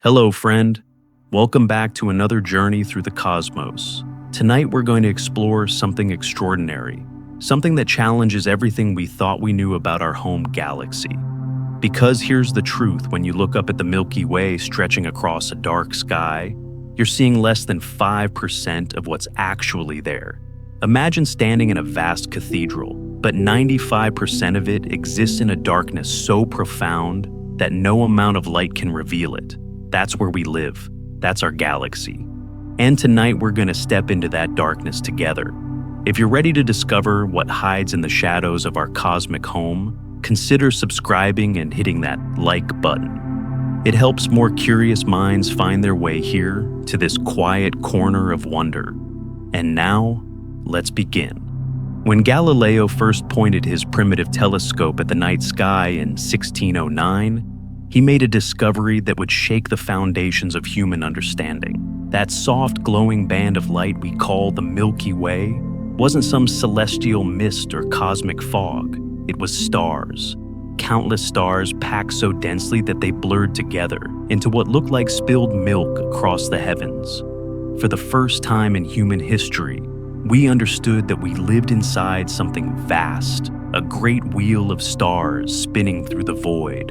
Hello, friend. Welcome back to another journey through the cosmos. Tonight, we're going to explore something extraordinary, something that challenges everything we thought we knew about our home galaxy. Because here's the truth: when you look up at the Milky Way stretching across a dark sky, you're seeing less than 5% of what's actually there. Imagine standing in a vast cathedral, but 95% of it exists in a darkness so profound that no amount of light can reveal it. That's where we live. That's our galaxy. And tonight we're going to step into that darkness together. If you're ready to discover what hides in the shadows of our cosmic home, consider subscribing and hitting that like button. It helps more curious minds find their way here to this quiet corner of wonder. And now, let's begin. When Galileo first pointed his primitive telescope at the night sky in 1609, he made a discovery that would shake the foundations of human understanding. That soft, glowing band of light we call the Milky Way wasn't some celestial mist or cosmic fog. It was stars. Countless stars packed so densely that they blurred together into what looked like spilled milk across the heavens. For the first time in human history, we understood that we lived inside something vast, a great wheel of stars spinning through the void.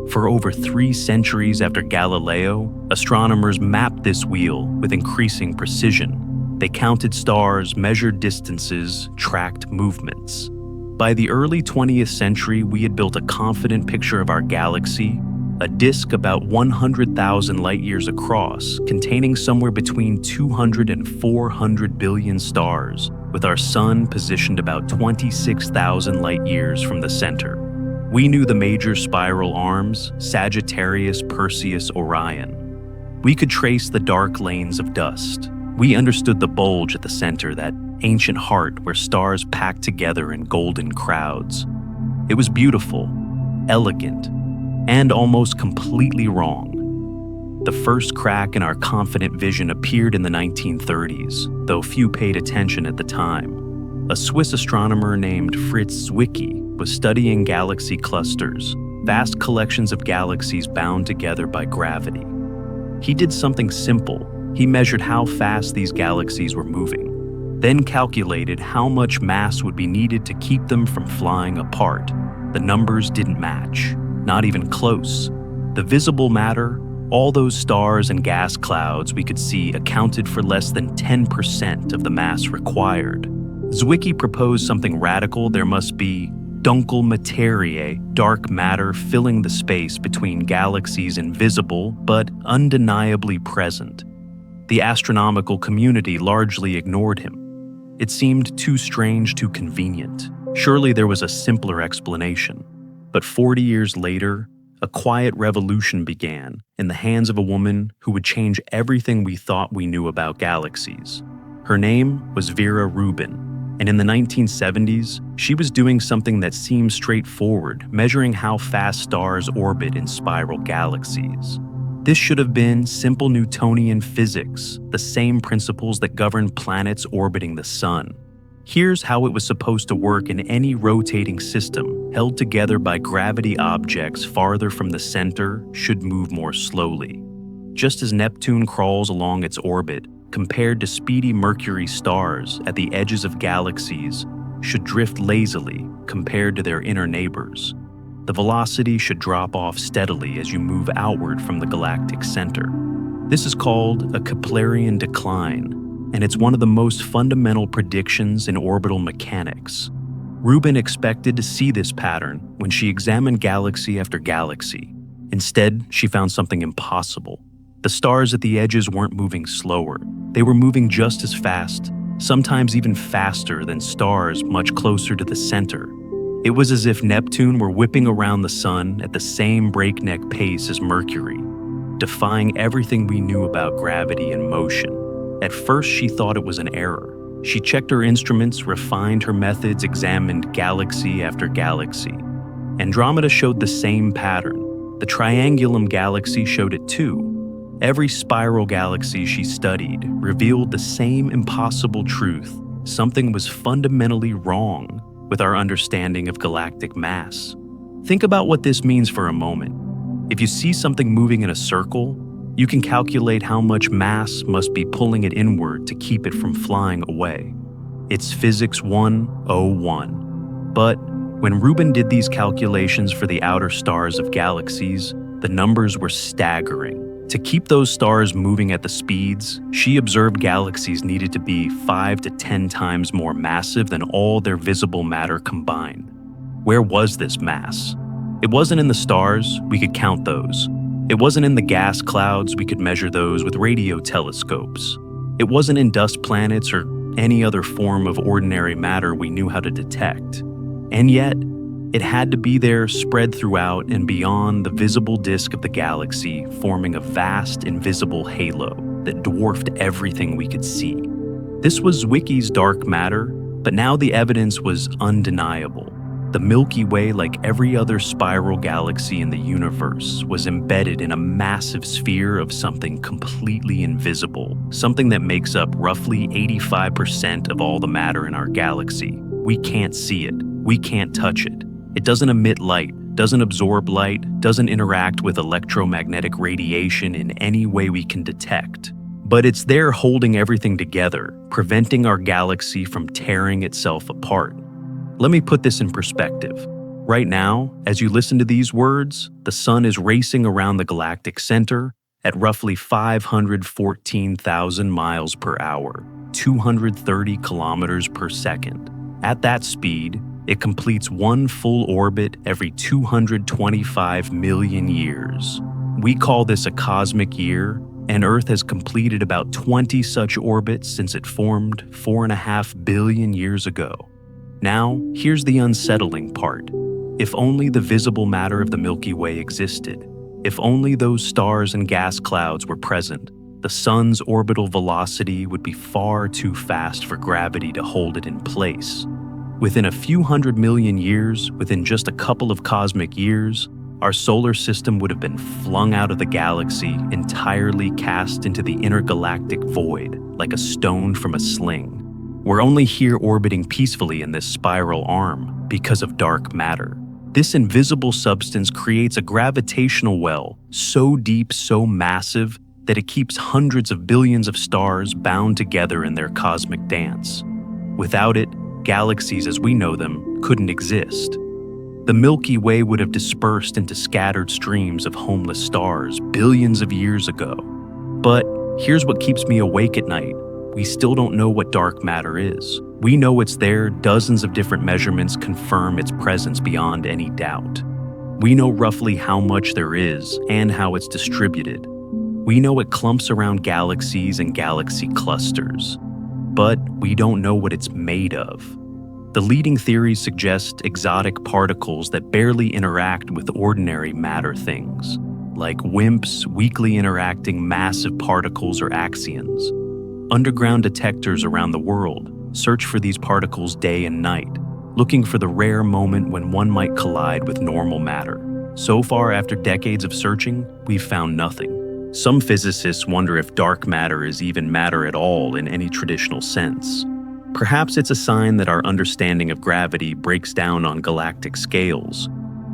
For over 3 centuries after Galileo, astronomers mapped this wheel with increasing precision. They counted stars, measured distances, tracked movements. By the early 20th century, we had built a confident picture of our galaxy, a disk about 100,000 light-years across, containing somewhere between 200 and 400 billion stars, with our sun positioned about 26,000 light-years from the center. We knew the major spiral arms: Sagittarius, Perseus, Orion. We could trace the dark lanes of dust. We understood the bulge at the center, that ancient heart where stars packed together in golden crowds. It was beautiful, elegant, and almost completely wrong. The first crack in our confident vision appeared in the 1930s, though few paid attention at the time. A Swiss astronomer named Fritz Zwicky was studying galaxy clusters, vast collections of galaxies bound together by gravity. He did something simple. He measured how fast these galaxies were moving, then calculated how much mass would be needed to keep them from flying apart. The numbers didn't match, not even close. The visible matter, all those stars and gas clouds we could see, accounted for less than 10% of the mass required. Zwicky proposed something radical. There must be dunkel Materie, dark matter filling the space between galaxies, invisible but undeniably present. The astronomical community largely ignored him. It seemed too strange, too convenient. Surely there was a simpler explanation. But 40 years later, a quiet revolution began in the hands of a woman who would change everything we thought we knew about galaxies. Her name was Vera Rubin. And in the 1970s, she was doing something that seemed straightforward, measuring how fast stars orbit in spiral galaxies. This should have been simple Newtonian physics, the same principles that govern planets orbiting the sun. Here's how it was supposed to work in any rotating system held together by gravity. Objects farther from the center should move more slowly. Just as Neptune crawls along its orbit, compared to speedy Mercury, stars at the edges of galaxies should drift lazily compared to their inner neighbors. The velocity should drop off steadily as you move outward from the galactic center. This is called a Keplerian decline, and it's one of the most fundamental predictions in orbital mechanics. Rubin expected to see this pattern when she examined galaxy after galaxy. Instead, she found something impossible. The stars at the edges weren't moving slower. They were moving just as fast, sometimes even faster than stars much closer to the center. It was as if Neptune were whipping around the sun at the same breakneck pace as Mercury, defying everything we knew about gravity and motion. At first, she thought it was an error. She checked her instruments, refined her methods, examined galaxy after galaxy. Andromeda showed the same pattern. The Triangulum galaxy showed it too. Every spiral galaxy she studied revealed the same impossible truth. Something was fundamentally wrong with our understanding of galactic mass. Think about what this means for a moment. If you see something moving in a circle, You can calculate how much mass must be pulling it inward to keep it from flying away. It's Physics 101. But when Rubin did these calculations for the outer stars of galaxies, the numbers were staggering. To keep those stars moving at the speeds, she observed galaxies needed to be 5 to 10 times more massive than all their visible matter combined. Where was this mass? It wasn't in the stars, we could count those. It wasn't in the gas clouds, we could measure those with radio telescopes. It wasn't in dust planets or any other form of ordinary matter we knew how to detect. And yet, it had to be there, spread throughout and beyond the visible disk of the galaxy, forming a vast invisible halo that dwarfed everything we could see. This was Zwickie's dark matter, but now the evidence was undeniable. The Milky Way, like every other spiral galaxy in the universe, was embedded in a massive sphere of something completely invisible, something that makes up roughly 85% of all the matter in our galaxy. We can't see it. We can't touch it. It doesn't emit light, doesn't absorb light, doesn't interact with electromagnetic radiation in any way we can detect. But it's there holding everything together, preventing our galaxy from tearing itself apart. Let me put this in perspective. Right now, as you listen to these words, the sun is racing around the galactic center at roughly 514,000 miles per hour, 230 kilometers per second. At that speed, it completes one full orbit every 225 million years. We call this a cosmic year, and Earth has completed about 20 such orbits since it formed 4.5 billion years ago. Now, here's the unsettling part. If only the visible matter of the Milky Way existed, if only those stars and gas clouds were present, the sun's orbital velocity would be far too fast for gravity to hold it in place. Within a few 100 million years, within just a couple of cosmic years, our solar system would have been flung out of the galaxy, entirely cast into the intergalactic void, like a stone from a sling. We're only here orbiting peacefully in this spiral arm because of dark matter. This invisible substance creates a gravitational well so deep, so massive, that it keeps hundreds of billions of stars bound together in their cosmic dance. Without it, galaxies as we know them couldn't exist. The Milky Way would have dispersed into scattered streams of homeless stars billions of years ago. But here's what keeps me awake at night. We still don't know what dark matter is. We know it's there. Dozens of different measurements confirm its presence beyond any doubt. We know roughly how much there is and how it's distributed. We know it clumps around galaxies and galaxy clusters. But we don't know what it's made of. The leading theories suggest exotic particles that barely interact with ordinary matter things, like WIMPs, weakly interacting massive particles or axions. Underground detectors around the world search for these particles day and night, looking for the rare moment when one might collide with normal matter. So far, after decades of searching, we've found nothing. Some physicists wonder if dark matter is even matter at all in any traditional sense. Perhaps it's a sign that our understanding of gravity breaks down on galactic scales.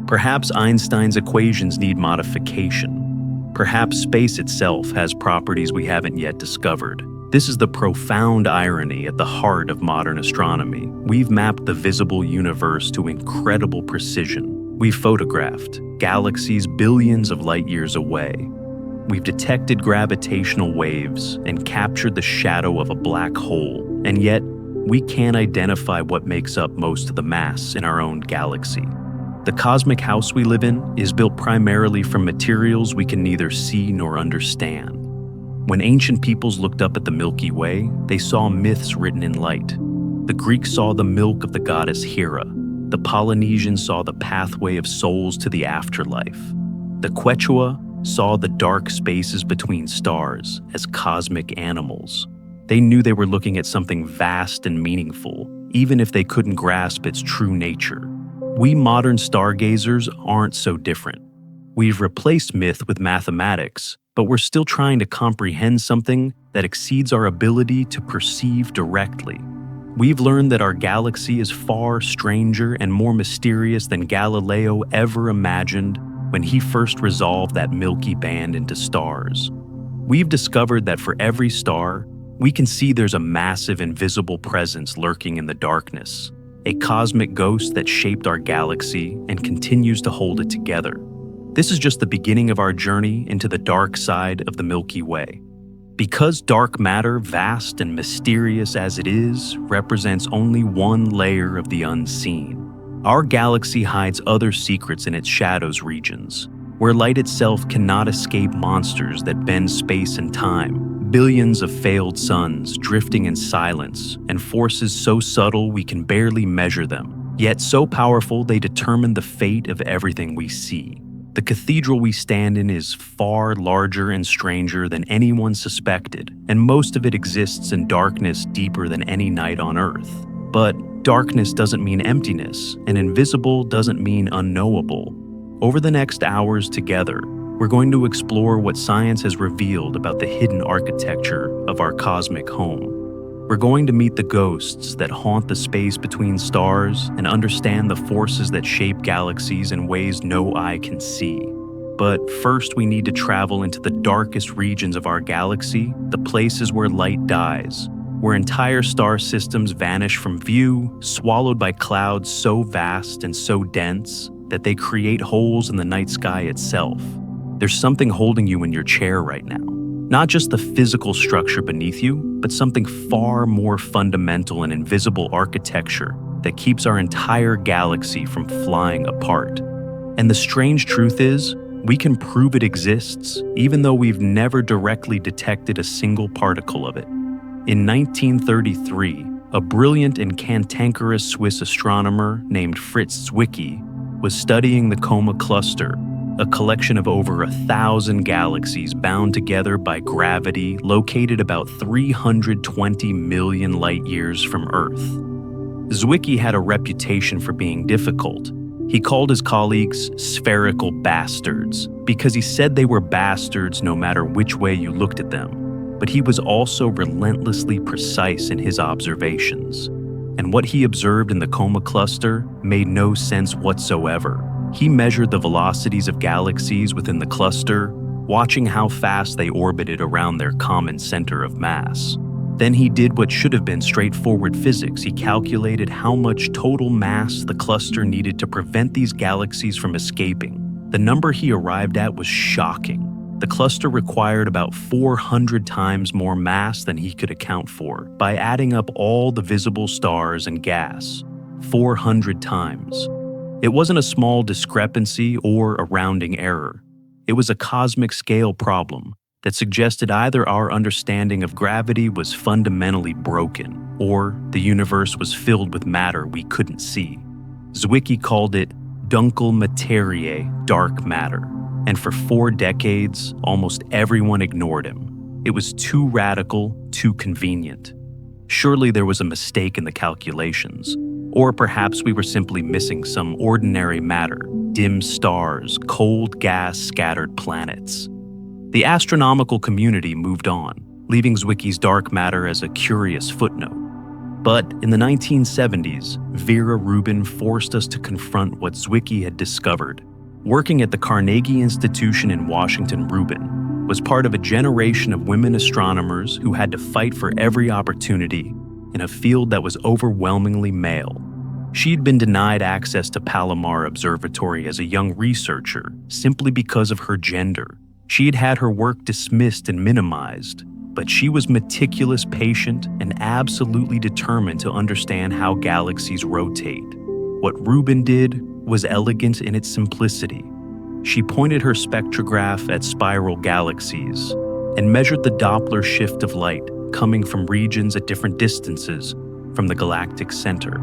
Perhaps Einstein's equations need modification. Perhaps space itself has properties we haven't yet discovered. This is the profound irony at the heart of modern astronomy. We've mapped the visible universe to incredible precision. We've photographed galaxies billions of light years away. We've detected gravitational waves and captured the shadow of a black hole, and yet we can't identify what makes up most of the mass in our own galaxy. The cosmic house we live in is built primarily from materials we can neither see nor understand. When ancient peoples looked up at the Milky Way, they saw myths written in light. The Greeks saw the milk of the goddess Hera. The Polynesians saw the pathway of souls to the afterlife. The Quechua saw the dark spaces between stars as cosmic animals. They knew they were looking at something vast and meaningful, even if they couldn't grasp its true nature. We modern stargazers aren't so different. We've replaced myth with mathematics, but we're still trying to comprehend something that exceeds our ability to perceive directly. We've learned that our galaxy is far stranger and more mysterious than Galileo ever imagined when he first resolved that Milky Band into stars. We've discovered that for every star, we can see there's a massive invisible presence lurking in the darkness, a cosmic ghost that shaped our galaxy and continues to hold it together. This is just the beginning of our journey into the dark side of the Milky Way. Because dark matter, vast and mysterious as it is, represents only one layer of the unseen. Our galaxy hides other secrets in its shadows regions, where light itself cannot escape monsters that bend space and time, billions of failed suns drifting in silence, and forces so subtle we can barely measure them, yet so powerful they determine the fate of everything we see. The cathedral we stand in is far larger and stranger than anyone suspected, and most of it exists in darkness deeper than any night on Earth. But darkness doesn't mean emptiness, and invisible doesn't mean unknowable. Over the next hours together, we're going to explore what science has revealed about the hidden architecture of our cosmic home. We're going to meet the ghosts that haunt the space between stars and understand the forces that shape galaxies in ways no eye can see. But first, we need to travel into the darkest regions of our galaxy, the places where light dies, where entire star systems vanish from view, swallowed by clouds so vast and so dense that they create holes in the night sky itself. There's something holding you in your chair right now. Not just the physical structure beneath you, but something far more fundamental and invisible architecture that keeps our entire galaxy from flying apart. And the strange truth is, we can prove it exists, even though we've never directly detected a single particle of it. In 1933, a brilliant and cantankerous Swiss astronomer named Fritz Zwicky was studying the Coma Cluster, a collection of over 1,000 galaxies bound together by gravity located about 320 million light-years from Earth. Zwicky had a reputation for being difficult. He called his colleagues spherical bastards because he said they were bastards no matter which way you looked at them. But he was also relentlessly precise in his observations. And what he observed in the Coma Cluster made no sense whatsoever. He measured the velocities of galaxies within the cluster, watching how fast they orbited around their common center of mass. Then he did what should have been straightforward physics. He calculated how much total mass the cluster needed to prevent these galaxies from escaping. The number he arrived at was shocking. The cluster required about 400 times more mass than he could account for by adding up all the visible stars and gas. 400 times. It wasn't a small discrepancy or a rounding error. It was a cosmic scale problem that suggested either our understanding of gravity was fundamentally broken or the universe was filled with matter we couldn't see. Zwicky called it Dunkel Materie, dark matter, and for 4 decades, almost everyone ignored him. It was too radical, too convenient. Surely there was a mistake in the calculations. Or perhaps we were simply missing some ordinary matter, dim stars, cold gas scattered planets. The astronomical community moved on, leaving Zwicky's dark matter as a curious footnote. But in the 1970s, Vera Rubin forced us to confront what Zwicky had discovered. Working at the Carnegie Institution in Washington, Rubin was part of a generation of women astronomers who had to fight for every opportunity in a field that was overwhelmingly male. She'd been denied access to Palomar Observatory as a young researcher simply because of her gender. She'd had her work dismissed and minimized, but she was meticulous, patient, and absolutely determined to understand how galaxies rotate. What Rubin did was elegant in its simplicity. She pointed her spectrograph at spiral galaxies and measured the Doppler shift of light coming from regions at different distances from the galactic center.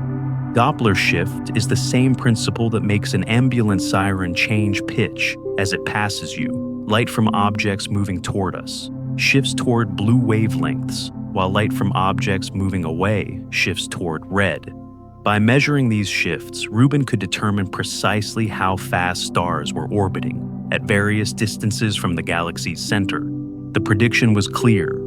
Doppler shift is the same principle that makes an ambulance siren change pitch as it passes you. Light from objects moving toward us shifts toward blue wavelengths, while light from objects moving away shifts toward red. By measuring these shifts, Rubin could determine precisely how fast stars were orbiting at various distances from the galaxy's center. The prediction was clear.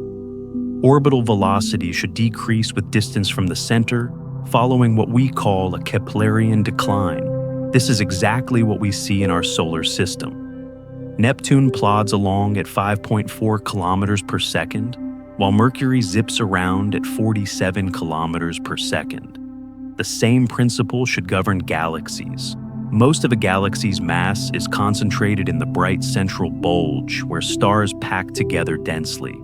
Orbital velocity should decrease with distance from the center, following what we call a Keplerian decline. This is exactly what we see in our solar system. Neptune plods along at 5.4 kilometers per second, while Mercury zips around at 47 kilometers per second. The same principle should govern galaxies. Most of a galaxy's mass is concentrated in the bright central bulge where stars pack together densely.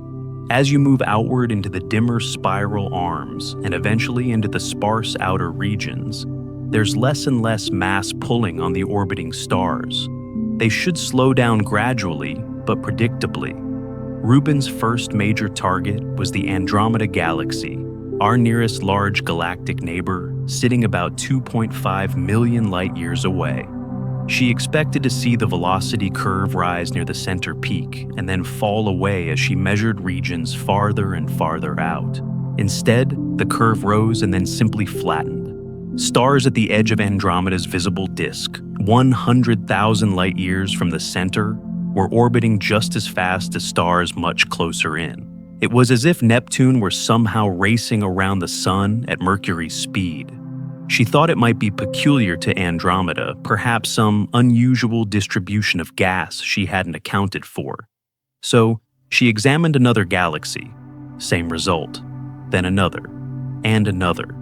As you move outward into the dimmer spiral arms and eventually into the sparse outer regions, there's less and less mass pulling on the orbiting stars. They should slow down gradually, but predictably. Rubin's first major target was the Andromeda Galaxy, our nearest large galactic neighbor, sitting about 2.5 million light-years away. She expected to see the velocity curve rise near the center peak and then fall away as she measured regions farther and farther out. Instead, the curve rose and then simply flattened. Stars at the edge of Andromeda's visible disk, 100,000 light-years from the center, were orbiting just as fast as stars much closer in. It was as if Neptune were somehow racing around the sun at Mercury's speed. She thought it might be peculiar to Andromeda, perhaps some unusual distribution of gas she hadn't accounted for. So, she examined another galaxy. Same result. Then another. And another.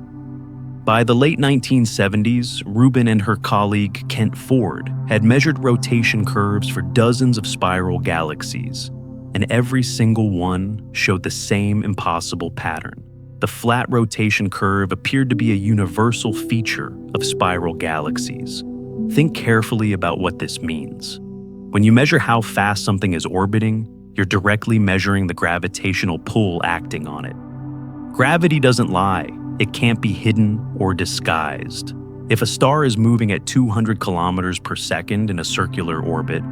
By the late 1970s, Rubin and her colleague Kent Ford had measured rotation curves for dozens of spiral galaxies, and every single one showed the same impossible pattern. The flat rotation curve appeared to be a universal feature of spiral galaxies. Think carefully about what this means. When you measure how fast something is orbiting, you're directly measuring the gravitational pull acting on it. Gravity doesn't lie. It can't be hidden or disguised. If a star is moving at 200 kilometers per second in a circular orbit,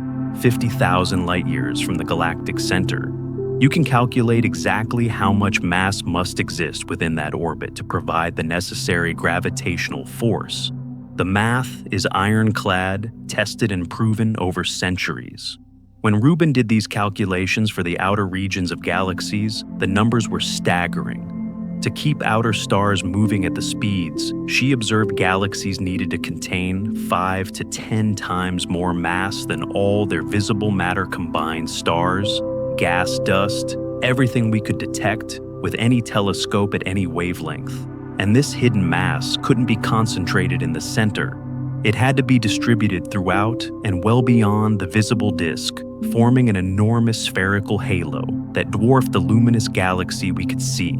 50,000 light-years from the galactic center, you can calculate exactly how much mass must exist within that orbit to provide the necessary gravitational force. The math is ironclad, tested and proven over centuries. When Rubin did these calculations for the outer regions of galaxies, the numbers were staggering. To keep outer stars moving at the speeds, she observed galaxies needed to contain 5 to 10 times more mass than all their visible matter combined stars, gas dust, everything we could detect with any telescope at any wavelength. And this hidden mass couldn't be concentrated in the center. It had to be distributed throughout and well beyond the visible disk, forming an enormous spherical halo that dwarfed the luminous galaxy we could see.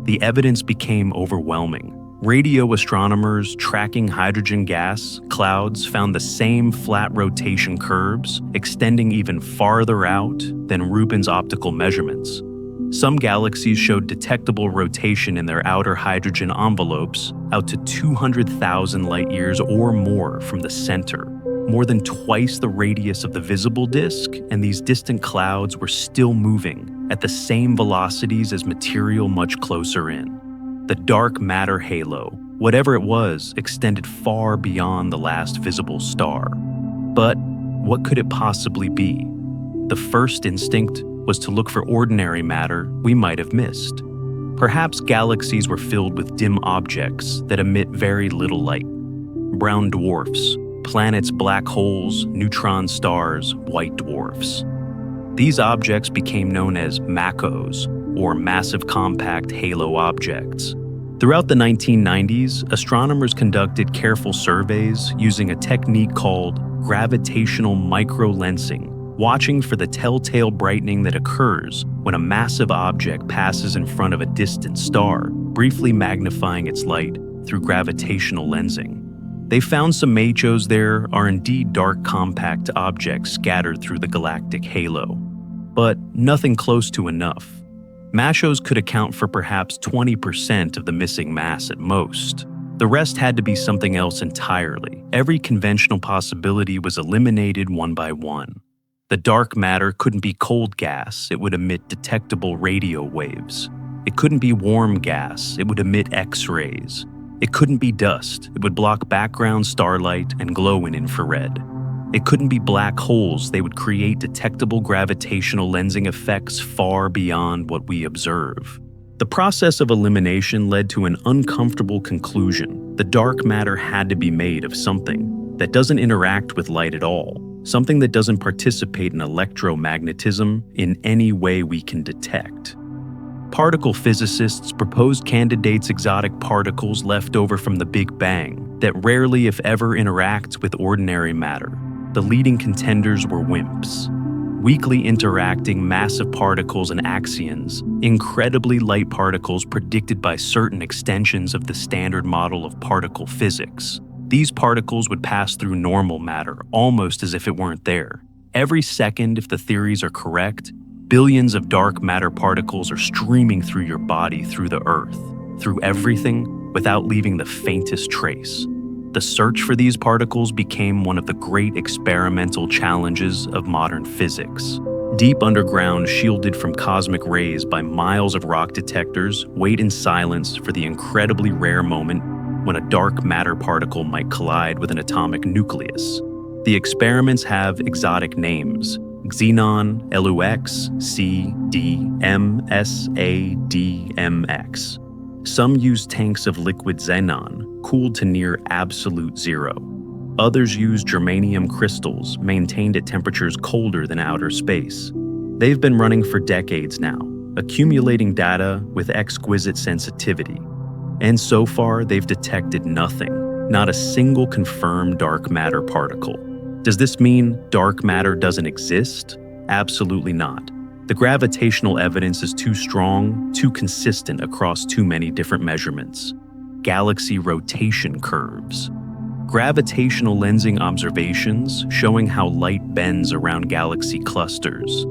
The evidence became overwhelming. Radio astronomers tracking hydrogen gas clouds found the same flat rotation curves, extending even farther out than Rubin's optical measurements. Some galaxies showed detectable rotation in their outer hydrogen envelopes out to 200,000 light-years or more from the center, more than twice the radius of the visible disk, and these distant clouds were still moving at the same velocities as material much closer in. The dark matter halo, whatever it was, extended far beyond the last visible star. But what could it possibly be? The first instinct was to look for ordinary matter we might have missed. Perhaps galaxies were filled with dim objects that emit very little light. Brown dwarfs, planets, black holes, neutron stars, white dwarfs. These objects became known as MACOs, or massive compact halo objects. Throughout the 1990s, astronomers conducted careful surveys using a technique called gravitational microlensing, watching for the telltale brightening that occurs when a massive object passes in front of a distant star, briefly magnifying its light through gravitational lensing. They found some MACOs there are indeed dark compact objects scattered through the galactic halo, but nothing close to enough. MACOs could account for perhaps 20% of the missing mass at most. The rest had to be something else entirely. Every conventional possibility was eliminated one by one. The dark matter couldn't be cold gas, it would emit detectable radio waves. It couldn't be warm gas, it would emit X-rays. It couldn't be dust, it would block background starlight and glow in infrared. It couldn't be black holes, they would create detectable gravitational lensing effects far beyond what we observe. The process of elimination led to an uncomfortable conclusion. The dark matter had to be made of something that doesn't interact with light at all, something that doesn't participate in electromagnetism in any way we can detect. Particle physicists proposed candidates exotic particles left over from the Big Bang that rarely, if ever, interact with ordinary matter. The leading contenders were WIMPs, weakly interacting massive particles and axions, incredibly light particles predicted by certain extensions of the standard model of particle physics. These particles would pass through normal matter almost as if it weren't there. Every second, if the theories are correct, billions of dark matter particles are streaming through your body, through the Earth, through everything, without leaving the faintest trace. The search for these particles became one of the great experimental challenges of modern physics. Deep underground, shielded from cosmic rays by miles of rock detectors, wait in silence for the incredibly rare moment when a dark matter particle might collide with an atomic nucleus. The experiments have exotic names: Xenon, LUX, C, D, M, S, A, D, MX. Some use tanks of liquid xenon, cooled to near absolute zero. Others use germanium crystals, maintained at temperatures colder than outer space. They've been running for decades now, accumulating data with exquisite sensitivity. And so far, they've detected nothing, not a single confirmed dark matter particle. Does this mean dark matter doesn't exist? Absolutely not. The gravitational evidence is too strong, too consistent across too many different measurements. Galaxy rotation curves. Gravitational lensing observations showing how light bends around galaxy clusters.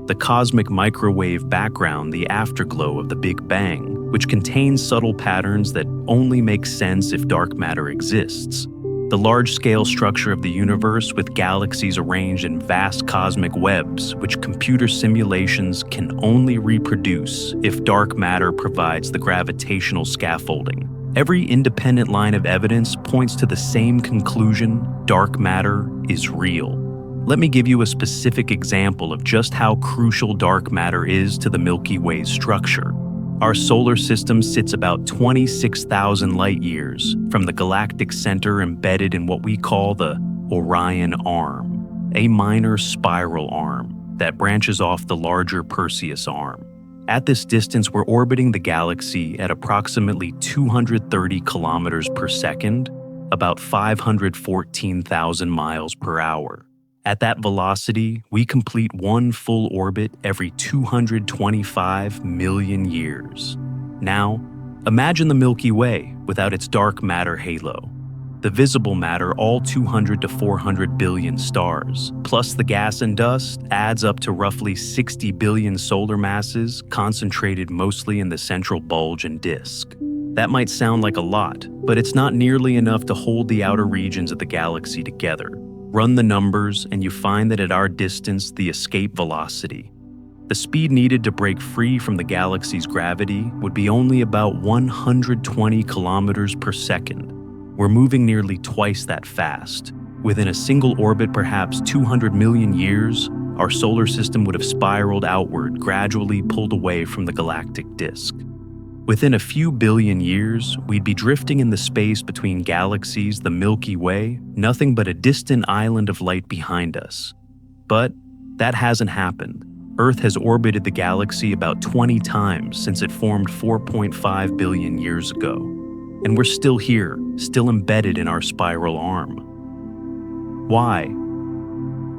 The cosmic microwave background, the afterglow of the Big Bang, which contains subtle patterns that only make sense if dark matter exists. The large-scale structure of the universe with galaxies arranged in vast cosmic webs, which computer simulations can only reproduce if dark matter provides the gravitational scaffolding. Every independent line of evidence points to the same conclusion: dark matter is real. Let me give you a specific example of just how crucial dark matter is to the Milky Way's structure. Our solar system sits about 26,000 light-years from the galactic center, embedded in what we call the Orion Arm, a minor spiral arm that branches off the larger Perseus Arm. At this distance, we're orbiting the galaxy at approximately 230 kilometers per second, about 514,000 miles per hour. At that velocity, we complete one full orbit every 225 million years. Now, imagine the Milky Way without its dark matter halo. The visible matter, all 200 to 400 billion stars, plus the gas and dust, adds up to roughly 60 billion solar masses concentrated mostly in the central bulge and disk. That might sound like a lot, but it's not nearly enough to hold the outer regions of the galaxy together. Run the numbers, and you find that at our distance, the escape velocity, the speed needed to break free from the galaxy's gravity, would be only about 120 kilometers per second. We're moving nearly twice that fast. Within a single orbit, perhaps 200 million years, our solar system would have spiraled outward, gradually pulled away from the galactic disk. Within a few billion years, we'd be drifting in the space between galaxies, the Milky Way, nothing but a distant island of light behind us. But that hasn't happened. Earth has orbited the galaxy about 20 times since it formed 4.5 billion years ago. And we're still here, still embedded in our spiral arm. Why?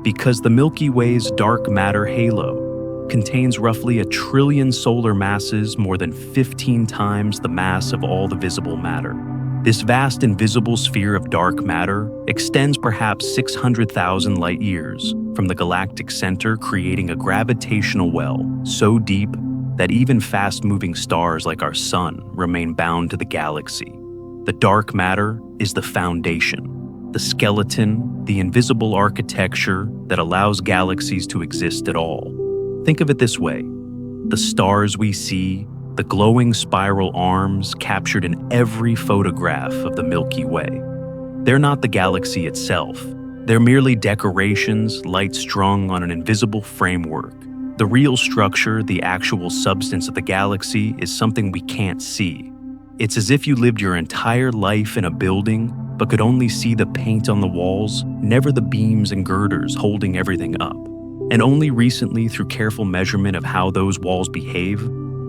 Because the Milky Way's dark matter halo contains roughly 1 trillion solar masses, more than 15 times the mass of all the visible matter. This vast invisible sphere of dark matter extends perhaps 600,000 light-years from the galactic center, creating a gravitational well so deep that even fast-moving stars like our sun remain bound to the galaxy. The dark matter is the foundation, the skeleton, the invisible architecture that allows galaxies to exist at all. Think of it this way: the stars we see, the glowing spiral arms captured in every photograph of the Milky Way. They're not the galaxy itself. They're merely decorations, light strung on an invisible framework. The real structure, the actual substance of the galaxy, is something we can't see. It's as if you lived your entire life in a building, but could only see the paint on the walls, never the beams and girders holding everything up. And only recently, through careful measurement of how those walls behave,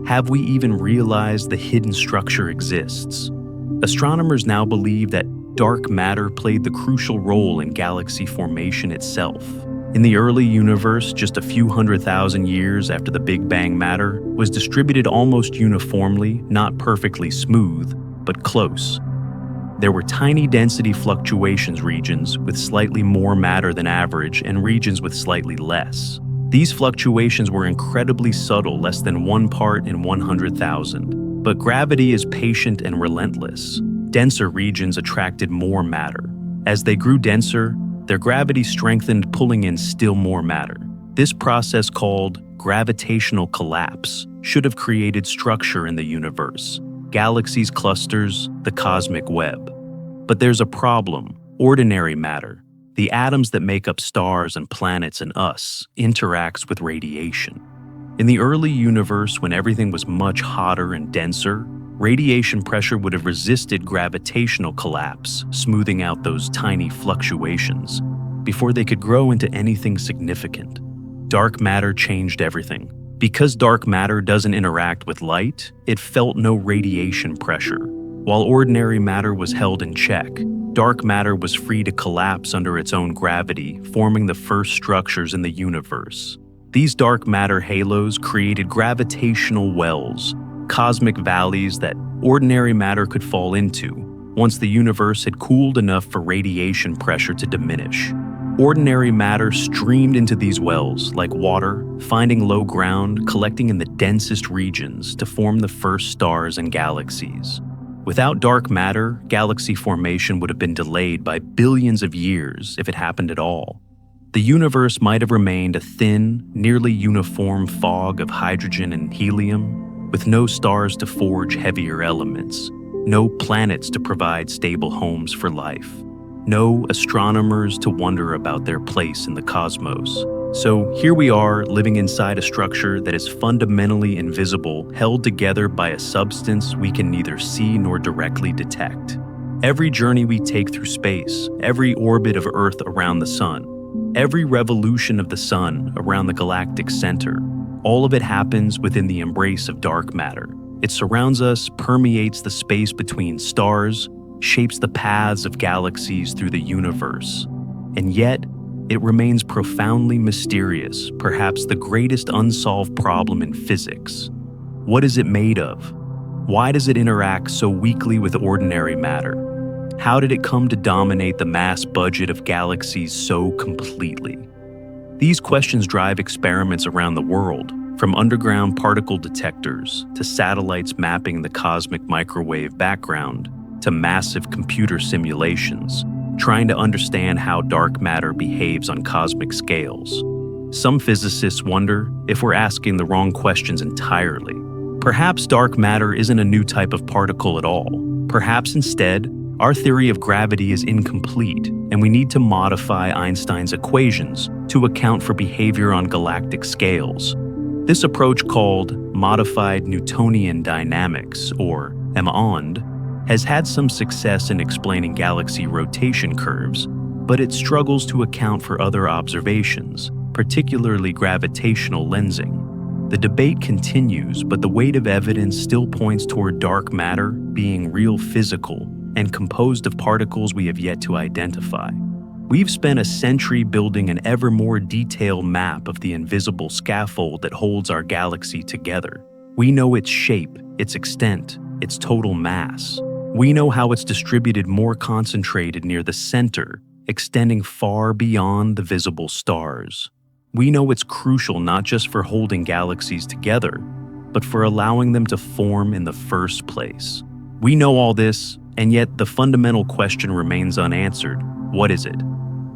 have we even realized the hidden structure exists. Astronomers now believe that dark matter played the crucial role in galaxy formation itself. In the early universe, just a few 100,000 years after the Big Bang, matter was distributed almost uniformly, not perfectly smooth, but close. There were tiny density fluctuations, regions with slightly more matter than average and regions with slightly less. These fluctuations were incredibly subtle, less than 1 part in 100,000. But gravity is patient and relentless. Denser regions attracted more matter. As they grew denser, their gravity strengthened, pulling in still more matter. This process, called gravitational collapse, should have created structure in the universe, galaxies, clusters, the cosmic web. But there's a problem. Ordinary matter, the atoms that make up stars and planets and us, interacts with radiation. In the early universe, when everything was much hotter and denser, radiation pressure would have resisted gravitational collapse, smoothing out those tiny fluctuations before they could grow into anything significant. Dark matter changed everything. Because dark matter doesn't interact with light, it felt no radiation pressure. While ordinary matter was held in check, dark matter was free to collapse under its own gravity, forming the first structures in the universe. These dark matter halos created gravitational wells, cosmic valleys that ordinary matter could fall into once the universe had cooled enough for radiation pressure to diminish. Ordinary matter streamed into these wells like water, finding low ground, collecting in the densest regions to form the first stars and galaxies. Without dark matter, galaxy formation would have been delayed by billions of years if it happened at all. The universe might have remained a thin, nearly uniform fog of hydrogen and helium, with no stars to forge heavier elements, no planets to provide stable homes for life, no astronomers to wonder about their place in the cosmos. So here we are, living inside a structure that is fundamentally invisible, held together by a substance we can neither see nor directly detect. Every journey we take through space, every orbit of Earth around the sun, every revolution of the sun around the galactic center, all of it happens within the embrace of dark matter. It surrounds us, permeates the space between stars, shapes the paths of galaxies through the universe. And yet, it remains profoundly mysterious, perhaps the greatest unsolved problem in physics. What is it made of? Why does it interact so weakly with ordinary matter? How did it come to dominate the mass budget of galaxies so completely? These questions drive experiments around the world, from underground particle detectors to satellites mapping the cosmic microwave background to massive computer simulations, trying to understand how dark matter behaves on cosmic scales. Some physicists wonder if we're asking the wrong questions entirely. Perhaps dark matter isn't a new type of particle at all. Perhaps instead, our theory of gravity is incomplete, and we need to modify Einstein's equations to account for behavior on galactic scales. This approach, called modified Newtonian dynamics, or MOND, has had some success in explaining galaxy rotation curves, but it struggles to account for other observations, particularly gravitational lensing. The debate continues, but the weight of evidence still points toward dark matter being real, physical, and composed of particles we have yet to identify. We've spent a century building an ever more detailed map of the invisible scaffold that holds our galaxy together. We know its shape, its extent, its total mass. We know how it's distributed, more concentrated near the center, extending far beyond the visible stars. We know it's crucial not just for holding galaxies together, but for allowing them to form in the first place. We know all this, and yet the fundamental question remains unanswered. What is it?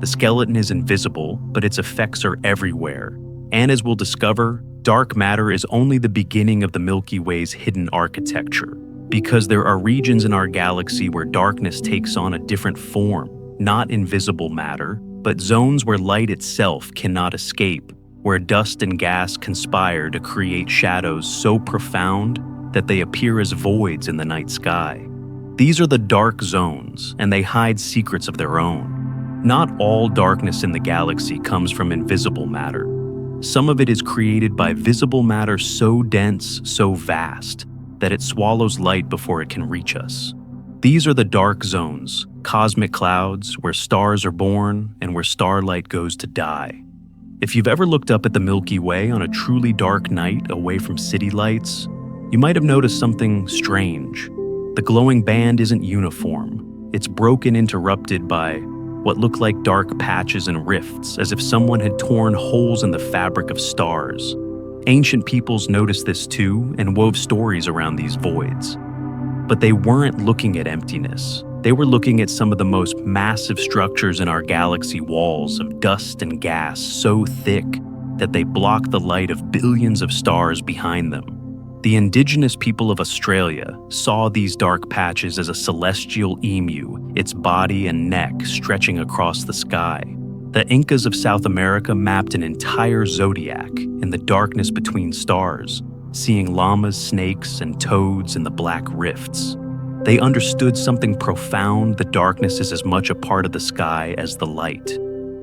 The skeleton is invisible, but its effects are everywhere. And as we'll discover, dark matter is only the beginning of the Milky Way's hidden architecture, because there are regions in our galaxy where darkness takes on a different form, not invisible matter, but zones where light itself cannot escape, where dust and gas conspire to create shadows so profound that they appear as voids in the night sky. These are the dark zones, and they hide secrets of their own. Not all darkness in the galaxy comes from invisible matter. Some of it is created by visible matter so dense, so vast, that it swallows light before it can reach us. These are the dark zones, cosmic clouds where stars are born and where starlight goes to die. If you've ever looked up at the Milky Way on a truly dark night away from city lights, you might have noticed something strange. The glowing band isn't uniform. It's broken, interrupted by what look like dark patches and rifts, as if someone had torn holes in the fabric of stars. Ancient peoples noticed this too and wove stories around these voids. But they weren't looking at emptiness. They were looking at some of the most massive structures in our galaxy walls of dust and gas so thick that they block the light of billions of stars behind them. The indigenous people of Australia saw these dark patches as a celestial emu, its body and neck stretching across the sky. The Incas of South America mapped an entire zodiac in the darkness between stars, seeing llamas, snakes, and toads in the black rifts. They understood something profound: the darkness is as much a part of the sky as the light.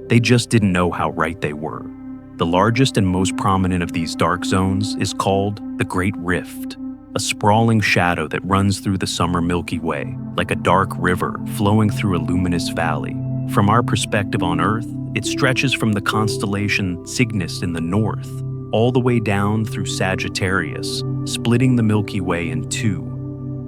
They just didn't know how right they were. The largest and most prominent of these dark zones is called the Great Rift, a sprawling shadow that runs through the summer Milky Way, like a dark river flowing through a luminous valley. From our perspective on Earth, it stretches from the constellation Cygnus in the north, all the way down through Sagittarius, splitting the Milky Way in two.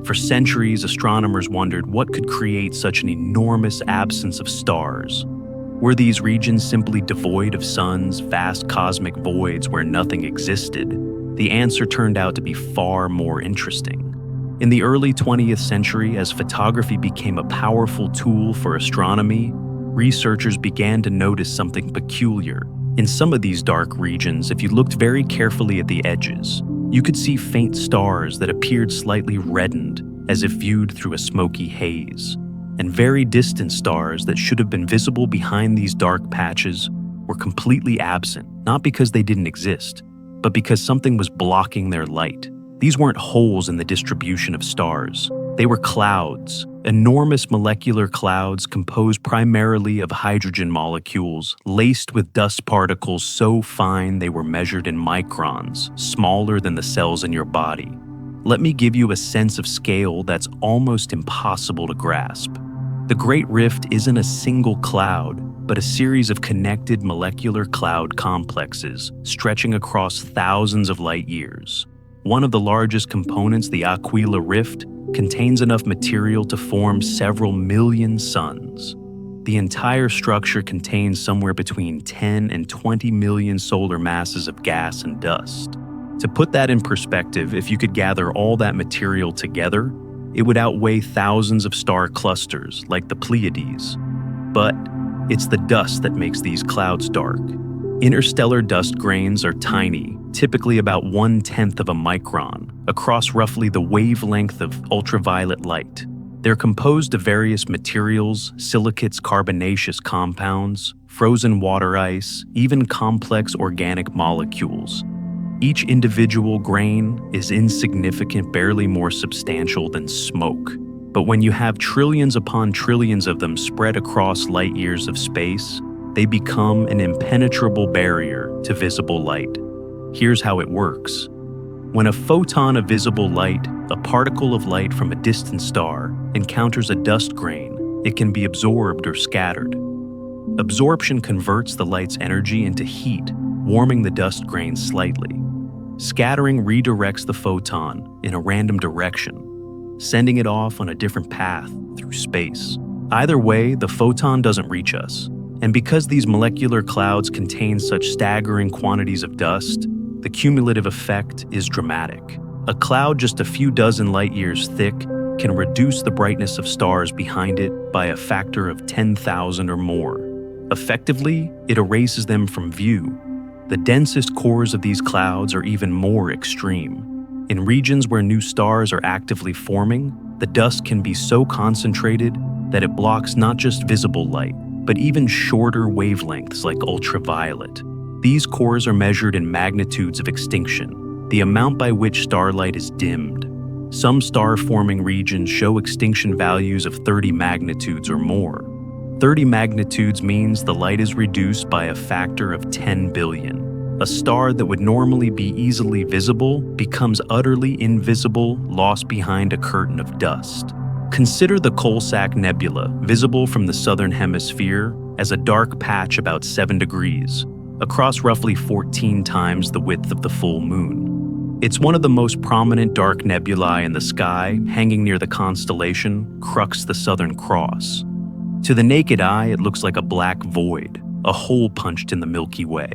For centuries, astronomers wondered what could create such an enormous absence of stars. Were these regions simply devoid of suns, vast cosmic voids where nothing existed? The answer turned out to be far more interesting. In the early 20th century, as photography became a powerful tool for astronomy, researchers began to notice something peculiar. In some of these dark regions, if you looked very carefully at the edges, you could see faint stars that appeared slightly reddened, as if viewed through a smoky haze. And very distant stars that should have been visible behind these dark patches were completely absent, not because they didn't exist, but because something was blocking their light. These weren't holes in the distribution of stars. They were clouds, enormous molecular clouds composed primarily of hydrogen molecules, laced with dust particles so fine they were measured in microns, smaller than the cells in your body. Let me give you a sense of scale that's almost impossible to grasp. The Great Rift isn't a single cloud, but a series of connected molecular cloud complexes stretching across thousands of light years. One of the largest components, the Aquila Rift, contains enough material to form several million suns. The entire structure contains somewhere between 10 and 20 million solar masses of gas and dust. To put that in perspective, if you could gather all that material together, it would outweigh thousands of star clusters like the Pleiades. But it's the dust that makes these clouds dark. Interstellar dust grains are tiny, typically about 1/10 of a micron, across roughly the wavelength of ultraviolet light. They're composed of various materials, silicates, carbonaceous compounds, frozen water ice, even complex organic molecules. Each individual grain is insignificant, barely more substantial than smoke. But when you have trillions upon trillions of them spread across light years of space, they become an impenetrable barrier to visible light. Here's how it works. When a photon of visible light, a particle of light from a distant star, encounters a dust grain, it can be absorbed or scattered. Absorption converts the light's energy into heat, warming the dust grain slightly. Scattering redirects the photon in a random direction, sending it off on a different path through space. Either way, the photon doesn't reach us. And because these molecular clouds contain such staggering quantities of dust, the cumulative effect is dramatic. A cloud just a few dozen light years thick can reduce the brightness of stars behind it by a factor of 10,000 or more. Effectively, it erases them from view. The densest cores of these clouds are even more extreme. In regions where new stars are actively forming, the dust can be so concentrated that it blocks not just visible light, but even shorter wavelengths like ultraviolet. These cores are measured in magnitudes of extinction, the amount by which starlight is dimmed. Some star-forming regions show extinction values of 30 magnitudes or more. 30 magnitudes means the light is reduced by a factor of 10 billion. A star that would normally be easily visible becomes utterly invisible, lost behind a curtain of dust. Consider the Coalsack Nebula, visible from the southern hemisphere, as a dark patch about 7 degrees, across roughly 14 times the width of the full moon. It's one of the most prominent dark nebulae in the sky, hanging near the constellation Crux the Southern Cross. To the naked eye, it looks like a black void, a hole punched in the Milky Way.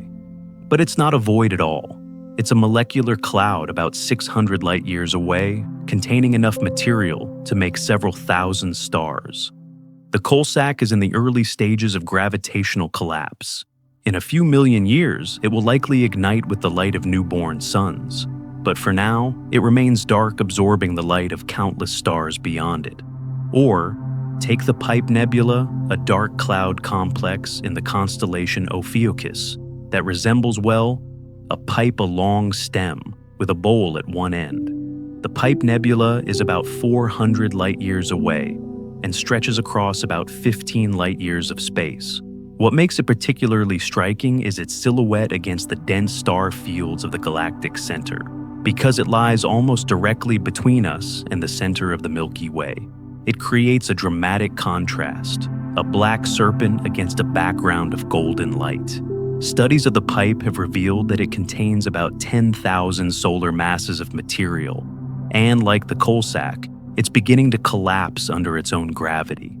But it's not a void at all. It's a molecular cloud about 600 light-years away, containing enough material to make several thousand stars. The Coalsack is in the early stages of gravitational collapse. In a few million years, it will likely ignite with the light of newborn suns. But for now, it remains dark, absorbing the light of countless stars beyond it. Or, take the Pipe Nebula, a dark cloud complex in the constellation Ophiuchus that resembles, well, a pipe, a long stem with a bowl at one end. The Pipe Nebula is about 400 light-years away and stretches across about 15 light-years of space. What makes it particularly striking is its silhouette against the dense star fields of the galactic center, because it lies almost directly between us and the center of the Milky Way. It creates a dramatic contrast, a black serpent against a background of golden light. Studies of the pipe have revealed that it contains about 10,000 solar masses of material, and like the Coalsack, it's beginning to collapse under its own gravity.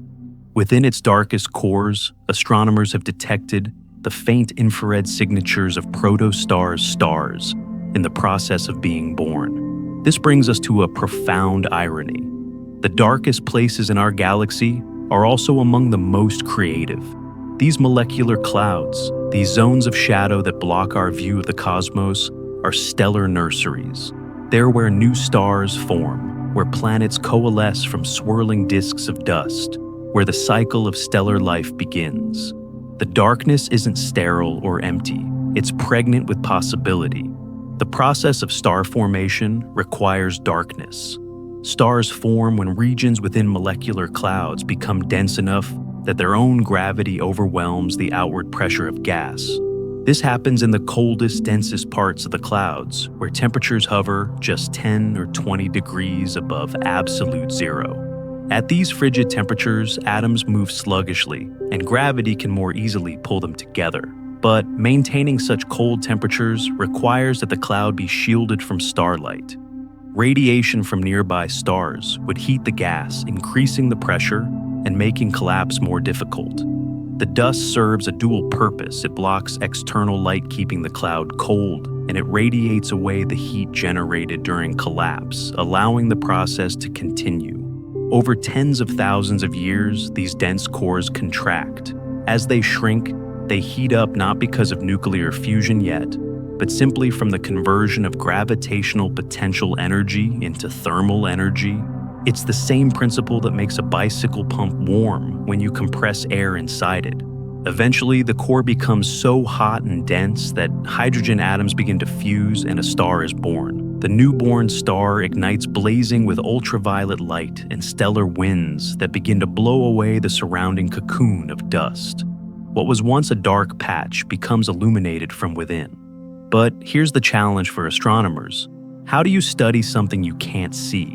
Within its darkest cores, astronomers have detected the faint infrared signatures of protostars' stars in the process of being born. This brings us to a profound irony. The darkest places in our galaxy are also among the most creative. These molecular clouds, these zones of shadow that block our view of the cosmos, are stellar nurseries. They're where new stars form, where planets coalesce from swirling disks of dust, where the cycle of stellar life begins. The darkness isn't sterile or empty, it's pregnant with possibility. The process of star formation requires darkness. Stars form when regions within molecular clouds become dense enough that their own gravity overwhelms the outward pressure of gas. This happens in the coldest, densest parts of the clouds, where temperatures hover just 10 or 20 degrees above absolute zero. At these frigid temperatures, atoms move sluggishly, and gravity can more easily pull them together. But maintaining such cold temperatures requires that the cloud be shielded from starlight. Radiation from nearby stars would heat the gas, increasing the pressure and making collapse more difficult. The dust serves a dual purpose. It blocks external light, keeping the cloud cold, and it radiates away the heat generated during collapse, allowing the process to continue. Over tens of thousands of years, these dense cores contract. As they shrink, they heat up not because of nuclear fusion yet, but simply from the conversion of gravitational potential energy into thermal energy. It's the same principle that makes a bicycle pump warm when you compress air inside it. Eventually, the core becomes so hot and dense that hydrogen atoms begin to fuse and a star is born. The newborn star ignites, blazing with ultraviolet light and stellar winds that begin to blow away the surrounding cocoon of dust. What was once a dark patch becomes illuminated from within. But here's the challenge for astronomers. How do you study something you can't see?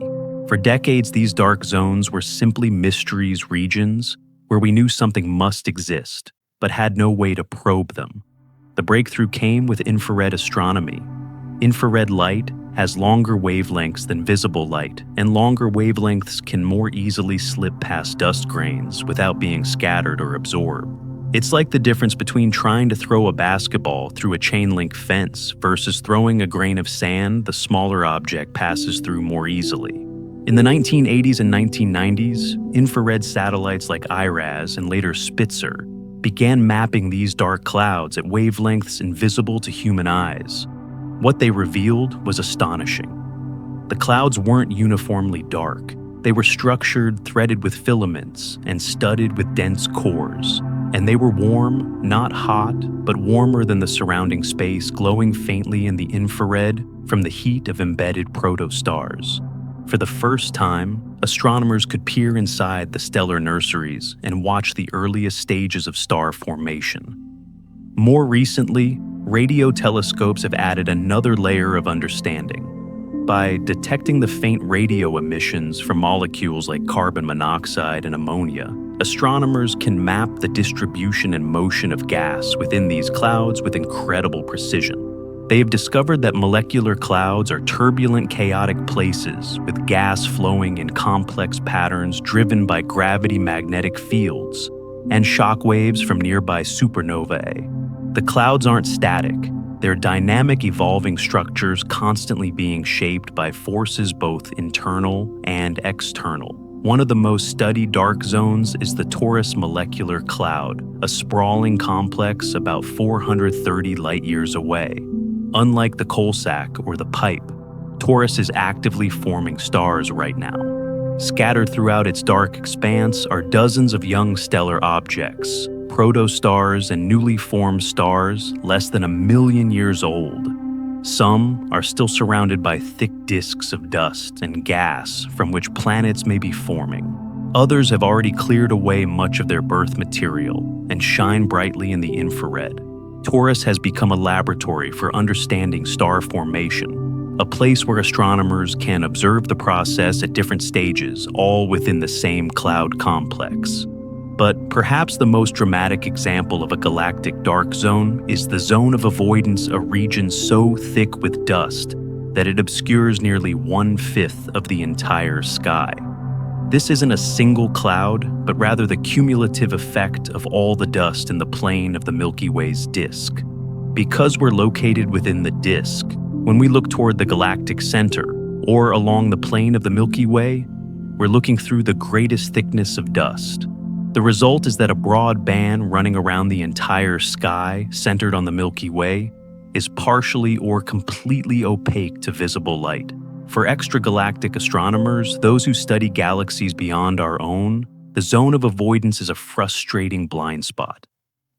For decades, these dark zones were simply mysteries, regions where we knew something must exist, but had no way to probe them. The breakthrough came with infrared astronomy. Infrared light has longer wavelengths than visible light, and longer wavelengths can more easily slip past dust grains without being scattered or absorbed. It's like the difference between trying to throw a basketball through a chain-link fence versus throwing a grain of sand. The smaller object passes through more easily. In the 1980s and 1990s, infrared satellites like IRAS and later Spitzer began mapping these dark clouds at wavelengths invisible to human eyes. What they revealed was astonishing. The clouds weren't uniformly dark. They were structured, threaded with filaments, and studded with dense cores. And they were warm, not hot, but warmer than the surrounding space, glowing faintly in the infrared from the heat of embedded protostars. For the first time, astronomers could peer inside the stellar nurseries and watch the earliest stages of star formation. More recently, radio telescopes have added another layer of understanding. By detecting the faint radio emissions from molecules like carbon monoxide and ammonia, astronomers can map the distribution and motion of gas within these clouds with incredible precision. They have discovered that molecular clouds are turbulent, chaotic places with gas flowing in complex patterns driven by gravity-magnetic fields and shock waves from nearby supernovae. The clouds aren't static. They're dynamic, evolving structures constantly being shaped by forces both internal and external. One of the most studied dark zones is the Taurus molecular cloud, a sprawling complex about 430 light-years away. Unlike the coal sack or the pipe, Taurus is actively forming stars right now. Scattered throughout its dark expanse are dozens of young stellar objects, protostars and newly formed stars less than 1,000,000 years old. Some are still surrounded by thick disks of dust and gas from which planets may be forming. Others have already cleared away much of their birth material and shine brightly in the infrared. Taurus has become a laboratory for understanding star formation, a place where astronomers can observe the process at different stages, all within the same cloud complex. But perhaps the most dramatic example of a galactic dark zone is the zone of avoidance, a region so thick with dust that it obscures nearly 1/5 of the entire sky. This isn't a single cloud, but rather the cumulative effect of all the dust in the plane of the Milky Way's disk. Because we're located within the disk, when we look toward the galactic center or along the plane of the Milky Way, we're looking through the greatest thickness of dust. The result is that a broad band running around the entire sky, centered on the Milky Way, is partially or completely opaque to visible light. For extragalactic astronomers, those who study galaxies beyond our own, the zone of avoidance is a frustrating blind spot.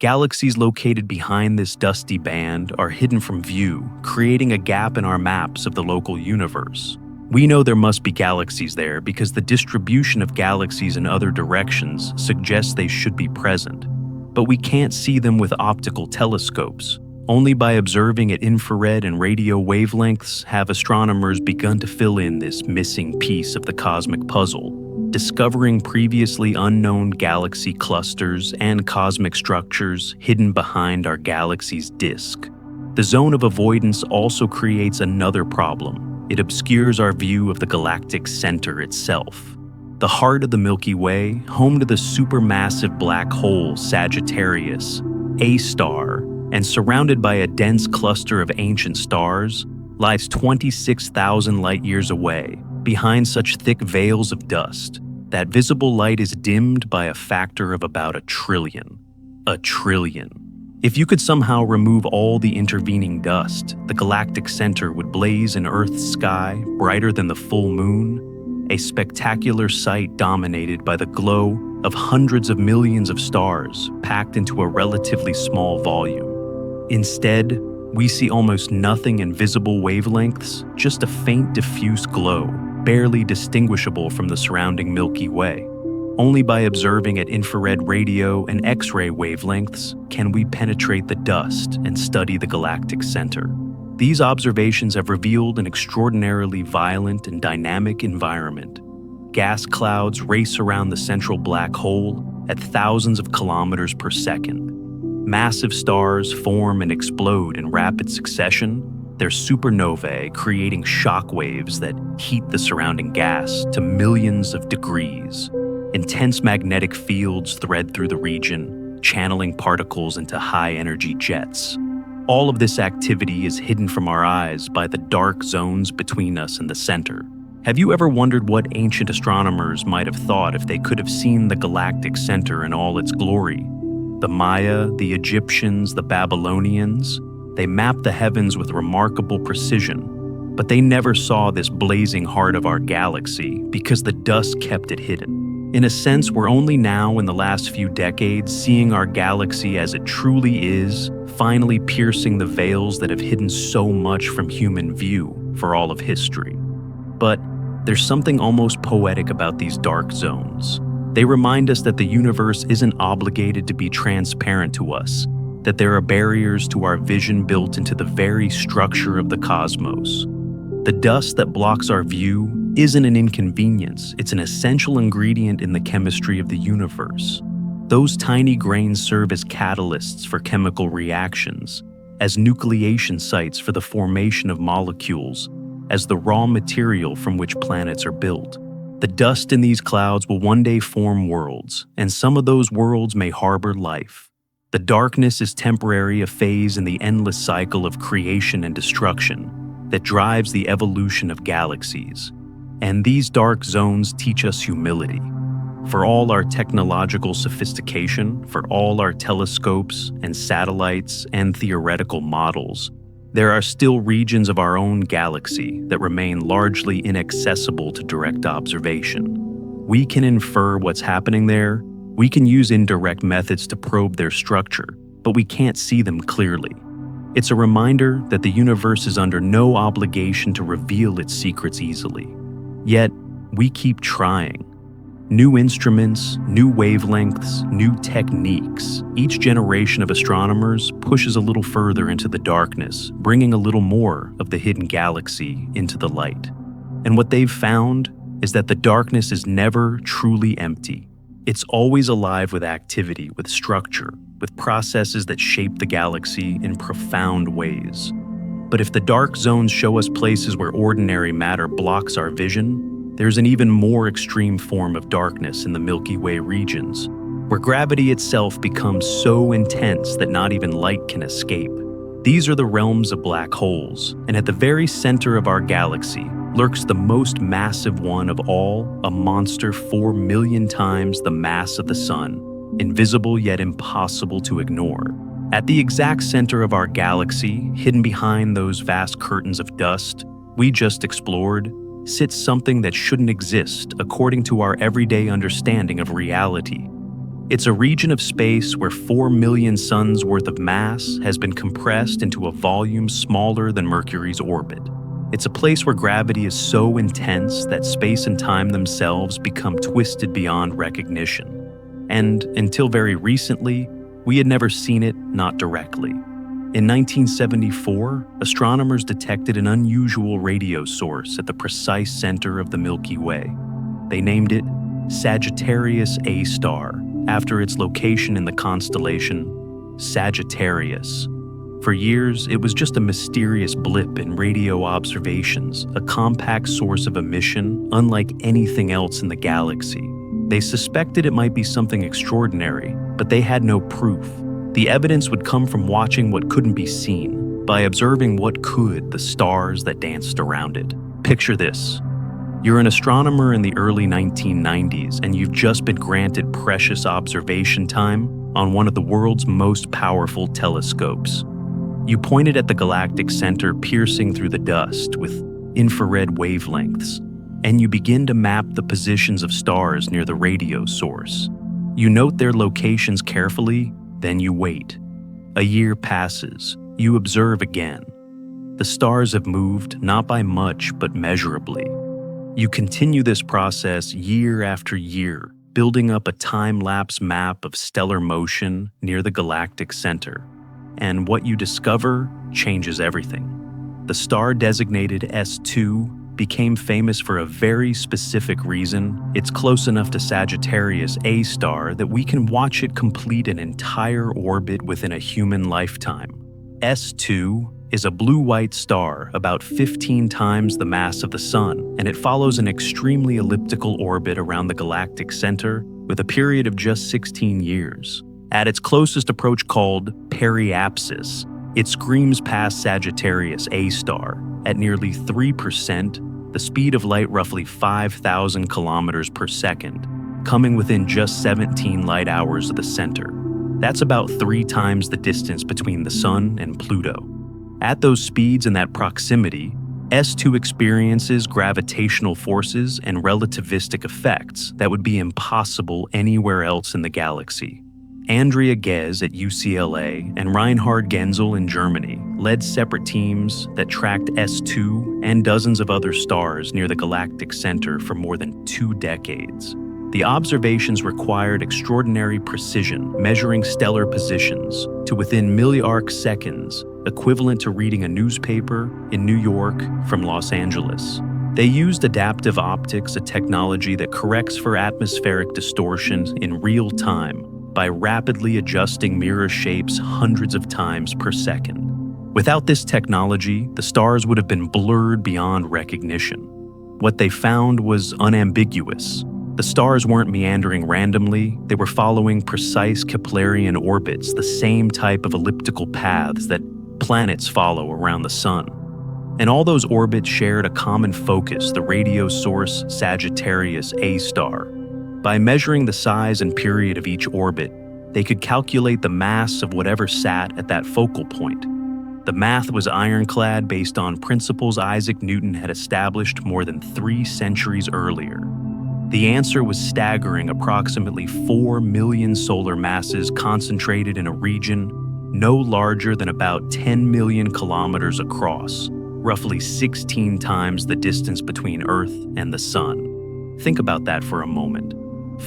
Galaxies located behind this dusty band are hidden from view, creating a gap in our maps of the local universe. We know there must be galaxies there because the distribution of galaxies in other directions suggests they should be present. But we can't see them with optical telescopes. Only by observing at infrared and radio wavelengths have astronomers begun to fill in this missing piece of the cosmic puzzle, discovering previously unknown galaxy clusters and cosmic structures hidden behind our galaxy's disk. The zone of avoidance also creates another problem. It obscures our view of the galactic center itself. The heart of the Milky Way, home to the supermassive black hole Sagittarius, A star, and surrounded by a dense cluster of ancient stars, lies 26,000 light-years away, behind such thick veils of dust that visible light is dimmed by a factor of about 1,000,000,000,000. 1,000,000,000,000. If you could somehow remove all the intervening dust, the galactic center would blaze in Earth's sky brighter than the full moon, a spectacular sight dominated by the glow of hundreds of millions of stars packed into a relatively small volume. Instead, we see almost nothing in visible wavelengths, just a faint diffuse glow, barely distinguishable from the surrounding Milky Way. Only by observing at infrared radio and X-ray wavelengths can we penetrate the dust and study the galactic center. These observations have revealed an extraordinarily violent and dynamic environment. Gas clouds race around the central black hole at thousands of kilometers per second. Massive stars form and explode in rapid succession, their supernovae creating shock waves that heat the surrounding gas to millions of degrees. Intense magnetic fields thread through the region, channeling particles into high-energy jets. All of this activity is hidden from our eyes by the dark zones between us and the center. Have you ever wondered what ancient astronomers might have thought if they could have seen the galactic center in all its glory? The Maya, the Egyptians, the Babylonians, they mapped the heavens with remarkable precision, but they never saw this blazing heart of our galaxy because the dust kept it hidden. In a sense, we're only now in the last few decades seeing our galaxy as it truly is, finally piercing the veils that have hidden so much from human view for all of history. But There's something almost poetic about these dark zones. They remind us that the universe isn't obligated to be transparent to us, that there are barriers to our vision built into the very structure of the cosmos. The dust that blocks our view isn't an inconvenience, it's an essential ingredient in the chemistry of the universe. Those tiny grains serve as catalysts for chemical reactions, as nucleation sites for the formation of molecules, as the raw material from which planets are built. The dust in these clouds will one day form worlds, and some of those worlds may harbor life. The darkness is temporary, a phase in the endless cycle of creation and destruction that drives the evolution of galaxies. And these dark zones teach us humility. For all our technological sophistication, for all our telescopes and satellites and theoretical models, there are still regions of our own galaxy that remain largely inaccessible to direct observation. We can infer what's happening there, we can use indirect methods to probe their structure, but we can't see them clearly. It's a reminder that the universe is under no obligation to reveal its secrets easily. Yet, we keep trying. New instruments, new wavelengths, new techniques. Each generation of astronomers pushes a little further into the darkness, bringing a little more of the hidden galaxy into the light. And what they've found is that the darkness is never truly empty. It's always alive with activity, with structure, with processes that shape the galaxy in profound ways. But if the dark zones show us places where ordinary matter blocks our vision, there's an even more extreme form of darkness in the Milky Way regions, where gravity itself becomes so intense that not even light can escape. These are the realms of black holes, and at the very center of our galaxy lurks the most massive one of all, a monster 4 million times the mass of the Sun, invisible yet impossible to ignore. At the exact center of our galaxy, hidden behind those vast curtains of dust we just explored, sits something that shouldn't exist according to our everyday understanding of reality. It's a region of space where 4 million suns worth of mass has been compressed into a volume smaller than Mercury's orbit. It's a place where gravity is so intense that space and time themselves become twisted beyond recognition. And until very recently, we had never seen it, not directly. In 1974, astronomers detected an unusual radio source at the precise center of the Milky Way. They named it Sagittarius A star, after its location in the constellation Sagittarius. For years, it was just a mysterious blip in radio observations, a compact source of emission unlike anything else in the galaxy. They suspected it might be something extraordinary, but they had no proof. The evidence would come from watching what couldn't be seen, by observing what could, the stars that danced around it. Picture this. You're an astronomer in the early 1990s, and you've just been granted precious observation time on one of the world's most powerful telescopes. You point it at the galactic center, piercing through the dust with infrared wavelengths, and you begin to map the positions of stars near the radio source. You note their locations carefully, then you wait. A year passes. You observe again. The stars have moved, not by much, but measurably. You continue this process year after year, building up a time-lapse map of stellar motion near the galactic center. And what you discover changes everything. The star designated S2 became famous for a very specific reason. It's close enough to Sagittarius A star that we can watch it complete an entire orbit within a human lifetime. S2 is a blue-white star about 15 times the mass of the Sun, and it follows an extremely elliptical orbit around the galactic center with a period of just 16 years. At its closest approach, called periapsis, it screams past Sagittarius A star at nearly 3%, the speed of light roughly 5,000 kilometers per second, coming within just 17 light hours of the center. That's about 3 times the distance between the Sun and Pluto. At those speeds and that proximity, S2 experiences gravitational forces and relativistic effects that would be impossible anywhere else in the galaxy. Andrea Ghez at UCLA and Reinhard Genzel in Germany led separate teams that tracked S2 and dozens of other stars near the galactic center for more than 2 decades. The observations required extraordinary precision, measuring stellar positions to within milliarc seconds, equivalent to reading a newspaper in New York from Los Angeles. They used adaptive optics, a technology that corrects for atmospheric distortion in real time by rapidly adjusting mirror shapes hundreds of times per second. Without this technology, the stars would have been blurred beyond recognition. What they found was unambiguous. The stars weren't meandering randomly, they were following precise Keplerian orbits, the same type of elliptical paths that planets follow around the sun. And all those orbits shared a common focus, the radio source Sagittarius A star. By measuring the size and period of each orbit, they could calculate the mass of whatever sat at that focal point. The math was ironclad based on principles Isaac Newton had established more than 3 centuries earlier. The answer was staggering: approximately 4 million solar masses concentrated in a region no larger than about 10 million kilometers across, roughly 16 times the distance between Earth and the Sun. Think about that for a moment.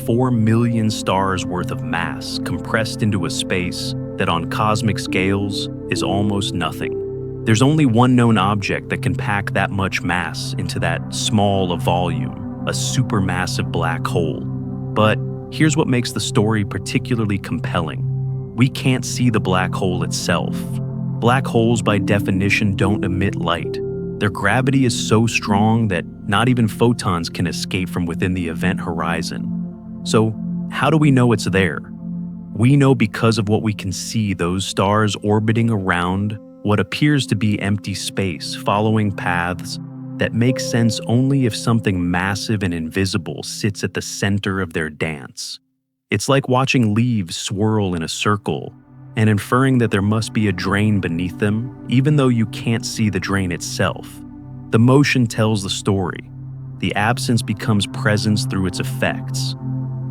4 million stars worth of mass compressed into a space that on cosmic scales is almost nothing. There's only one known object that can pack that much mass into that small a volume, a supermassive black hole. But here's what makes the story particularly compelling. We can't see the black hole itself. Black holes, by definition, don't emit light. Their gravity is so strong that not even photons can escape from within the event horizon. So, how do we know it's there? We know because of what we can see: those stars orbiting around what appears to be empty space, following paths that make sense only if something massive and invisible sits at the center of their dance. It's like watching leaves swirl in a circle and inferring that there must be a drain beneath them, even though you can't see the drain itself. The motion tells the story. The absence becomes presence through its effects.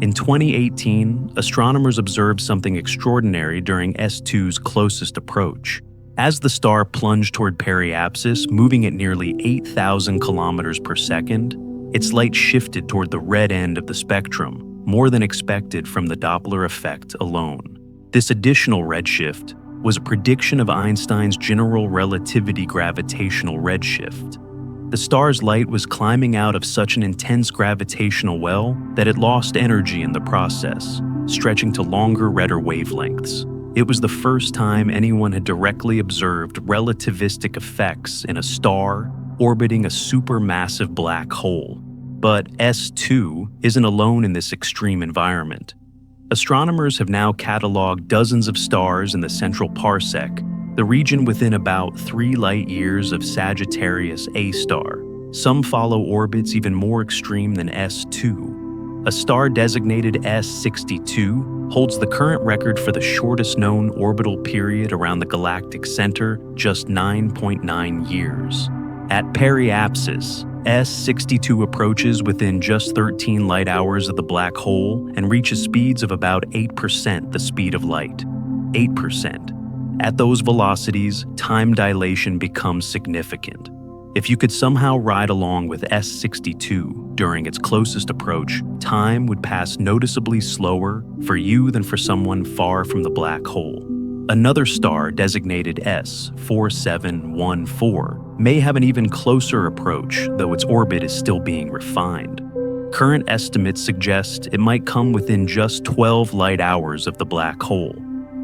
In 2018, astronomers observed something extraordinary during S2's closest approach. As the star plunged toward periapsis, moving at nearly 8,000 kilometers per second, its light shifted toward the red end of the spectrum, more than expected from the Doppler effect alone. This additional redshift was a prediction of Einstein's general relativity gravitational redshift. The star's light was climbing out of such an intense gravitational well that it lost energy in the process, stretching to longer, redder wavelengths. It was the first time anyone had directly observed relativistic effects in a star orbiting a supermassive black hole. But S2 isn't alone in this extreme environment. Astronomers have now cataloged dozens of stars in the central parsec, the region within about 3 light-years of Sagittarius A star. Some follow orbits even more extreme than S2. A star designated S62 holds the current record for the shortest known orbital period around the galactic center, just 9.9 years. At periapsis, S62 approaches within just 13 light hours of the black hole and reaches speeds of about 8% the speed of light. 8%. At those velocities, time dilation becomes significant. If you could somehow ride along with S62 during its closest approach, time would pass noticeably slower for you than for someone far from the black hole. Another star designated S4714 may have an even closer approach, though its orbit is still being refined. Current estimates suggest it might come within just 12 light hours of the black hole.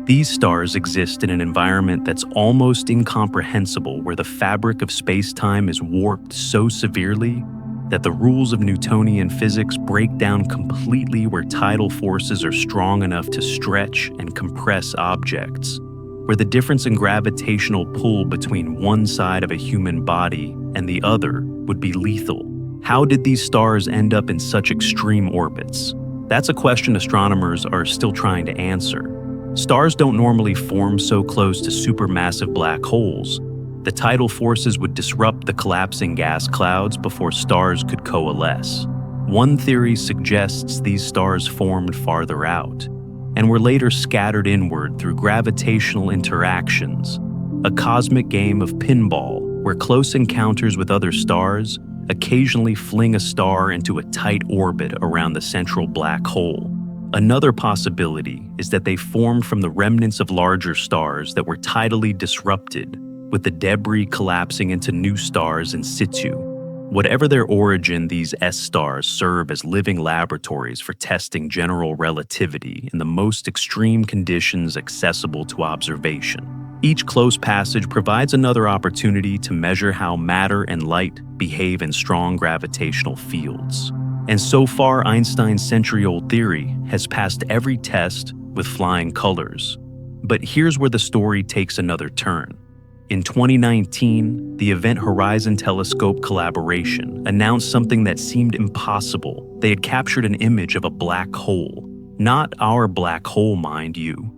These stars exist in an environment that's almost incomprehensible, where the fabric of space-time is warped so severely that the rules of Newtonian physics break down completely, where tidal forces are strong enough to stretch and compress objects, where the difference in gravitational pull between one side of a human body and the other would be lethal. How did these stars end up in such extreme orbits? That's a question astronomers are still trying to answer. Stars don't normally form so close to supermassive black holes. The tidal forces would disrupt the collapsing gas clouds before stars could coalesce. One theory suggests these stars formed farther out. and were later scattered inward through gravitational interactions, a cosmic game of pinball where close encounters with other stars occasionally fling a star into a tight orbit around the central black hole. Another possibility is that they formed from the remnants of larger stars that were tidally disrupted, with the debris collapsing into new stars in situ. Whatever their origin, these S-stars serve as living laboratories for testing general relativity in the most extreme conditions accessible to observation. Each close passage provides another opportunity to measure how matter and light behave in strong gravitational fields. And so far, Einstein's century-old theory has passed every test with flying colors. But here's where the story takes another turn. In 2019, the Event Horizon Telescope collaboration announced something that seemed impossible. They had captured an image of a black hole. Not our black hole, mind you.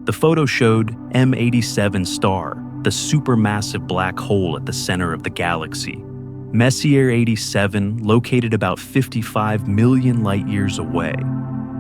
The photo showed M87 star, the supermassive black hole at the center of the galaxy. Messier 87, located about 55 million light-years away.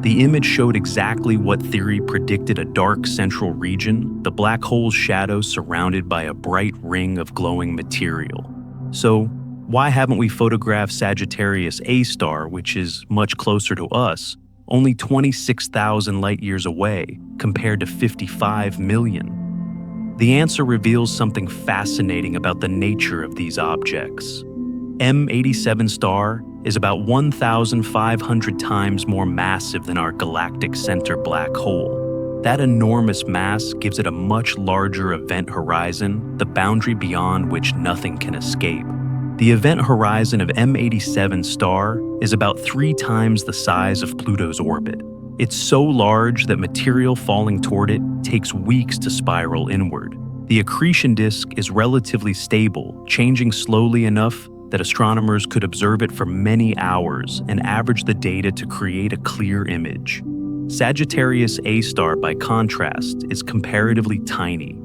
The image showed exactly what theory predicted: a dark central region, the black hole's shadow surrounded by a bright ring of glowing material. So, why haven't we photographed Sagittarius A star, which is much closer to us, only 26,000 light-years away, compared to 55 million? The answer reveals something fascinating about the nature of these objects. M87 star is about 1,500 times more massive than our galactic center black hole. That enormous mass gives it a much larger event horizon, the boundary beyond which nothing can escape. The event horizon of M87 star is about 3 times the size of Pluto's orbit. It's so large that material falling toward it takes weeks to spiral inward. The accretion disk is relatively stable, changing slowly enough that astronomers could observe it for many hours and average the data to create a clear image. Sagittarius A star, by contrast, is comparatively tiny.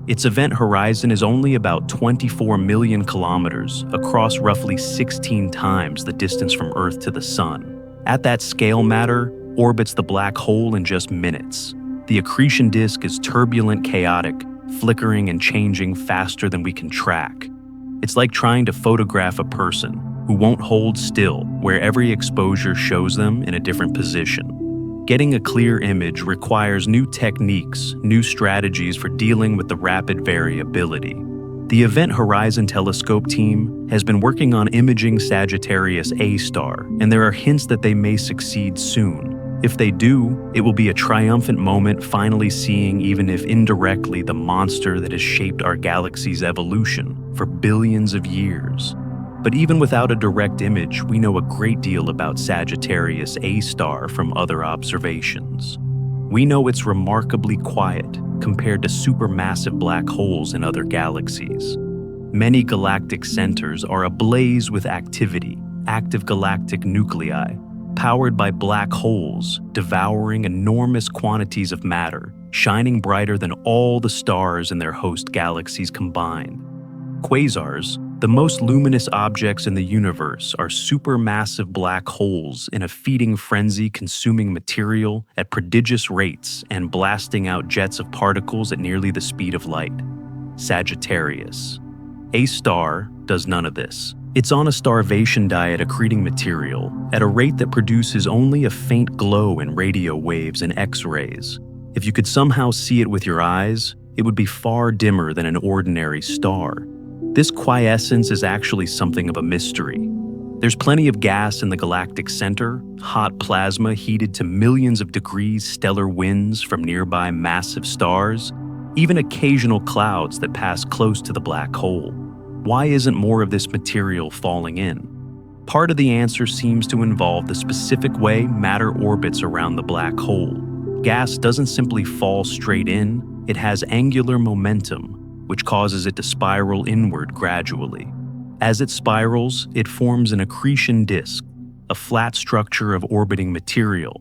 Its event horizon is only about 24 million kilometers, across roughly 16 times the distance from Earth to the Sun. At that scale, matter orbits the black hole in just minutes. The accretion disk is turbulent, chaotic, flickering and changing faster than we can track. It's like trying to photograph a person who won't hold still, where every exposure shows them in a different position. Getting a clear image requires new techniques, new strategies for dealing with the rapid variability. The Event Horizon Telescope team has been working on imaging Sagittarius A star, and there are hints that they may succeed soon. If they do, it will be a triumphant moment, finally seeing, even if indirectly, the monster that has shaped our galaxy's evolution for billions of years. But even without a direct image, we know a great deal about Sagittarius A star from other observations. We know it's remarkably quiet compared to supermassive black holes in other galaxies. Many galactic centers are ablaze with activity, active galactic nuclei, powered by black holes, devouring enormous quantities of matter, shining brighter than all the stars in their host galaxies combined. Quasars, the most luminous objects in the universe, are supermassive black holes in a feeding frenzy, consuming material at prodigious rates and blasting out jets of particles at nearly the speed of light. Sagittarius A star does none of this. It's on a starvation diet accreting material at a rate that produces only a faint glow in radio waves and X-rays. If you could somehow see it with your eyes, it would be far dimmer than an ordinary star. This quiescence is actually something of a mystery. There's plenty of gas in the galactic center, hot plasma heated to millions of degrees, stellar winds from nearby massive stars, even occasional clouds that pass close to the black hole. Why isn't more of this material falling in? Part of the answer seems to involve the specific way matter orbits around the black hole. Gas doesn't simply fall straight in, it has angular momentum, which causes it to spiral inward gradually. As it spirals, it forms an accretion disk, a flat structure of orbiting material.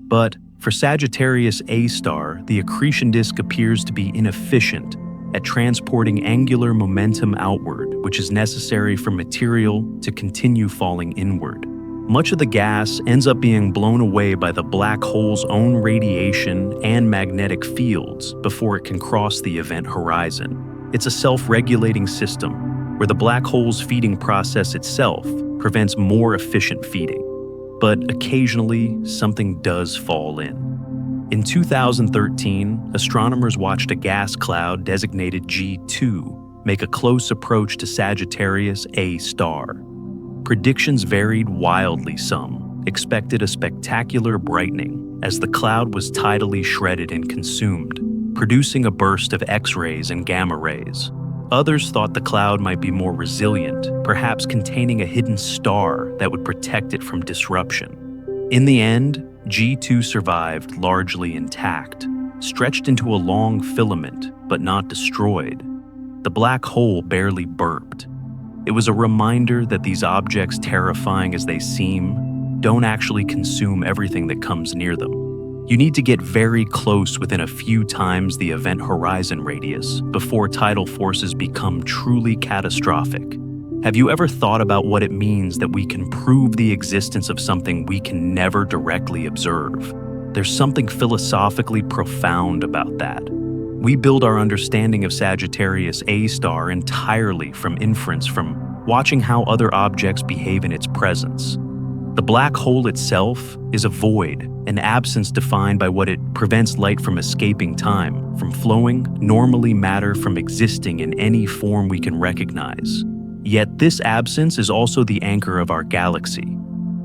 But for Sagittarius A star, the accretion disk appears to be inefficient at transporting angular momentum outward, which is necessary for material to continue falling inward. Much of the gas ends up being blown away by the black hole's own radiation and magnetic fields before it can cross the event horizon. It's a self-regulating system where the black hole's feeding process itself prevents more efficient feeding. But occasionally, something does fall in. In 2013, astronomers watched a gas cloud designated G2 make a close approach to Sagittarius A star. Predictions varied wildly. Some expected a spectacular brightening as the cloud was tidally shredded and consumed, producing a burst of X-rays and gamma rays. Others thought the cloud might be more resilient, perhaps containing a hidden star that would protect it from disruption. In the end, G2 survived largely intact, stretched into a long filament, but not destroyed. The black hole barely burped. It was a reminder that these objects, terrifying as they seem, don't actually consume everything that comes near them. You need to get very close within a few times the event horizon radius before tidal forces become truly catastrophic. Have you ever thought about what it means that we can prove the existence of something we can never directly observe? There's something philosophically profound about that. We build our understanding of Sagittarius A star entirely from inference, from watching how other objects behave in its presence. The black hole itself is a void, an absence defined by what it prevents light from escaping time, from flowing, normally matter from existing in any form we can recognize. Yet this absence is also the anchor of our galaxy.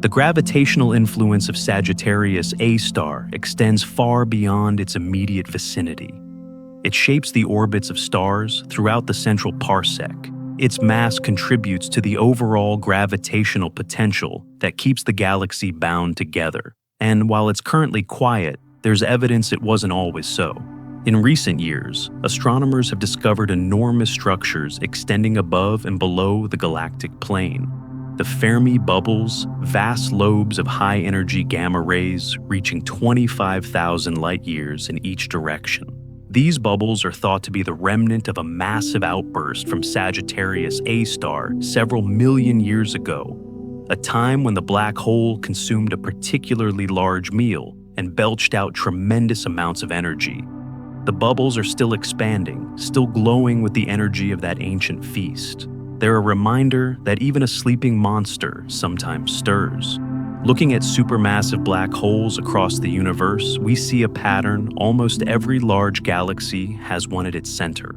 The gravitational influence of Sagittarius A star extends far beyond its immediate vicinity. It shapes the orbits of stars throughout the central parsec. Its mass contributes to the overall gravitational potential that keeps the galaxy bound together. And while it's currently quiet, there's evidence it wasn't always so. In recent years, astronomers have discovered enormous structures extending above and below the galactic plane. The Fermi bubbles, vast lobes of high-energy gamma rays reaching 25,000 light-years in each direction. These bubbles are thought to be the remnant of a massive outburst from Sagittarius A star several million years ago, a time when the black hole consumed a particularly large meal and belched out tremendous amounts of energy. The bubbles are still expanding, still glowing with the energy of that ancient feast. They're a reminder that even a sleeping monster sometimes stirs. Looking at supermassive black holes across the universe, we see a pattern. Almost every large galaxy has one at its center,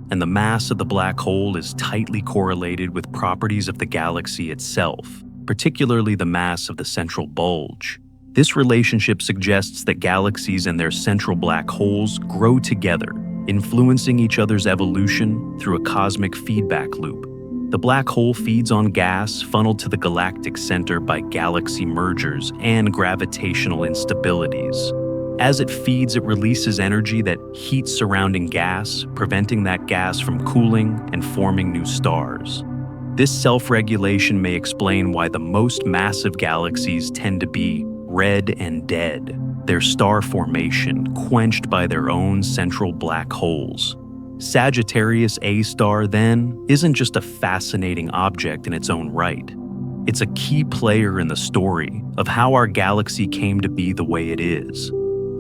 and the mass of the black hole is tightly correlated with properties of the galaxy itself, particularly the mass of the central bulge. This relationship suggests that galaxies and their central black holes grow together, influencing each other's evolution through a cosmic feedback loop. The black hole feeds on gas funneled to the galactic center by galaxy mergers and gravitational instabilities. As it feeds, it releases energy that heats surrounding gas, preventing that gas from cooling and forming new stars. This self-regulation may explain why the most massive galaxies tend to be red and dead, their star formation quenched by their own central black holes. Sagittarius A star, then, isn't just a fascinating object in its own right. It's a key player in the story of how our galaxy came to be the way it is.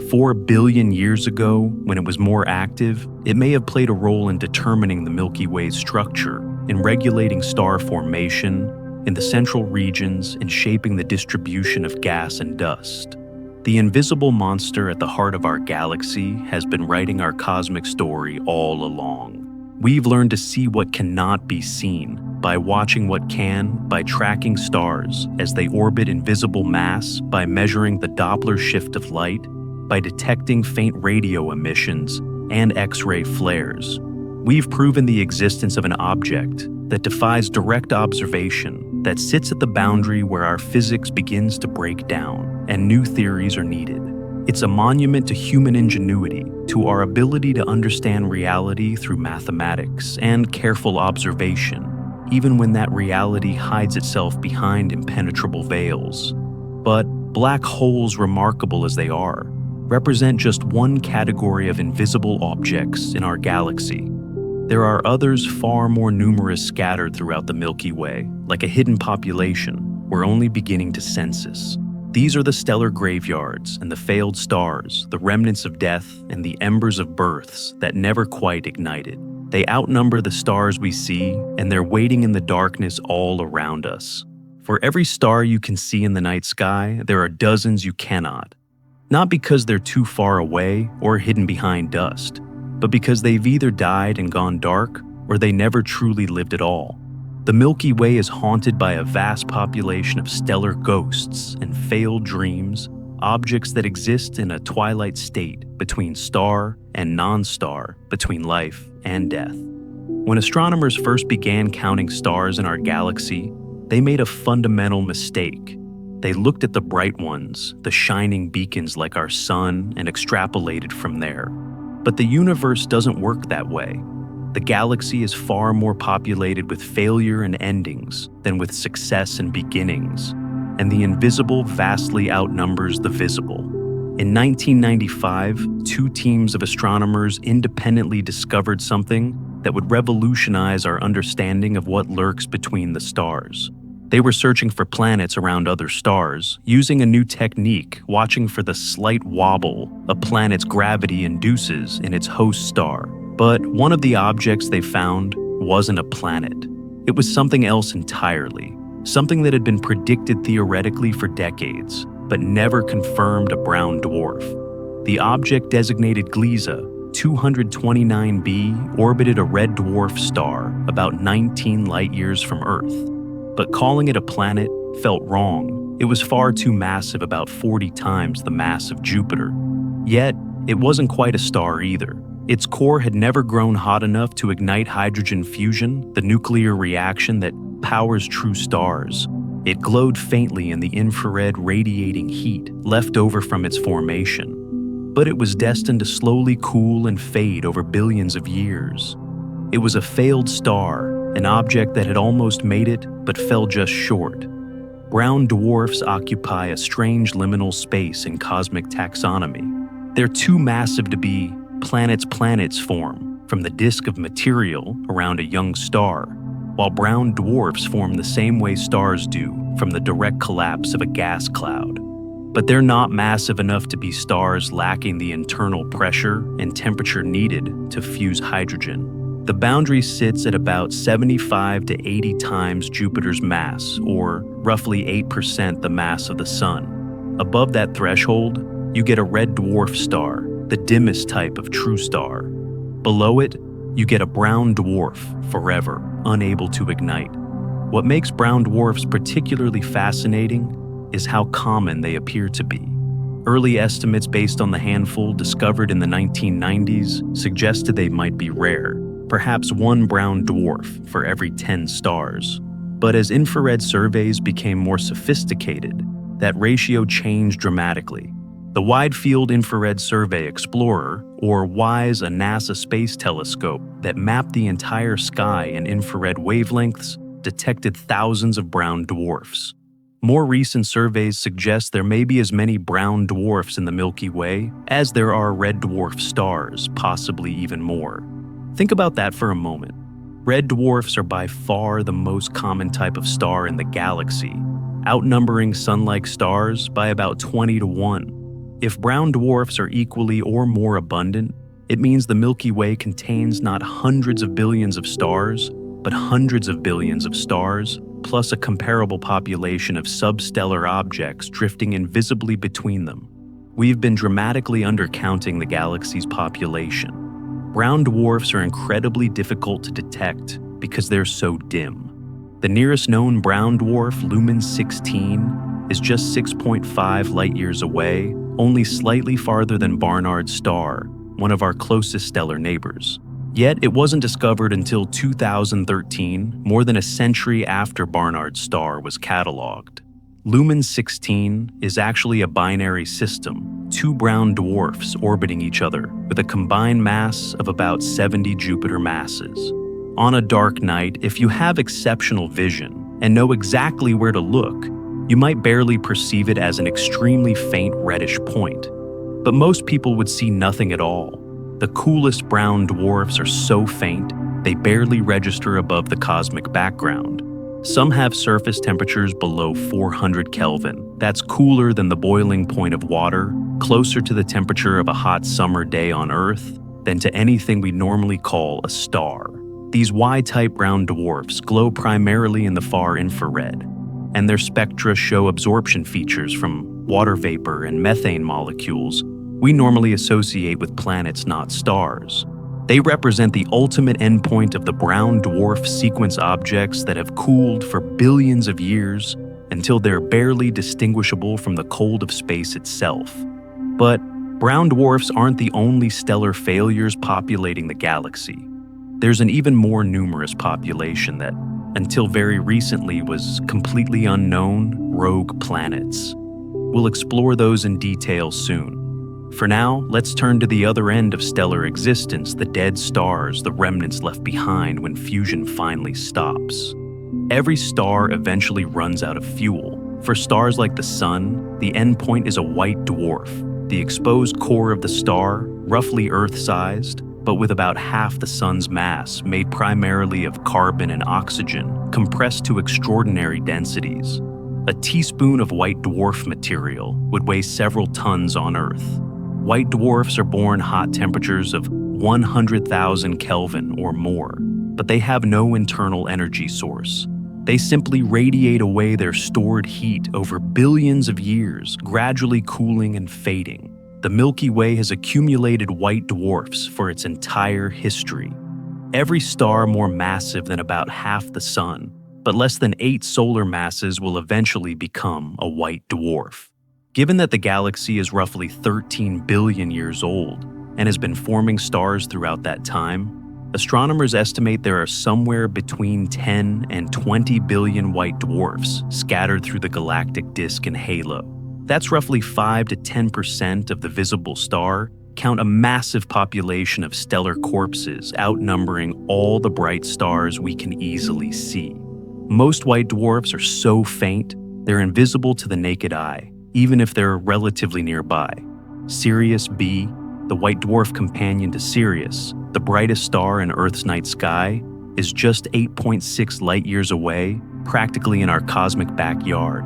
4 billion years ago, when it was more active, it may have played a role in determining the Milky Way's structure, in regulating star formation, in the central regions, and shaping the distribution of gas and dust. The invisible monster at the heart of our galaxy has been writing our cosmic story all along. We've learned to see what cannot be seen by watching what can, by tracking stars as they orbit invisible mass, by measuring the Doppler shift of light, by detecting faint radio emissions and X-ray flares. We've proven the existence of an object that defies direct observation, that sits at the boundary where our physics begins to break down and new theories are needed. It's a monument to human ingenuity, to our ability to understand reality through mathematics and careful observation, even when that reality hides itself behind impenetrable veils. But black holes, remarkable as they are, represent just one category of invisible objects in our galaxy. There are others far more numerous scattered throughout the Milky Way, like a hidden population, we're only beginning to census. These are the stellar graveyards and the failed stars, the remnants of death and the embers of births that never quite ignited. They outnumber the stars we see, and they're waiting in the darkness all around us. For every star you can see in the night sky, there are dozens you cannot. Not because they're too far away or hidden behind dust, but because they've either died and gone dark, or they never truly lived at all. The Milky Way is haunted by a vast population of stellar ghosts and failed dreams, objects that exist in a twilight state between star and non-star, between life and death. When astronomers first began counting stars in our galaxy, they made a fundamental mistake. They looked at the bright ones, the shining beacons like our sun, and extrapolated from there. But the universe doesn't work that way. The galaxy is far more populated with failure and endings than with success and beginnings, and the invisible vastly outnumbers the visible. In 1995, two teams of astronomers independently discovered something that would revolutionize our understanding of what lurks between the stars. They were searching for planets around other stars, using a new technique, watching for the slight wobble a planet's gravity induces in its host star. But one of the objects they found wasn't a planet. It was something else entirely, something that had been predicted theoretically for decades, but never confirmed a brown dwarf. The object designated Gliese 229b orbited a red dwarf star about 19 light-years from Earth. But calling it a planet felt wrong. It was far too massive, about 40 times the mass of Jupiter. Yet, it wasn't quite a star either. Its core had never grown hot enough to ignite hydrogen fusion, the nuclear reaction that powers true stars. It glowed faintly in the infrared radiating heat left over from its formation. But it was destined to slowly cool and fade over billions of years. It was a failed star, an object that had almost made it but fell just short. Brown dwarfs occupy a strange liminal space in cosmic taxonomy. They're too massive to be planets form from the disk of material around a young star, while brown dwarfs form the same way stars do from the direct collapse of a gas cloud. But they're not massive enough to be stars lacking the internal pressure and temperature needed to fuse hydrogen. The boundary sits at about 75 to 80 times Jupiter's mass, or roughly 8% the mass of the Sun. Above that threshold, you get a red dwarf star, the dimmest type of true star. Below it, you get a brown dwarf, forever, unable to ignite. What makes brown dwarfs particularly fascinating is how common they appear to be. Early estimates based on the handful discovered in the 1990s suggested they might be rare, perhaps one brown dwarf for every 10 stars. But as infrared surveys became more sophisticated, that ratio changed dramatically. The Wide Field Infrared Survey Explorer, or WISE, a NASA space telescope that mapped the entire sky in infrared wavelengths, detected thousands of brown dwarfs. More recent surveys suggest there may be as many brown dwarfs in the Milky Way as there are red dwarf stars, possibly even more. Think about that for a moment. Red dwarfs are by far the most common type of star in the galaxy, outnumbering sun-like stars by about 20 to 1. If brown dwarfs are equally or more abundant, it means the Milky Way contains not hundreds of billions of stars, but hundreds of billions of stars, plus a comparable population of substellar objects drifting invisibly between them. We've been dramatically undercounting the galaxy's population. Brown dwarfs are incredibly difficult to detect because they're so dim. The nearest known brown dwarf, Lumen 16, is just 6.5 light-years away, only slightly farther than Barnard's star, one of our closest stellar neighbors. Yet it wasn't discovered until 2013, more than a century after Barnard's star was cataloged. Lumen 16 is actually a binary system, two brown dwarfs orbiting each other with a combined mass of about 70 Jupiter masses. On a dark night, if you have exceptional vision and know exactly where to look, you might barely perceive it as an extremely faint reddish point. But most people would see nothing at all. The coolest brown dwarfs are so faint, they barely register above the cosmic background. Some have surface temperatures below 400 Kelvin. That's cooler than the boiling point of water, closer to the temperature of a hot summer day on Earth than to anything we normally call a star. These Y-type brown dwarfs glow primarily in the far infrared, and their spectra show absorption features from water vapor and methane molecules we normally associate with planets, not stars. They represent the ultimate endpoint of the brown dwarf sequence objects that have cooled for billions of years until they're barely distinguishable from the cold of space itself. But brown dwarfs aren't the only stellar failures populating the galaxy. There's an even more numerous population that, until very recently, was completely unknown rogue planets. We'll explore those in detail soon. For now, let's turn to the other end of stellar existence, the dead stars, the remnants left behind when fusion finally stops. Every star eventually runs out of fuel. For stars like the Sun, the endpoint is a white dwarf, the exposed core of the star, roughly Earth-sized, but with about half the Sun's mass, made primarily of carbon and oxygen, compressed to extraordinary densities. A teaspoon of white dwarf material would weigh several tons on Earth. White dwarfs are born hot temperatures of 100,000 Kelvin or more, but they have no internal energy source. They simply radiate away their stored heat over billions of years, gradually cooling and fading. The Milky Way has accumulated white dwarfs for its entire history. Every star more massive than about half the Sun, but less than 8 solar masses will eventually become a white dwarf. Given that the galaxy is roughly 13 billion years old and has been forming stars throughout that time, astronomers estimate there are somewhere between 10 and 20 billion white dwarfs scattered through the galactic disk and halo. That's roughly 5 to 10% of the visible star. Count a massive population of stellar corpses outnumbering all the bright stars we can easily see. Most white dwarfs are so faint, they're invisible to the naked eye, even if they're relatively nearby. Sirius B, the white dwarf companion to Sirius, the brightest star in Earth's night sky, is just 8.6 light-years away, practically in our cosmic backyard.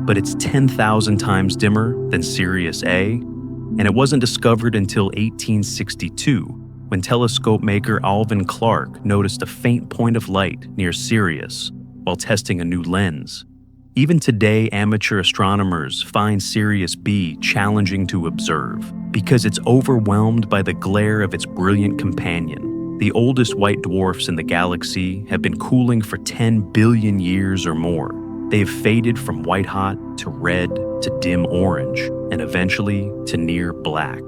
But it's 10,000 times dimmer than Sirius A, and it wasn't discovered until 1862, when telescope maker Alvin Clark noticed a faint point of light near Sirius while testing a new lens. Even today, amateur astronomers find Sirius B challenging to observe because it's overwhelmed by the glare of its brilliant companion. The oldest white dwarfs in the galaxy have been cooling for 10 billion years or more. They have faded from white-hot to red to dim orange, and eventually to near black.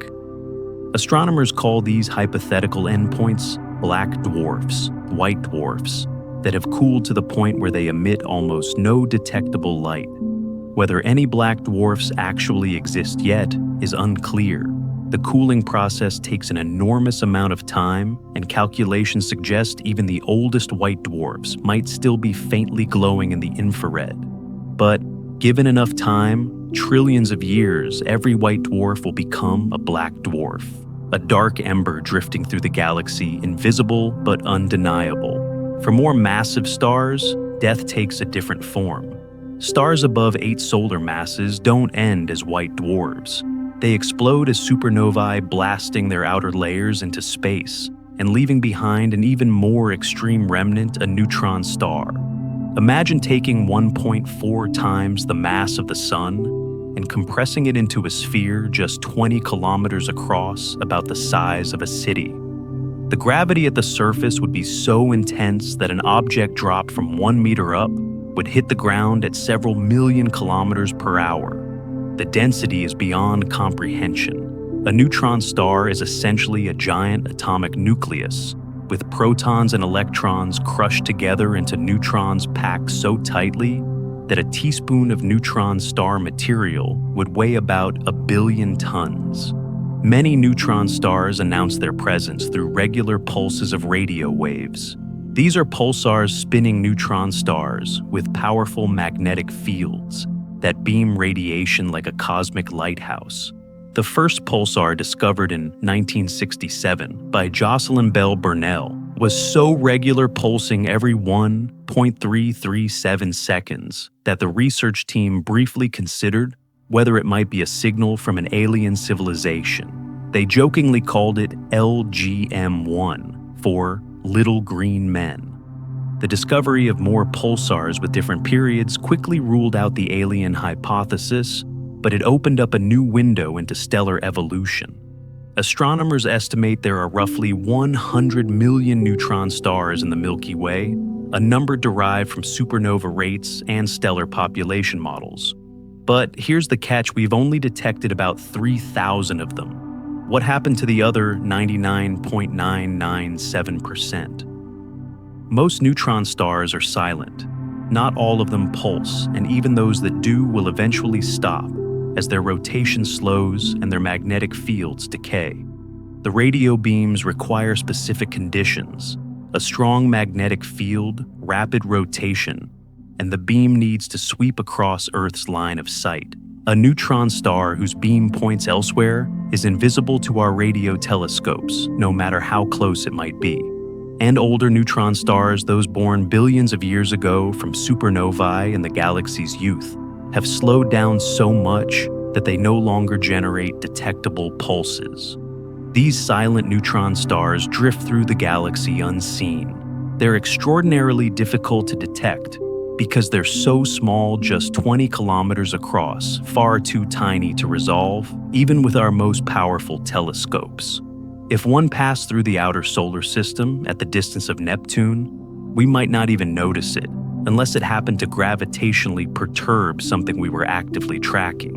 Astronomers call these hypothetical endpoints black dwarfs, white dwarfs, that have cooled to the point where they emit almost no detectable light. Whether any black dwarfs actually exist yet is unclear. The cooling process takes an enormous amount of time, and calculations suggest even the oldest white dwarfs might still be faintly glowing in the infrared. But given enough time, trillions of years, every white dwarf will become a black dwarf, a dark ember drifting through the galaxy, invisible but undeniable. For more massive stars, death takes a different form. Stars above 8 solar masses don't end as white dwarfs. They explode as supernovae, blasting their outer layers into space and leaving behind an even more extreme remnant, a neutron star. Imagine taking 1.4 times the mass of the Sun and compressing it into a sphere just 20 kilometers across, about the size of a city. The gravity at the surface would be so intense that an object dropped from 1 meter up would hit the ground at several million kilometers per hour. The density is beyond comprehension. A neutron star is essentially a giant atomic nucleus, with protons and electrons crushed together into neutrons packed so tightly that a teaspoon of neutron star material would weigh about 1 billion tons. Many neutron stars announce their presence through regular pulses of radio waves. These are pulsars spinning neutron stars with powerful magnetic fields that beam radiation like a cosmic lighthouse. The first pulsar, discovered in 1967 by Jocelyn Bell Burnell, was so regular, pulsing every 1.337 seconds, that the research team briefly considered whether it might be a signal from an alien civilization. They jokingly called it LGM-1 for Little Green Men. The discovery of more pulsars with different periods quickly ruled out the alien hypothesis, but it opened up a new window into stellar evolution. Astronomers estimate there are roughly 100 million neutron stars in the Milky Way, a number derived from supernova rates and stellar population models. But here's the catch: we've only detected about 3,000 of them. What happened to the other 99.997%? Most neutron stars are silent. Not all of them pulse, and even those that do will eventually stop as their rotation slows and their magnetic fields decay. The radio beams require specific conditions: a strong magnetic field, rapid rotation, and the beam needs to sweep across Earth's line of sight. A neutron star whose beam points elsewhere is invisible to our radio telescopes, no matter how close it might be. And older neutron stars, those born billions of years ago from supernovae in the galaxy's youth, have slowed down so much that they no longer generate detectable pulses. These silent neutron stars drift through the galaxy unseen. They're extraordinarily difficult to detect because they're so small, just 20 kilometers across, far too tiny to resolve, even with our most powerful telescopes. If one passed through the outer solar system at the distance of Neptune, we might not even notice it, unless it happened to gravitationally perturb something we were actively tracking.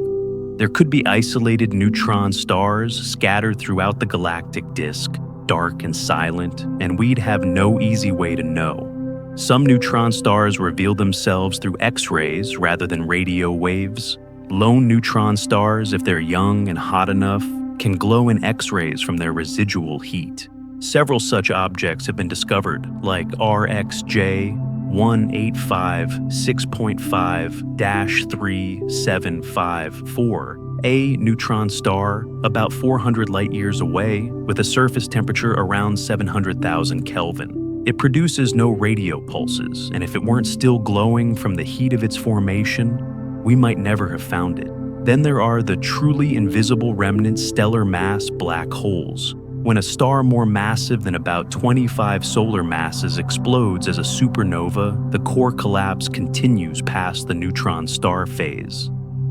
There could be isolated neutron stars scattered throughout the galactic disk, dark and silent, and we'd have no easy way to know. Some neutron stars reveal themselves through X-rays rather than radio waves. Lone neutron stars, if they're young and hot enough, can glow in X-rays from their residual heat. Several such objects have been discovered, like RxJ 1856.5-3754, a neutron star about 400 light-years away with a surface temperature around 700,000 Kelvin. It produces no radio pulses, and if it weren't still glowing from the heat of its formation, we might never have found it. Then there are the truly invisible remnant stellar mass black holes. When a star more massive than about 25 solar masses explodes as a supernova, the core collapse continues past the neutron star phase.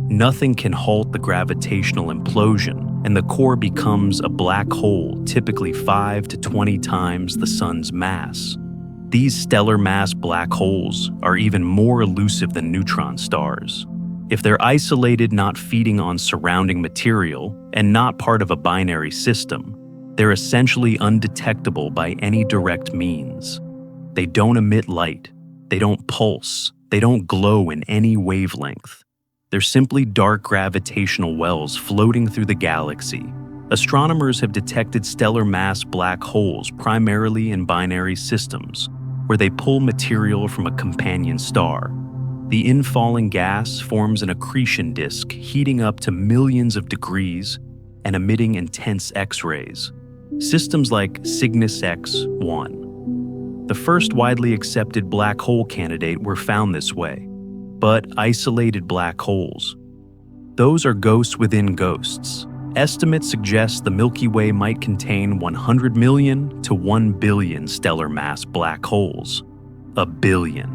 Nothing can halt the gravitational implosion, and the core becomes a black hole, typically 5 to 20 times the sun's mass. These stellar mass black holes are even more elusive than neutron stars. If they're isolated, not feeding on surrounding material, and not part of a binary system, they're essentially undetectable by any direct means. They don't emit light, they don't pulse, they don't glow in any wavelength. They're simply dark gravitational wells floating through the galaxy. Astronomers have detected stellar mass black holes primarily in binary systems, where they pull material from a companion star. The infalling gas forms an accretion disk heating up to millions of degrees and emitting intense X-rays. Systems like Cygnus X-1. The first widely accepted black hole candidate were found this way, but isolated black holes. Those are ghosts within ghosts. Estimates suggest the Milky Way might contain 100 million to 1 billion stellar mass black holes. A billion.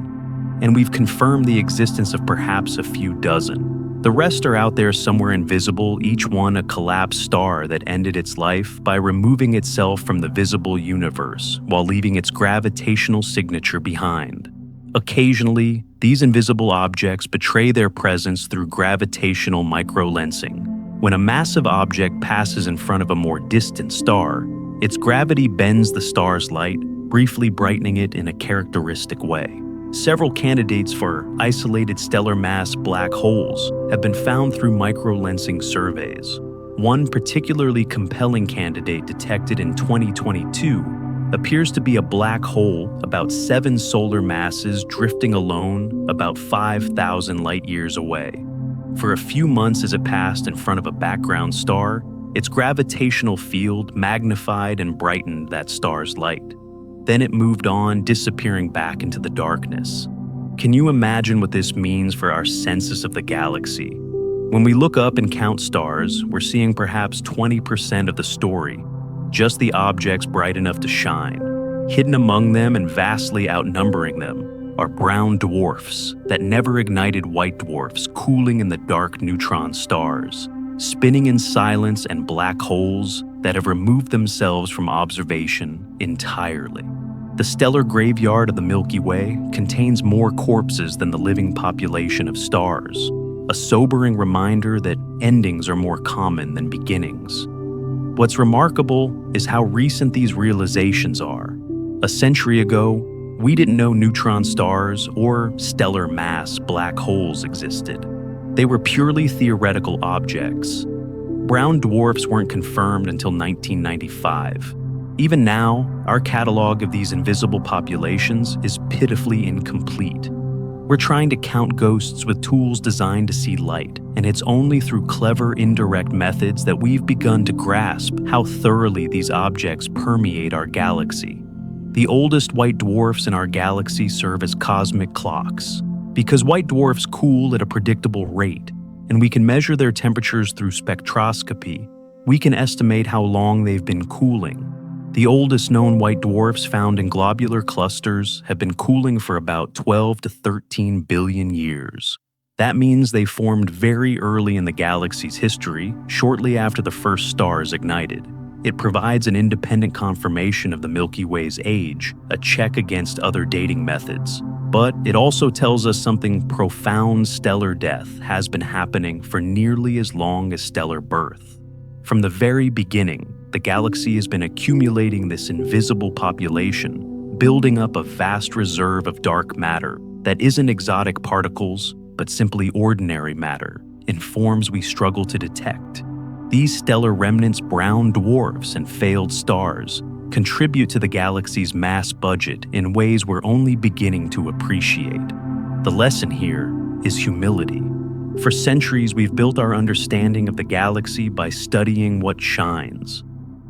And we've confirmed the existence of perhaps a few dozen. The rest are out there somewhere invisible, each one a collapsed star that ended its life by removing itself from the visible universe while leaving its gravitational signature behind. Occasionally, these invisible objects betray their presence through gravitational microlensing. When a massive object passes in front of a more distant star, its gravity bends the star's light, briefly brightening it in a characteristic way. Several candidates for isolated stellar mass black holes have been found through microlensing surveys. One particularly compelling candidate detected in 2022 appears to be a black hole about 7 solar masses drifting alone about 5,000 light-years away. For a few months as it passed in front of a background star, its gravitational field magnified and brightened that star's light. Then it moved on, disappearing back into the darkness. Can you imagine what this means for our census of the galaxy? When we look up and count stars, we're seeing perhaps 20% of the story, just the objects bright enough to shine. Hidden among them and vastly outnumbering them are brown dwarfs that never ignited white dwarfs cooling in the dark neutron stars, spinning in silence, and black holes that have removed themselves from observation entirely. The stellar graveyard of the Milky Way contains more corpses than the living population of stars, a sobering reminder that endings are more common than beginnings. What's remarkable is how recent these realizations are. A century ago, we didn't know neutron stars or stellar mass black holes existed. They were purely theoretical objects. Brown dwarfs weren't confirmed until 1995. Even now, our catalog of these invisible populations is pitifully incomplete. We're trying to count ghosts with tools designed to see light, and it's only through clever indirect methods that we've begun to grasp how thoroughly these objects permeate our galaxy. The oldest white dwarfs in our galaxy serve as cosmic clocks, because white dwarfs cool at a predictable rate, and we can measure their temperatures through spectroscopy. We can estimate how long they've been cooling. The oldest known white dwarfs found in globular clusters have been cooling for about 12 to 13 billion years. That means they formed very early in the galaxy's history, shortly after the first stars ignited. It provides an independent confirmation of the Milky Way's age, a check against other dating methods. But it also tells us something profound: stellar death has been happening for nearly as long as stellar birth. From the very beginning, the galaxy has been accumulating this invisible population, building up a vast reserve of dark matter that isn't exotic particles, but simply ordinary matter, in forms we struggle to detect. These stellar remnants, brown dwarfs and failed stars, contribute to the galaxy's mass budget in ways we're only beginning to appreciate. The lesson here is humility. For centuries, we've built our understanding of the galaxy by studying what shines.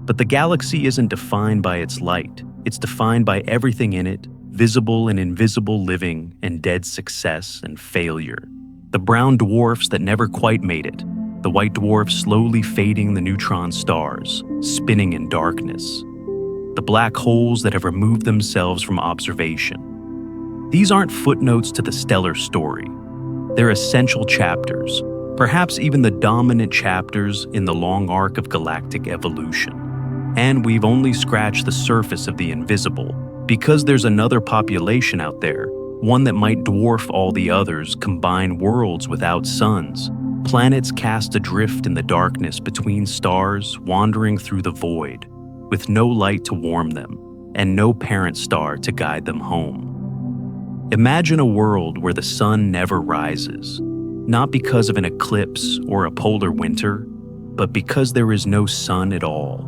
But the galaxy isn't defined by its light. It's defined by everything in it, visible and invisible, living and dead, success and failure. The brown dwarfs that never quite made it, the white dwarfs slowly fading the neutron stars, spinning in darkness, the black holes that have removed themselves from observation. These aren't footnotes to the stellar story. They're essential chapters, perhaps even the dominant chapters in the long arc of galactic evolution. And we've only scratched the surface of the invisible, because there's another population out there, one that might dwarf all the others, combined worlds without suns, planets cast adrift in the darkness between stars, wandering through the void, with no light to warm them, and no parent star to guide them home. Imagine a world where the sun never rises, not because of an eclipse or a polar winter, but because there is no sun at all.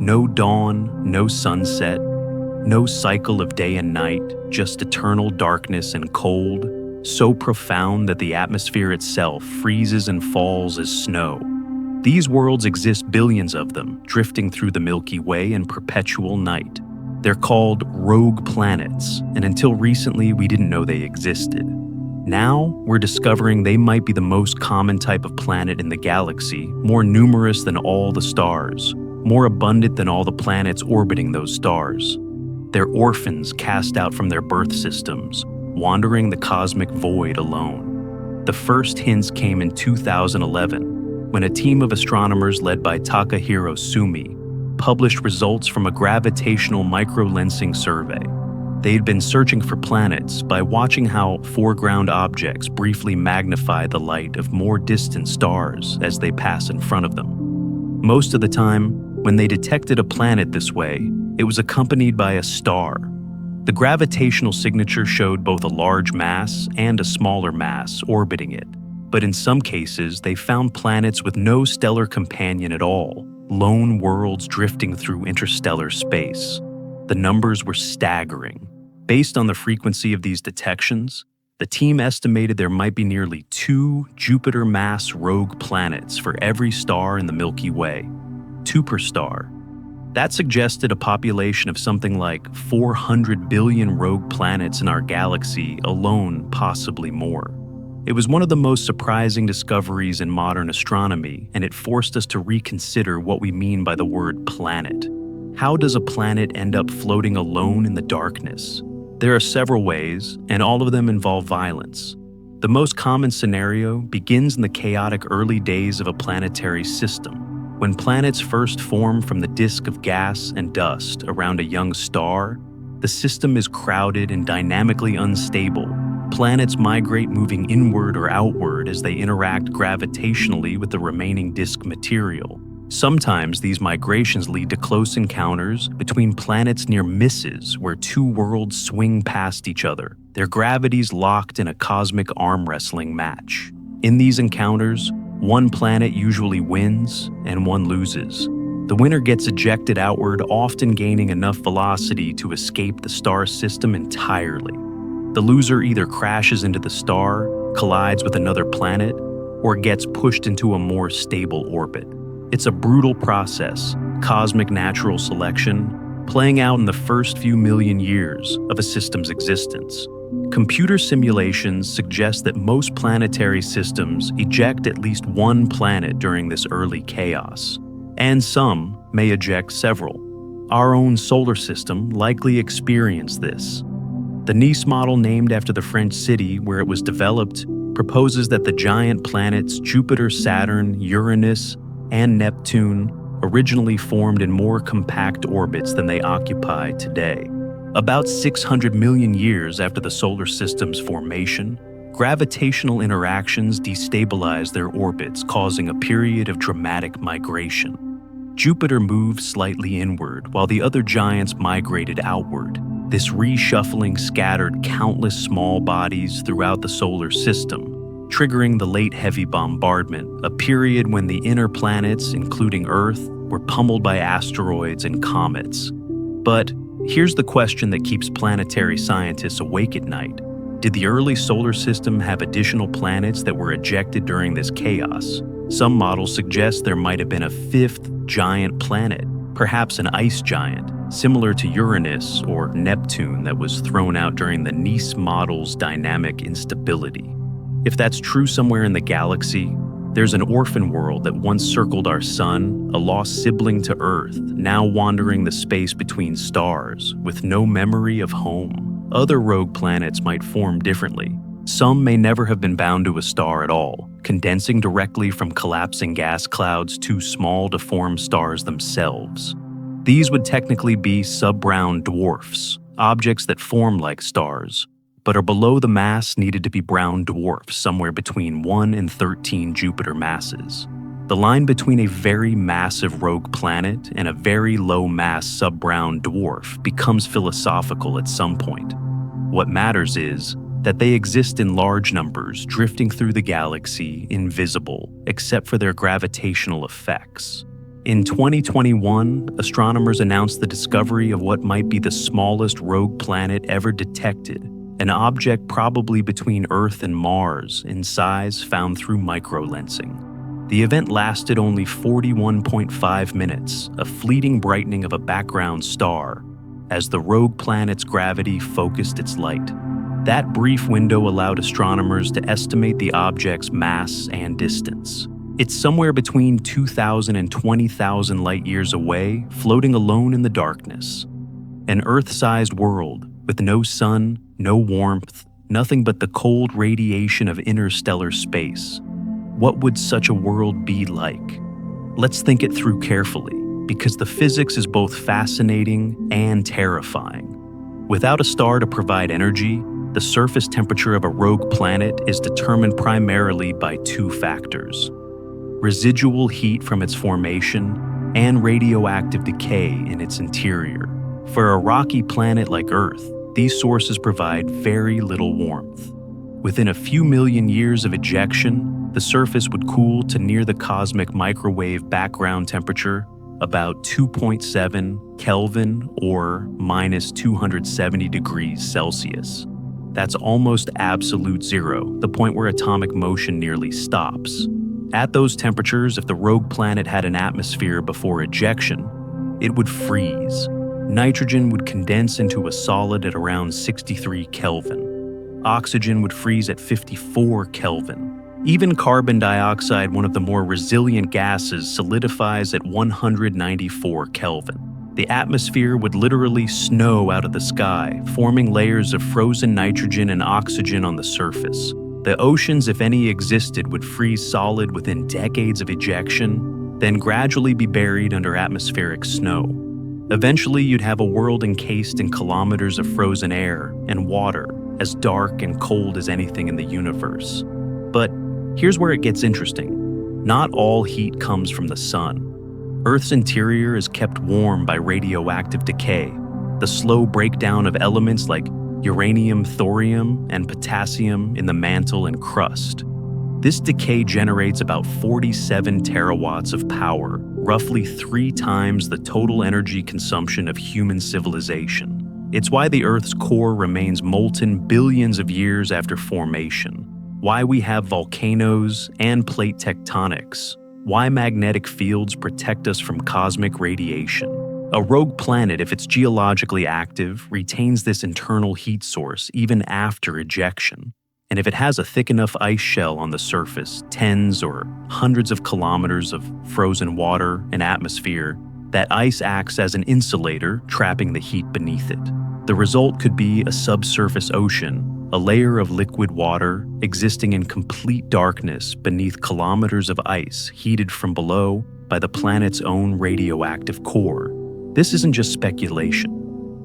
No dawn, no sunset, no cycle of day and night, just eternal darkness and cold, so profound that the atmosphere itself freezes and falls as snow. These worlds exist, billions of them, drifting through the Milky Way in perpetual night. They're called rogue planets, and until recently we didn't know they existed. Now, we're discovering they might be the most common type of planet in the galaxy, more numerous than all the stars, more abundant than all the planets orbiting those stars. They're orphans cast out from their birth systems, wandering the cosmic void alone. The first hints came in 2011, when a team of astronomers led by Takahiro Sumi published results from a gravitational microlensing survey. They'd been searching for planets by watching how foreground objects briefly magnify the light of more distant stars as they pass in front of them. Most of the time, when they detected a planet this way, it was accompanied by a star. The gravitational signature showed both a large mass and a smaller mass orbiting it, but in some cases, they found planets with no stellar companion at all, lone worlds drifting through interstellar space. The numbers were staggering. Based on the frequency of these detections, the team estimated there might be nearly 2 Jupiter-mass rogue planets for every star in the Milky Way. 2 per star. That suggested a population of something like 400 billion rogue planets in our galaxy alone, possibly more. It was one of the most surprising discoveries in modern astronomy, and it forced us to reconsider what we mean by the word planet. How does a planet end up floating alone in the darkness? There are several ways, and all of them involve violence. The most common scenario begins in the chaotic early days of a planetary system. When planets first form from the disk of gas and dust around a young star, the system is crowded and dynamically unstable. Planets migrate moving inward or outward as they interact gravitationally with the remaining disk material. Sometimes these migrations lead to close encounters between planets near misses where two worlds swing past each other, their gravities locked in a cosmic arm wrestling match. In these encounters, one planet usually wins and one loses. The winner gets ejected outward, often gaining enough velocity to escape the star system entirely. The loser either crashes into the star, collides with another planet, or gets pushed into a more stable orbit. It's a brutal process, cosmic natural selection, playing out in the first few million years of a system's existence. Computer simulations suggest that most planetary systems eject at least one planet during this early chaos, and some may eject several. Our own solar system likely experienced this. The Nice model, named after the French city where it was developed, proposes that the giant planets Jupiter, Saturn, Uranus, and Neptune originally formed in more compact orbits than they occupy today. About 600 million years after the solar system's formation, gravitational interactions destabilize their orbits, causing a period of dramatic migration. Jupiter moved slightly inward, while the other giants migrated outward. This reshuffling scattered countless small bodies throughout the solar system, triggering the late heavy bombardment, a period when the inner planets, including Earth, were pummeled by asteroids and comets. But here's the question that keeps planetary scientists awake at night. Did the early solar system have additional planets that were ejected during this chaos? Some models suggest there might have been a fifth giant planet, perhaps an ice giant, similar to Uranus or Neptune, that was thrown out during the Nice model's dynamic instability. If that's true somewhere in the galaxy, there's an orphan world that once circled our sun, a lost sibling to Earth, now wandering the space between stars, with no memory of home. Other rogue planets might form differently. Some may never have been bound to a star at all, condensing directly from collapsing gas clouds too small to form stars themselves. These would technically be sub-brown dwarfs, objects that form like stars, but are below the mass needed to be brown dwarfs, somewhere between 1 and 13 Jupiter masses. The line between a very massive rogue planet and a very low-mass sub-brown dwarf becomes philosophical at some point. What matters is that they exist in large numbers, drifting through the galaxy, invisible, except for their gravitational effects. In 2021, astronomers announced the discovery of what might be the smallest rogue planet ever detected, an object probably between Earth and Mars in size, found through microlensing. The event lasted only 41.5 minutes, a fleeting brightening of a background star, as the rogue planet's gravity focused its light. That brief window allowed astronomers to estimate the object's mass and distance. It's somewhere between 2,000 and 20,000 light-years away, floating alone in the darkness. An Earth-sized world with no sun, no warmth, nothing but the cold radiation of interstellar space. What would such a world be like? Let's think it through carefully, because the physics is both fascinating and terrifying. Without a star to provide energy, the surface temperature of a rogue planet is determined primarily by two factors: residual heat from its formation and radioactive decay in its interior. For a rocky planet like Earth, these sources provide very little warmth. Within a few million years of ejection, the surface would cool to near the cosmic microwave background temperature, about 2.7 Kelvin or minus 270 degrees Celsius. That's almost absolute zero, the point where atomic motion nearly stops. At those temperatures, if the rogue planet had an atmosphere before ejection, it would freeze. Nitrogen would condense into a solid at around 63 Kelvin. Oxygen would freeze at 54 Kelvin. Even carbon dioxide, one of the more resilient gases, solidifies at 194 Kelvin. The atmosphere would literally snow out of the sky, forming layers of frozen nitrogen and oxygen on the surface. The oceans, if any existed, would freeze solid within decades of ejection, then gradually be buried under atmospheric snow. Eventually, you'd have a world encased in kilometers of frozen air and water, as dark and cold as anything in the universe. But here's where it gets interesting. Not all heat comes from the sun. Earth's interior is kept warm by radioactive decay, the slow breakdown of elements like uranium, thorium, and potassium in the mantle and crust. This decay generates about 47 terawatts of power, roughly 3 times the total energy consumption of human civilization. It's why the Earth's core remains molten billions of years after formation, why we have volcanoes and plate tectonics, why magnetic fields protect us from cosmic radiation. A rogue planet, if it's geologically active, retains this internal heat source even after ejection. And if it has a thick enough ice shell on the surface, tens or hundreds of kilometers of frozen water and atmosphere, that ice acts as an insulator, trapping the heat beneath it. The result could be a subsurface ocean, a layer of liquid water existing in complete darkness beneath kilometers of ice heated from below by the planet's own radioactive core. This isn't just speculation.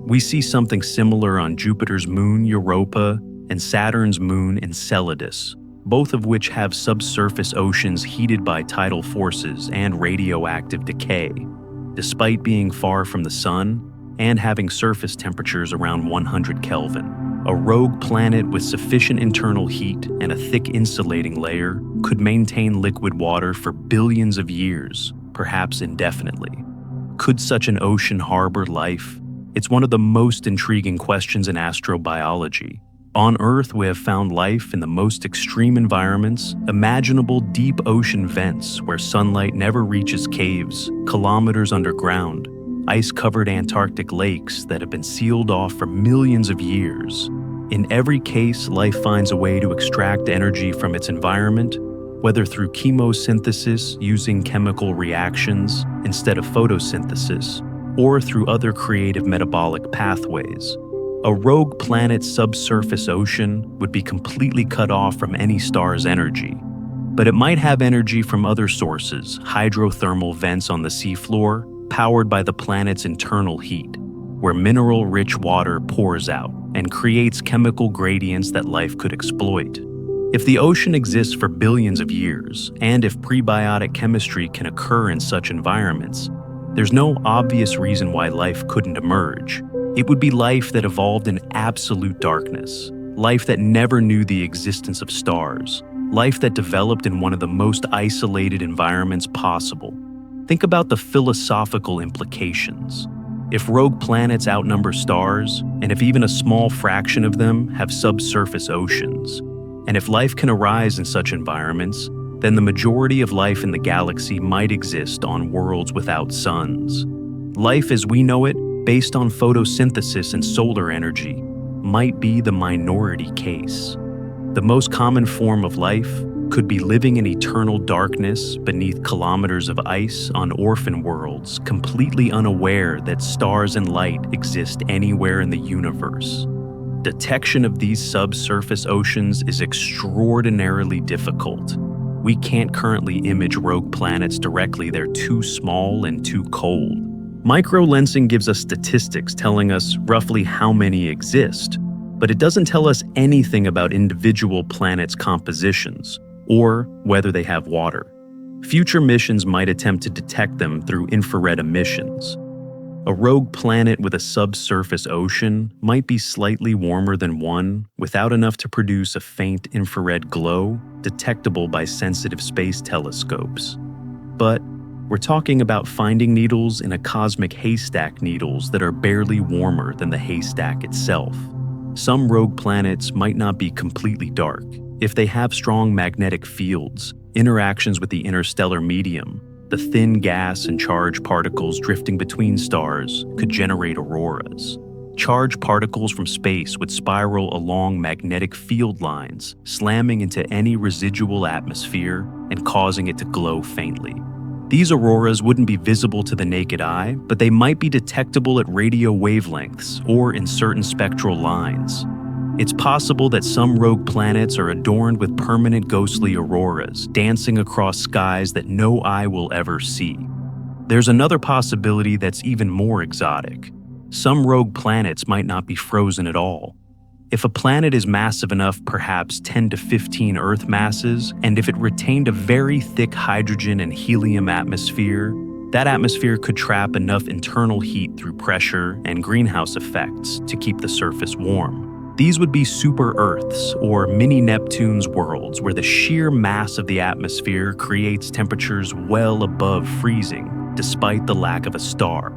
We see something similar on Jupiter's moon Europa and Saturn's moon Enceladus, both of which have subsurface oceans heated by tidal forces and radioactive decay, despite being far from the sun and having surface temperatures around 100 Kelvin. A rogue planet with sufficient internal heat and a thick insulating layer could maintain liquid water for billions of years, perhaps indefinitely. Could such an ocean harbor life? It's one of the most intriguing questions in astrobiology. On Earth, we have found life in the most extreme environments, imaginable deep ocean vents where sunlight never reaches caves, kilometers underground, ice-covered Antarctic lakes that have been sealed off for millions of years. In every case, life finds a way to extract energy from its environment, whether through chemosynthesis using chemical reactions instead of photosynthesis, or through other creative metabolic pathways. A rogue planet's subsurface ocean would be completely cut off from any star's energy, but it might have energy from other sources, hydrothermal vents on the seafloor, powered by the planet's internal heat, where mineral-rich water pours out and creates chemical gradients that life could exploit. If the ocean exists for billions of years, and if prebiotic chemistry can occur in such environments, there's no obvious reason why life couldn't emerge. It would be life that evolved in absolute darkness, life that never knew the existence of stars, life that developed in one of the most isolated environments possible. Think about the philosophical implications. If rogue planets outnumber stars, and if even a small fraction of them have subsurface oceans, and if life can arise in such environments, then the majority of life in the galaxy might exist on worlds without suns. Life as we know it, based on photosynthesis and solar energy, might be the minority case. The most common form of life could be living in eternal darkness beneath kilometers of ice on orphan worlds, completely unaware that stars and light exist anywhere in the universe. Detection of these subsurface oceans is extraordinarily difficult. We can't currently image rogue planets directly. They're too small and too cold. Microlensing gives us statistics telling us roughly how many exist, but it doesn't tell us anything about individual planets' compositions or whether they have water. Future missions might attempt to detect them through infrared emissions. A rogue planet with a subsurface ocean might be slightly warmer than one, without enough to produce a faint infrared glow detectable by sensitive space telescopes. But we're talking about finding needles in a cosmic haystack, needles that are barely warmer than the haystack itself. Some rogue planets might not be completely dark. If they have strong magnetic fields, interactions with the interstellar medium, The thin gas and charged particles drifting between stars could generate auroras. Charged particles from space would spiral along magnetic field lines, slamming into any residual atmosphere and causing it to glow faintly. These auroras wouldn't be visible to the naked eye, but they might be detectable at radio wavelengths or in certain spectral lines. It's possible that some rogue planets are adorned with permanent ghostly auroras, dancing across skies that no eye will ever see. There's another possibility that's even more exotic. Some rogue planets might not be frozen at all. If a planet is massive enough, perhaps 10 to 15 Earth masses, and if it retained a very thick hydrogen and helium atmosphere, that atmosphere could trap enough internal heat through pressure and greenhouse effects to keep the surface warm. These would be super-Earths or mini-Neptune's worlds where the sheer mass of the atmosphere creates temperatures well above freezing, despite the lack of a star.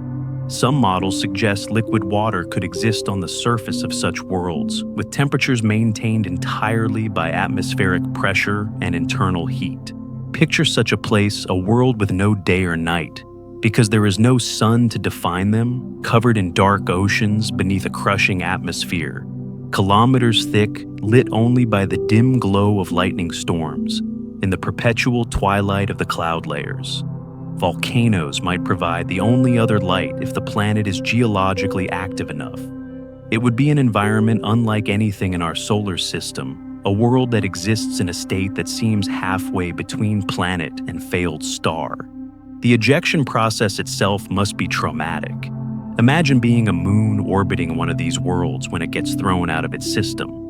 Some models suggest liquid water could exist on the surface of such worlds, with temperatures maintained entirely by atmospheric pressure and internal heat. Picture such a place, a world with no day or night, because there is no sun to define them, covered in dark oceans beneath a crushing atmosphere, kilometers thick, lit only by the dim glow of lightning storms, in the perpetual twilight of the cloud layers. Volcanoes might provide the only other light if the planet is geologically active enough. It would be an environment unlike anything in our solar system, a world that exists in a state that seems halfway between planet and failed star. The ejection process itself must be traumatic. Imagine being a moon orbiting one of these worlds when it gets thrown out of its system.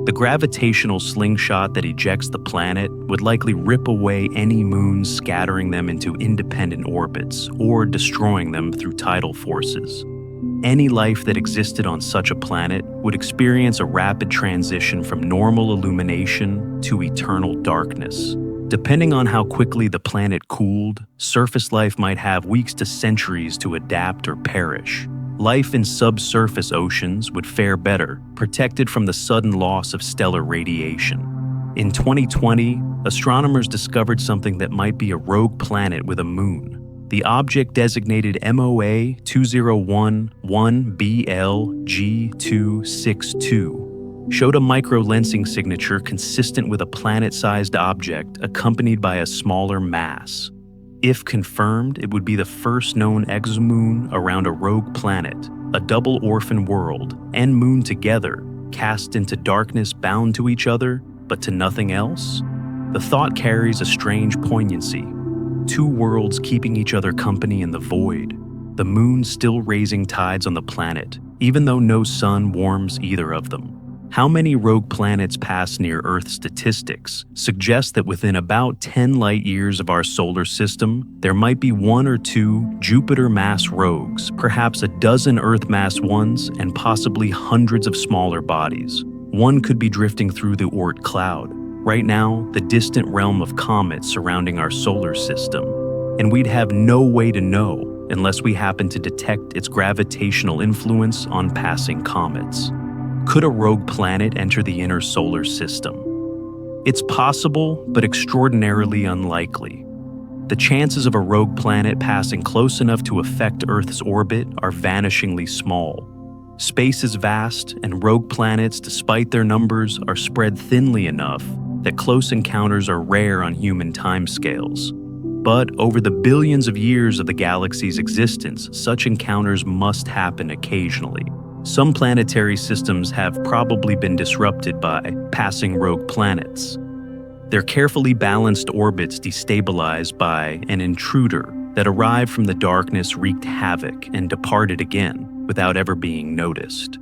The gravitational slingshot that ejects the planet would likely rip away any moons, scattering them into independent orbits or destroying them through tidal forces. Any life that existed on such a planet would experience a rapid transition from normal illumination to eternal darkness. Depending on how quickly the planet cooled, surface life might have weeks to centuries to adapt or perish. Life in subsurface oceans would fare better, protected from the sudden loss of stellar radiation. In 2020, astronomers discovered something that might be a rogue planet with a moon. The object designated MOA 2011BLG262 showed a microlensing signature consistent with a planet-sized object accompanied by a smaller mass. If confirmed, it would be the first known exomoon around a rogue planet, a double orphan world and moon together, cast into darkness bound to each other, but to nothing else? The thought carries a strange poignancy. Two worlds keeping each other company in the void, the moon still raising tides on the planet, even though no sun warms either of them. How many rogue planets pass near Earth statistics suggest that within about 10 light-years of our solar system, there might be 1 or 2 Jupiter-mass rogues, perhaps a dozen Earth-mass ones, and possibly hundreds of smaller bodies. One could be drifting through the Oort cloud, right now the distant realm of comets surrounding our solar system, and we'd have no way to know unless we happen to detect its gravitational influence on passing comets. Could a rogue planet enter the inner solar system? It's possible, but extraordinarily unlikely. The chances of a rogue planet passing close enough to affect Earth's orbit are vanishingly small. Space is vast, and rogue planets, despite their numbers, are spread thinly enough that close encounters are rare on human timescales. But over the billions of years of the galaxy's existence, such encounters must happen occasionally. Some planetary systems have probably been disrupted by passing rogue planets. Their carefully balanced orbits destabilized by an intruder that arrived from the darkness, wreaked havoc, and departed again without ever being noticed.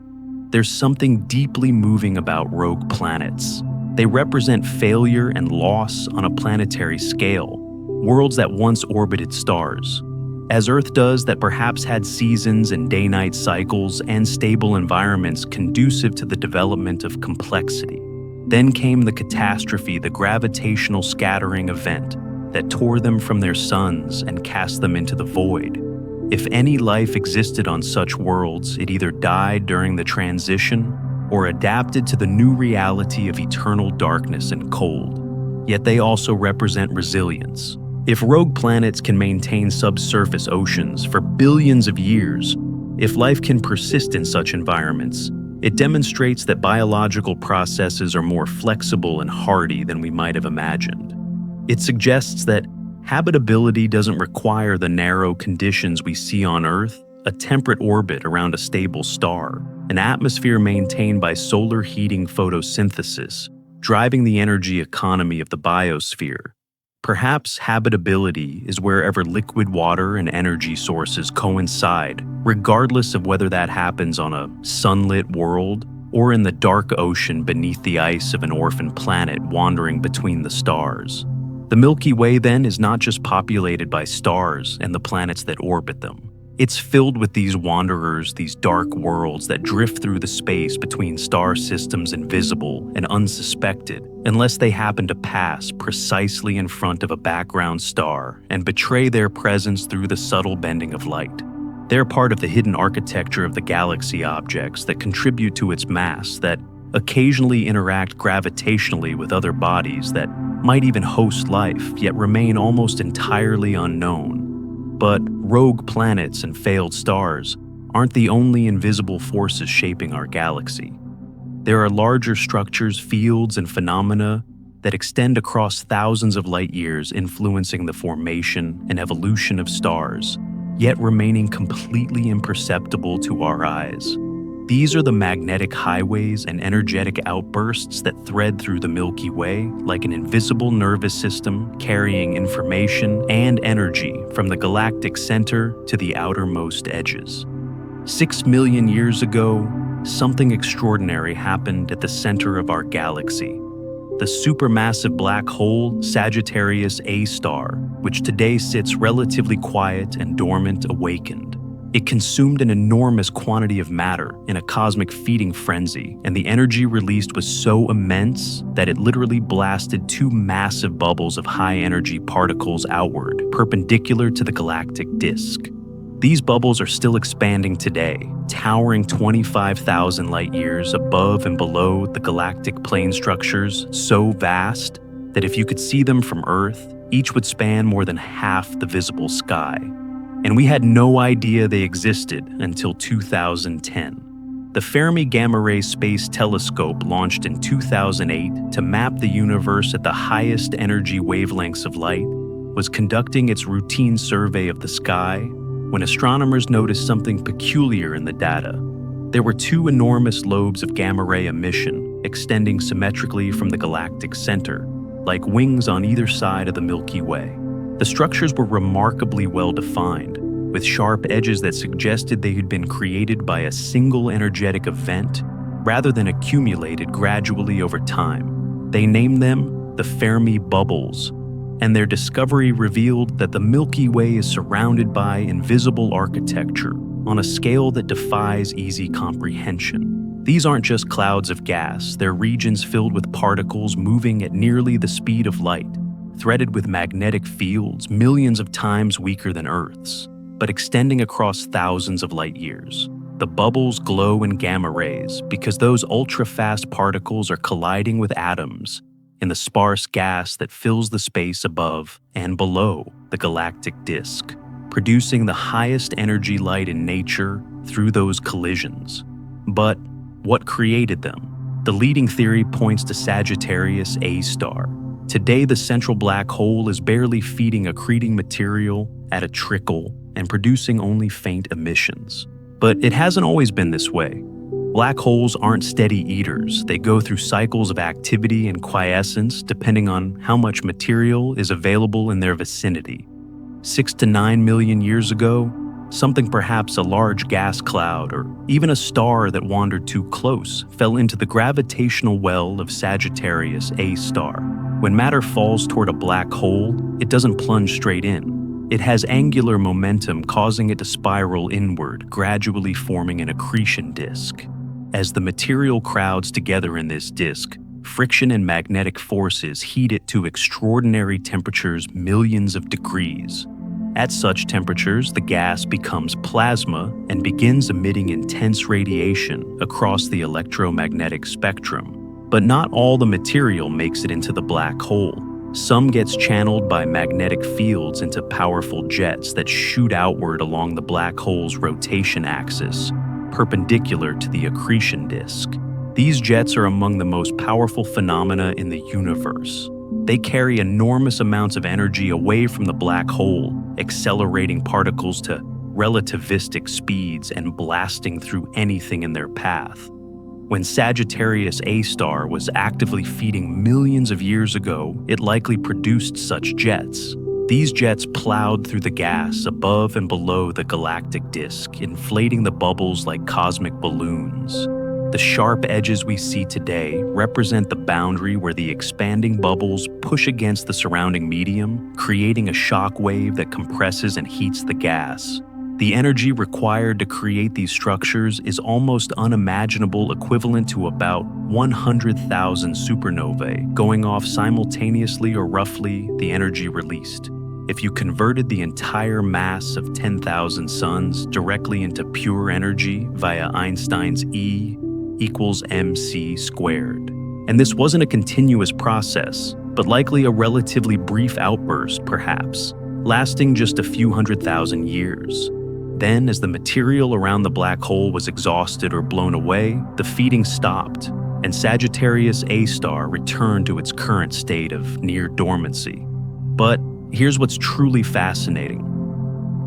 There's something deeply moving about rogue planets. They represent failure and loss on a planetary scale, worlds that once orbited stars, as Earth does, that perhaps had seasons and day-night cycles and stable environments conducive to the development of complexity. Then came the catastrophe, the gravitational scattering event that tore them from their suns and cast them into the void. If any life existed on such worlds, it either died during the transition or adapted to the new reality of eternal darkness and cold. Yet they also represent resilience. If rogue planets can maintain subsurface oceans for billions of years, if life can persist in such environments, it demonstrates that biological processes are more flexible and hardy than we might have imagined. It suggests that habitability doesn't require the narrow conditions we see on Earth: a temperate orbit around a stable star, an atmosphere maintained by solar heating photosynthesis, driving the energy economy of the biosphere. Perhaps habitability is wherever liquid water and energy sources coincide, regardless of whether that happens on a sunlit world or in the dark ocean beneath the ice of an orphan planet wandering between the stars. The Milky Way, then, is not just populated by stars and the planets that orbit them. It's filled with these wanderers, these dark worlds that drift through the space between star systems invisible and unsuspected, unless they happen to pass precisely in front of a background star and betray their presence through the subtle bending of light. They're part of the hidden architecture of the galaxy, objects that contribute to its mass, that occasionally interact gravitationally with other bodies, that might even host life, yet remain almost entirely unknown. But rogue planets and failed stars aren't the only invisible forces shaping our galaxy. There are larger structures, fields, and phenomena that extend across thousands of light years, influencing the formation and evolution of stars, yet remaining completely imperceptible to our eyes. These are the magnetic highways and energetic outbursts that thread through the Milky Way like an invisible nervous system carrying information and energy from the galactic center to the outermost edges. 6 million years ago, something extraordinary happened at the center of our galaxy. The supermassive black hole Sagittarius A star, which today sits relatively quiet and dormant, awakened. It consumed an enormous quantity of matter in a cosmic feeding frenzy, and the energy released was so immense that it literally blasted 2 massive bubbles of high-energy particles outward, perpendicular to the galactic disk. These bubbles are still expanding today, towering 25,000 light-years above and below the galactic plane structures, so vast that if you could see them from Earth, each would span more than half the visible sky. And we had no idea they existed until 2010. The Fermi Gamma Ray Space Telescope, launched in 2008 to map the universe at the highest energy wavelengths of light, was conducting its routine survey of the sky when astronomers noticed something peculiar in the data. There were 2 enormous lobes of gamma ray emission extending symmetrically from the galactic center, like wings on either side of the Milky Way. The structures were remarkably well defined, with sharp edges that suggested they had been created by a single energetic event rather than accumulated gradually over time. They named them the Fermi bubbles, and their discovery revealed that the Milky Way is surrounded by invisible architecture on a scale that defies easy comprehension. These aren't just clouds of gas, they're regions filled with particles moving at nearly the speed of light, threaded with magnetic fields millions of times weaker than Earth's, but extending across thousands of light years. The bubbles glow in gamma rays because those ultra-fast particles are colliding with atoms in the sparse gas that fills the space above and below the galactic disk, producing the highest energy light in nature through those collisions. But what created them? The leading theory points to Sagittarius A star. Today, the central black hole is barely feeding accreting material at a trickle and producing only faint emissions. But it hasn't always been this way. Black holes aren't steady eaters. They go through cycles of activity and quiescence depending on how much material is available in their vicinity. 6 to 9 million years ago, something, perhaps a large gas cloud or even a star that wandered too close, fell into the gravitational well of Sagittarius A star. When matter falls toward a black hole, it doesn't plunge straight in. It has angular momentum, causing it to spiral inward, gradually forming an accretion disk. As the material crowds together in this disk, friction and magnetic forces heat it to extraordinary temperatures, millions of degrees. At such temperatures, the gas becomes plasma and begins emitting intense radiation across the electromagnetic spectrum. But not all the material makes it into the black hole. Some gets channeled by magnetic fields into powerful jets that shoot outward along the black hole's rotation axis, perpendicular to the accretion disk. These jets are among the most powerful phenomena in the universe. They carry enormous amounts of energy away from the black hole, accelerating particles to relativistic speeds and blasting through anything in their path. When Sagittarius A star was actively feeding millions of years ago, it likely produced such jets. These jets plowed through the gas above and below the galactic disk, inflating the bubbles like cosmic balloons. The sharp edges we see today represent the boundary where the expanding bubbles push against the surrounding medium, creating a shock wave that compresses and heats the gas. The energy required to create these structures is almost unimaginable, equivalent to about 100,000 supernovae going off simultaneously, or roughly the energy released. If you converted the entire mass of 10,000 suns directly into pure energy via Einstein's E equals mc squared. And this wasn't a continuous process, but likely a relatively brief outburst, perhaps, lasting just a few 100,000 years. Then, as the material around the black hole was exhausted or blown away, the feeding stopped, and Sagittarius A star returned to its current state of near dormancy. But here's what's truly fascinating.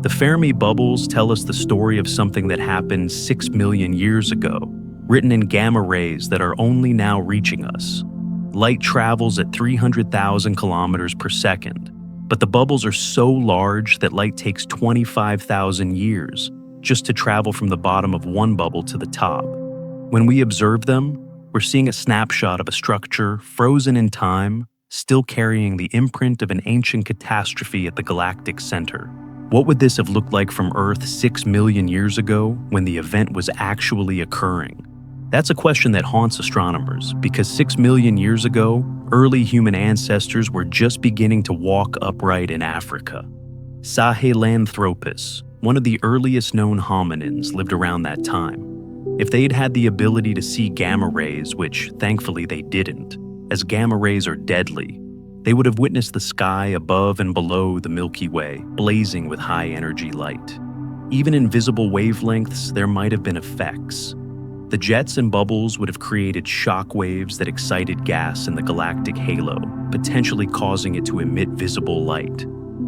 The Fermi bubbles tell us the story of something that happened 6 million years ago, written in gamma rays that are only now reaching us. Light travels at 300,000 kilometers per second, but the bubbles are so large that light takes 25,000 years just to travel from the bottom of one bubble to the top. When we observe them, we're seeing a snapshot of a structure frozen in time, still carrying the imprint of an ancient catastrophe at the galactic center. What would this have looked like from Earth 6 million years ago when the event was actually occurring? That's a question that haunts astronomers, because 6 million years ago, early human ancestors were just beginning to walk upright in Africa. Sahelanthropus, one of the earliest known hominins, lived around that time. If they'd had the ability to see gamma rays, which thankfully they didn't, as gamma rays are deadly, they would have witnessed the sky above and below the Milky Way blazing with high-energy light. Even in visible wavelengths, there might have been effects. The jets and bubbles would have created shock waves that excited gas in the galactic halo, potentially causing it to emit visible light.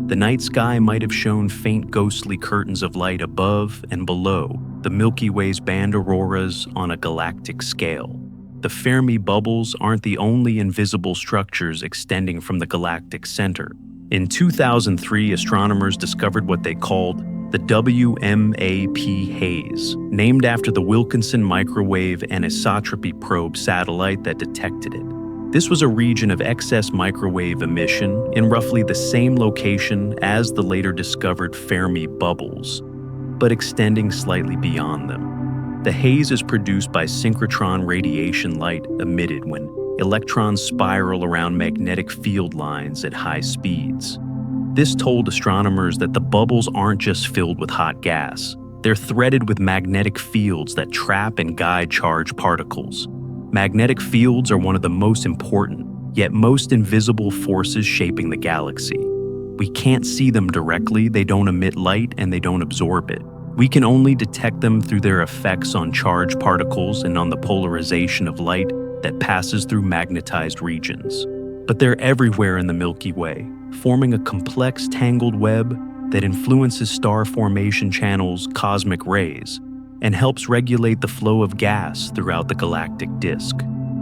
The night sky might have shown faint ghostly curtains of light above and below the Milky Way's band auroras on a galactic scale. The Fermi bubbles aren't the only invisible structures extending from the galactic center. In 2003, astronomers discovered what they called the WMAP haze, named after the Wilkinson Microwave Anisotropy Probe satellite that detected it. This was a region of excess microwave emission in roughly the same location as the later discovered Fermi bubbles, but extending slightly beyond them. The haze is produced by synchrotron radiation light emitted when electrons spiral around magnetic field lines at high speeds. This told astronomers that the bubbles aren't just filled with hot gas. They're threaded with magnetic fields that trap and guide charged particles. Magnetic fields are one of the most important, yet most invisible forces shaping the galaxy. We can't see them directly, they don't emit light, and they don't absorb it. We can only detect them through their effects on charged particles and on the polarization of light that passes through magnetized regions. But they're everywhere in the Milky Way, forming a complex tangled web that influences star formation channels, cosmic rays, and helps regulate the flow of gas throughout the galactic disk.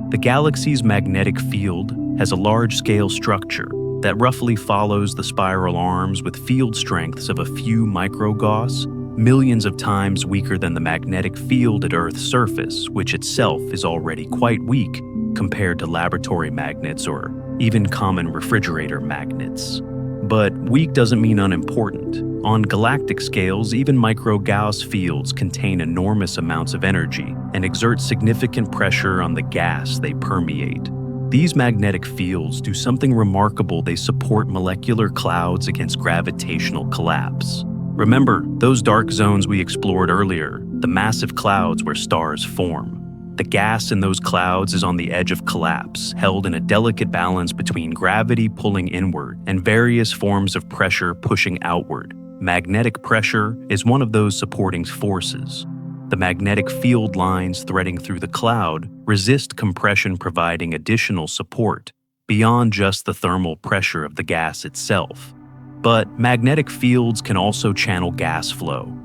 The galaxy's magnetic field has a large-scale structure that roughly follows the spiral arms with field strengths of a few microgauss, millions of times weaker than the magnetic field at Earth's surface, which itself is already quite weak compared to laboratory magnets or even common refrigerator magnets. But weak doesn't mean unimportant. On galactic scales, even micro-Gauss fields contain enormous amounts of energy and exert significant pressure on the gas they permeate. These magnetic fields do something remarkable. They support molecular clouds against gravitational collapse. Remember those dark zones we explored earlier, the massive clouds where stars form? The gas in those clouds is on the edge of collapse, held in a delicate balance between gravity pulling inward and various forms of pressure pushing outward. Magnetic pressure is one of those supporting forces. The magnetic field lines threading through the cloud resist compression, providing additional support beyond just the thermal pressure of the gas itself. But magnetic fields can also channel gas flow.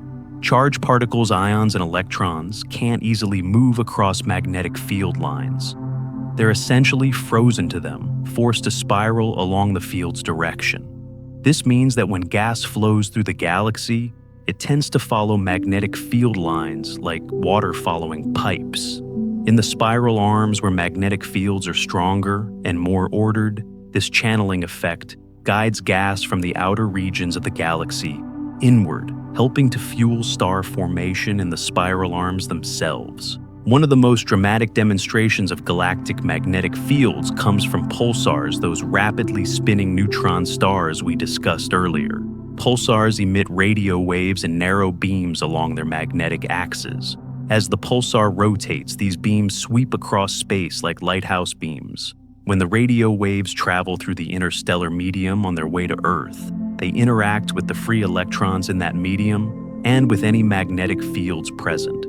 Charged particles, ions, and electrons can't easily move across magnetic field lines. They're essentially frozen to them, forced to spiral along the field's direction. This means that when gas flows through the galaxy, it tends to follow magnetic field lines like water following pipes. In the spiral arms where magnetic fields are stronger and more ordered, this channeling effect guides gas from the outer regions of the galaxy inward, helping to fuel star formation in the spiral arms themselves. One of the most dramatic demonstrations of galactic magnetic fields comes from pulsars, those rapidly spinning neutron stars we discussed earlier. Pulsars emit radio waves and narrow beams along their magnetic axes. As the pulsar rotates, these beams sweep across space like lighthouse beams. When the radio waves travel through the interstellar medium on their way to Earth, they interact with the free electrons in that medium and with any magnetic fields present.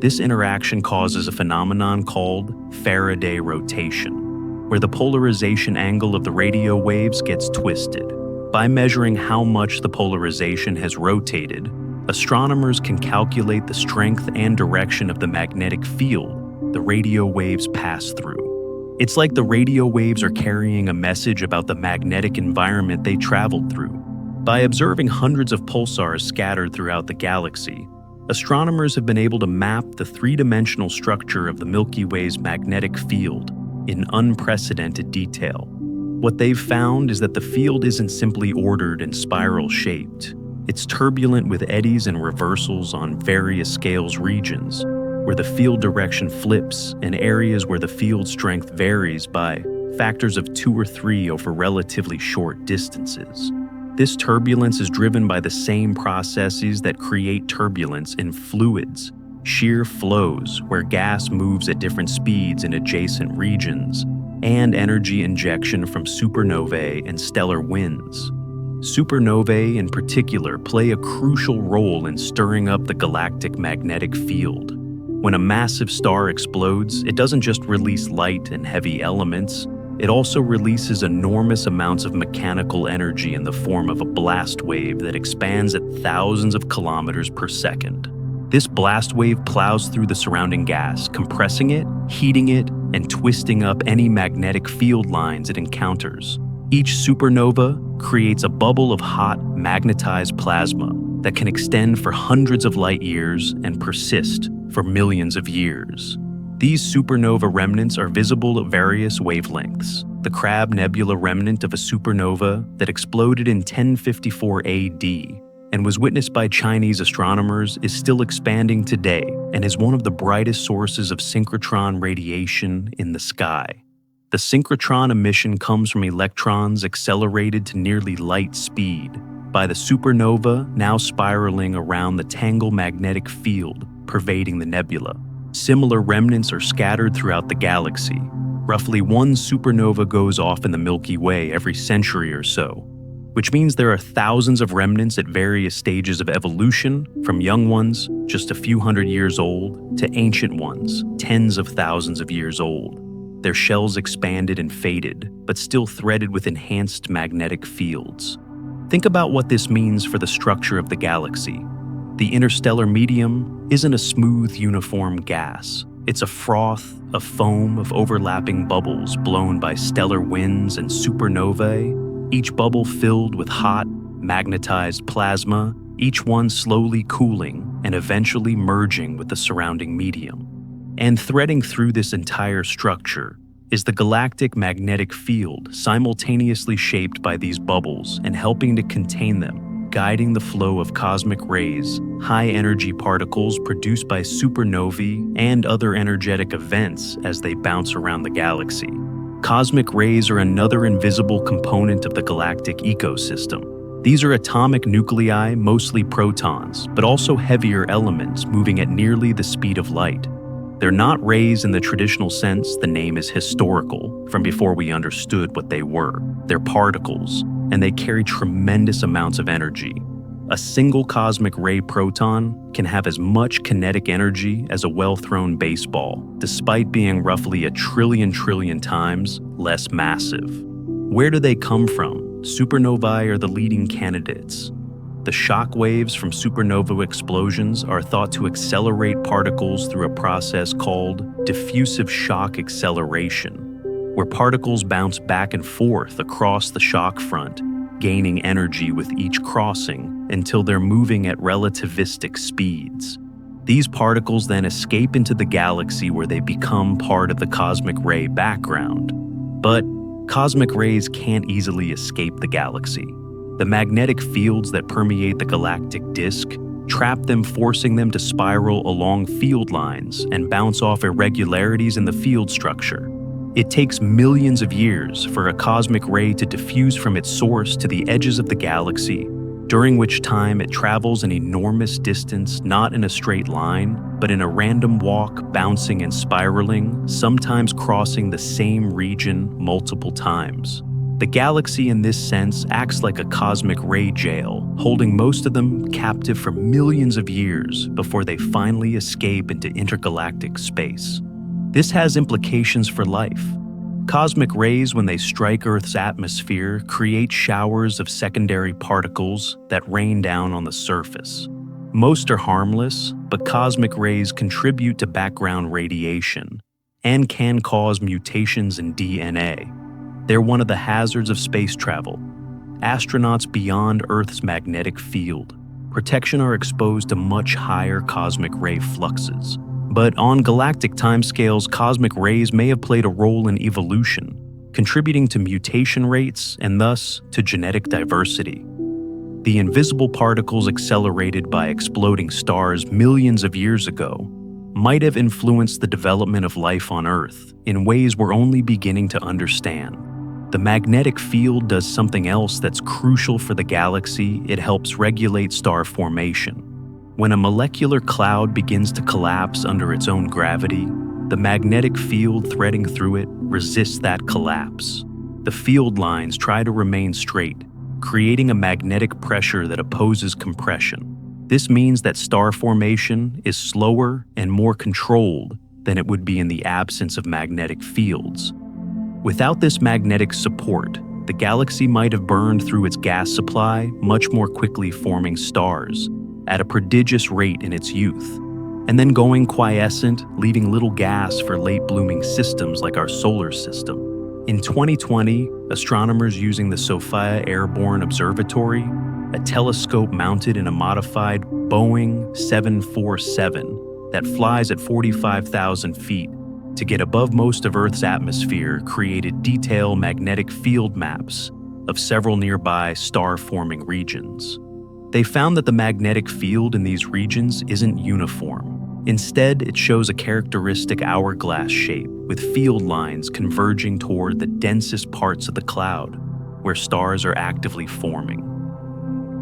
This interaction causes a phenomenon called Faraday rotation, where the polarization angle of the radio waves gets twisted. By measuring how much the polarization has rotated, astronomers can calculate the strength and direction of the magnetic field the radio waves pass through. It's like the radio waves are carrying a message about the magnetic environment they traveled through. By observing hundreds of pulsars scattered throughout the galaxy, astronomers have been able to map the three-dimensional structure of the Milky Way's magnetic field in unprecedented detail. What they've found is that the field isn't simply ordered and spiral-shaped. It's turbulent with eddies and reversals on various scales regions, where the field direction flips, and areas where the field strength varies by factors of 2 or 3 over relatively short distances. This turbulence is driven by the same processes that create turbulence in fluids, shear flows where gas moves at different speeds in adjacent regions, and energy injection from supernovae and stellar winds. Supernovae in particular play a crucial role in stirring up the galactic magnetic field. When a massive star explodes, it doesn't just release light and heavy elements, it also releases enormous amounts of mechanical energy in the form of a blast wave that expands at thousands of kilometers per second. This blast wave plows through the surrounding gas, compressing it, heating it, and twisting up any magnetic field lines it encounters. Each supernova creates a bubble of hot, magnetized plasma that can extend for hundreds of light years and persist for millions of years. These supernova remnants are visible at various wavelengths. The Crab Nebula remnant of a supernova that exploded in 1054 AD and was witnessed by Chinese astronomers is still expanding today and is one of the brightest sources of synchrotron radiation in the sky. The synchrotron emission comes from electrons accelerated to nearly light speed by the supernova now spiraling around the tangled magnetic field pervading the nebula. Similar remnants are scattered throughout the galaxy. Roughly 1 supernova goes off in the Milky Way every century or so, which means there are thousands of remnants at various stages of evolution, from young ones just a few hundred years old to ancient ones tens of thousands of years old. Their shells expanded and faded, but still threaded with enhanced magnetic fields. Think about what this means for the structure of the galaxy. The interstellar medium isn't a smooth, uniform gas. It's a froth, a foam of overlapping bubbles blown by stellar winds and supernovae, each bubble filled with hot, magnetized plasma, each one slowly cooling and eventually merging with the surrounding medium. And threading through this entire structure is the galactic magnetic field, simultaneously shaped by these bubbles and helping to contain them, guiding the flow of cosmic rays, high-energy particles produced by supernovae and other energetic events as they bounce around the galaxy. Cosmic rays are another invisible component of the galactic ecosystem. These are atomic nuclei, mostly protons, but also heavier elements moving at nearly the speed of light. They're not rays in the traditional sense. The name is historical, from before we understood what they were. They're particles, and they carry tremendous amounts of energy. A single cosmic ray proton can have as much kinetic energy as a well-thrown baseball, despite being roughly a trillion times less massive. Where do they come from? Supernovae are the leading candidates. The shock waves from supernova explosions are thought to accelerate particles through a process called diffusive shock acceleration, where particles bounce back and forth across the shock front, gaining energy with each crossing until they're moving at relativistic speeds. These particles then escape into the galaxy where they become part of the cosmic ray background. But cosmic rays can't easily escape the galaxy. The magnetic fields that permeate the galactic disk trap them, forcing them to spiral along field lines and bounce off irregularities in the field structure. It takes millions of years for a cosmic ray to diffuse from its source to the edges of the galaxy, during which time it travels an enormous distance, not in a straight line, but in a random walk, bouncing and spiraling, sometimes crossing the same region multiple times. The galaxy in this sense acts like a cosmic ray jail, holding most of them captive for millions of years before they finally escape into intergalactic space. This has implications for life. Cosmic rays, when they strike Earth's atmosphere, create showers of secondary particles that rain down on the surface. Most are harmless, but cosmic rays contribute to background radiation and can cause mutations in DNA. They're one of the hazards of space travel. Astronauts beyond Earth's magnetic field protection are exposed to much higher cosmic ray fluxes. But on galactic timescales, cosmic rays may have played a role in evolution, contributing to mutation rates and thus to genetic diversity. The invisible particles accelerated by exploding stars millions of years ago might have influenced the development of life on Earth in ways we're only beginning to understand. The magnetic field does something else that's crucial for the galaxy. It helps regulate star formation. When a molecular cloud begins to collapse under its own gravity, the magnetic field threading through it resists that collapse. The field lines try to remain straight, creating a magnetic pressure that opposes compression. This means that star formation is slower and more controlled than it would be in the absence of magnetic fields. Without this magnetic support, the galaxy might have burned through its gas supply much more quickly, forming stars at a prodigious rate in its youth, and then going quiescent, leaving little gas for late-blooming systems like our solar system. In 2020, astronomers using the SOFIA Airborne Observatory, a telescope mounted in a modified Boeing 747 that flies at 45,000 feet, to get above most of Earth's atmosphere, created detailed magnetic field maps of several nearby star-forming regions. They found that the magnetic field in these regions isn't uniform. Instead, it shows a characteristic hourglass shape with field lines converging toward the densest parts of the cloud, where stars are actively forming.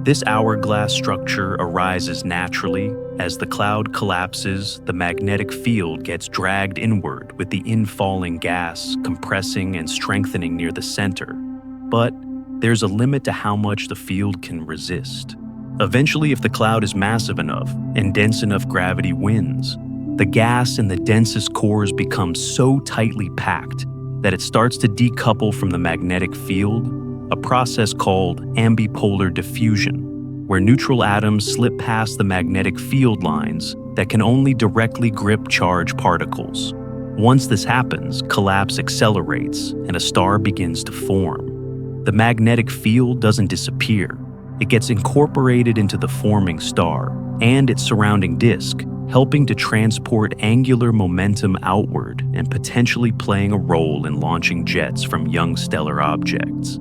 This hourglass structure arises naturally. As the cloud collapses, the magnetic field gets dragged inward with the infalling gas compressing and strengthening near the center. But there's a limit to how much the field can resist. Eventually, if the cloud is massive enough and dense enough, gravity wins. The gas in the densest cores becomes so tightly packed that it starts to decouple from the magnetic field, a process called ambipolar diffusion, where neutral atoms slip past the magnetic field lines that can only directly grip charged particles. Once this happens, collapse accelerates and a star begins to form. The magnetic field doesn't disappear. It gets incorporated into the forming star and its surrounding disk, helping to transport angular momentum outward and potentially playing a role in launching jets from young stellar objects.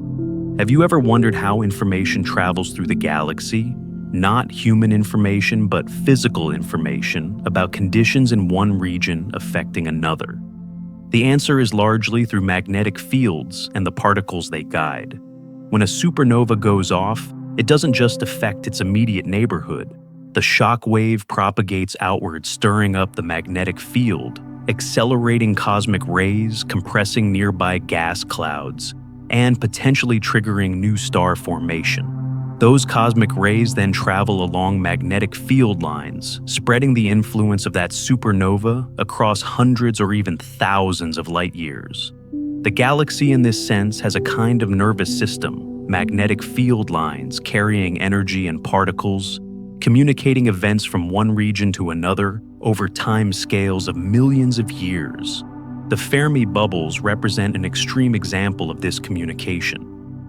Have you ever wondered how information travels through the galaxy? Not human information, but physical information about conditions in one region affecting another. The answer is largely through magnetic fields and the particles they guide. When a supernova goes off, it doesn't just affect its immediate neighborhood. The shock wave propagates outward, stirring up the magnetic field accelerating cosmic rays, compressing nearby gas clouds, and potentially triggering new star formation. Those cosmic rays then travel along magnetic field lines, spreading the influence of that supernova across hundreds or even thousands of light years. The galaxy in this sense has a kind of nervous system, magnetic field lines carrying energy and particles, communicating events from one region to another over time scales of millions of years. The Fermi bubbles represent an extreme example of this communication.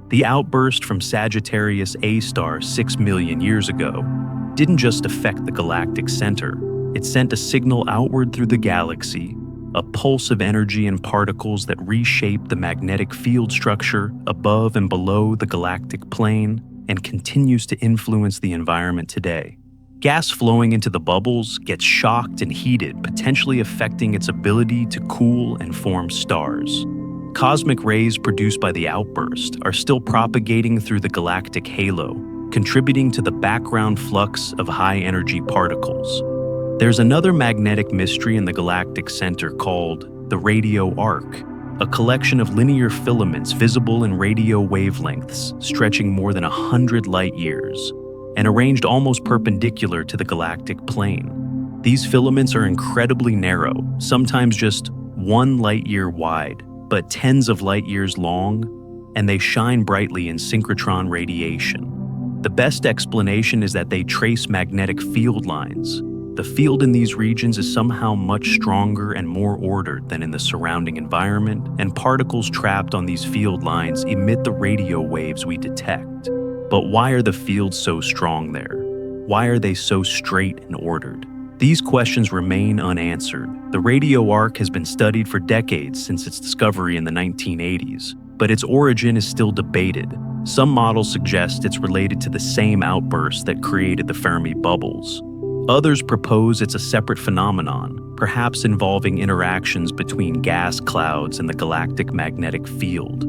The outburst from Sagittarius A star 6 million years ago didn't just affect the galactic center, it sent a signal outward through the galaxy, a pulse of energy and particles that reshaped the magnetic field structure above and below the galactic plane and continues to influence the environment today. Gas flowing into the bubbles gets shocked and heated, potentially affecting its ability to cool and form stars. Cosmic rays produced by the outburst are still propagating through the galactic halo, contributing to the background flux of high-energy particles. There's another magnetic mystery in the galactic center called the radio arc, a collection of linear filaments visible in radio wavelengths stretching more than 100 light years and arranged almost perpendicular to the galactic plane. These filaments are incredibly narrow, sometimes just 1 light year wide, but tens of light years long, and they shine brightly in synchrotron radiation. The best explanation is that they trace magnetic field lines. The field in these regions is somehow much stronger and more ordered than in the surrounding environment, and particles trapped on these field lines emit the radio waves we detect. But why are the fields so strong there? Why are they so straight and ordered? These questions remain unanswered. The radio arc has been studied for decades since its discovery in the 1980s, but its origin is still debated. Some models suggest it's related to the same outburst that created the Fermi bubbles. Others propose it's a separate phenomenon, perhaps involving interactions between gas clouds and the galactic magnetic field.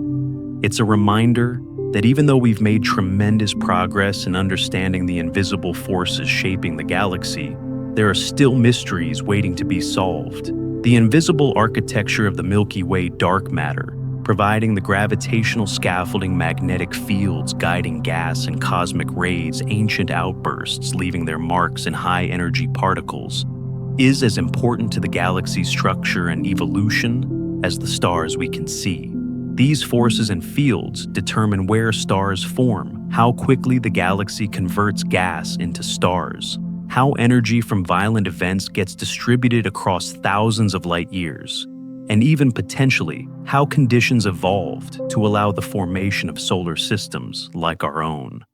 It's a reminder that even though we've made tremendous progress in understanding the invisible forces shaping the galaxy, there are still mysteries waiting to be solved. The invisible architecture of the Milky Way dark matter, providing the gravitational scaffolding magnetic fields guiding gas and cosmic rays, ancient outbursts leaving their marks in high-energy particles, is as important to the galaxy's structure and evolution as the stars we can see. These forces and fields determine where stars form, how quickly the galaxy converts gas into stars, how energy from violent events gets distributed across thousands of light years, and even potentially how conditions evolved to allow the formation of solar systems like our own.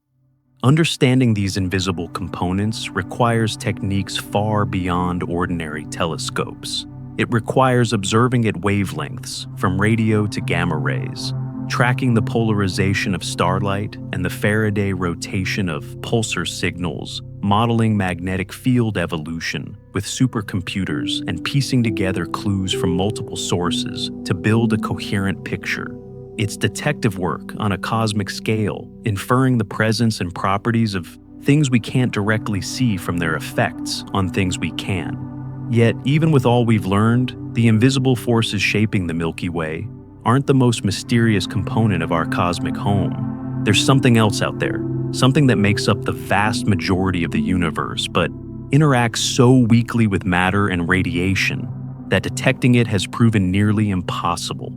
Understanding these invisible components requires techniques far beyond ordinary telescopes. It requires observing at wavelengths, from radio to gamma rays, tracking the polarization of starlight and the Faraday rotation of pulsar signals, modeling magnetic field evolution with supercomputers, and piecing together clues from multiple sources to build a coherent picture. It's detective work on a cosmic scale, inferring the presence and properties of things we can't directly see from their effects on things we can. Yet, even with all we've learned, the invisible forces shaping the Milky Way aren't the most mysterious component of our cosmic home. There's something else out there, something that makes up the vast majority of the universe, but interacts so weakly with matter and radiation that detecting it has proven nearly impossible.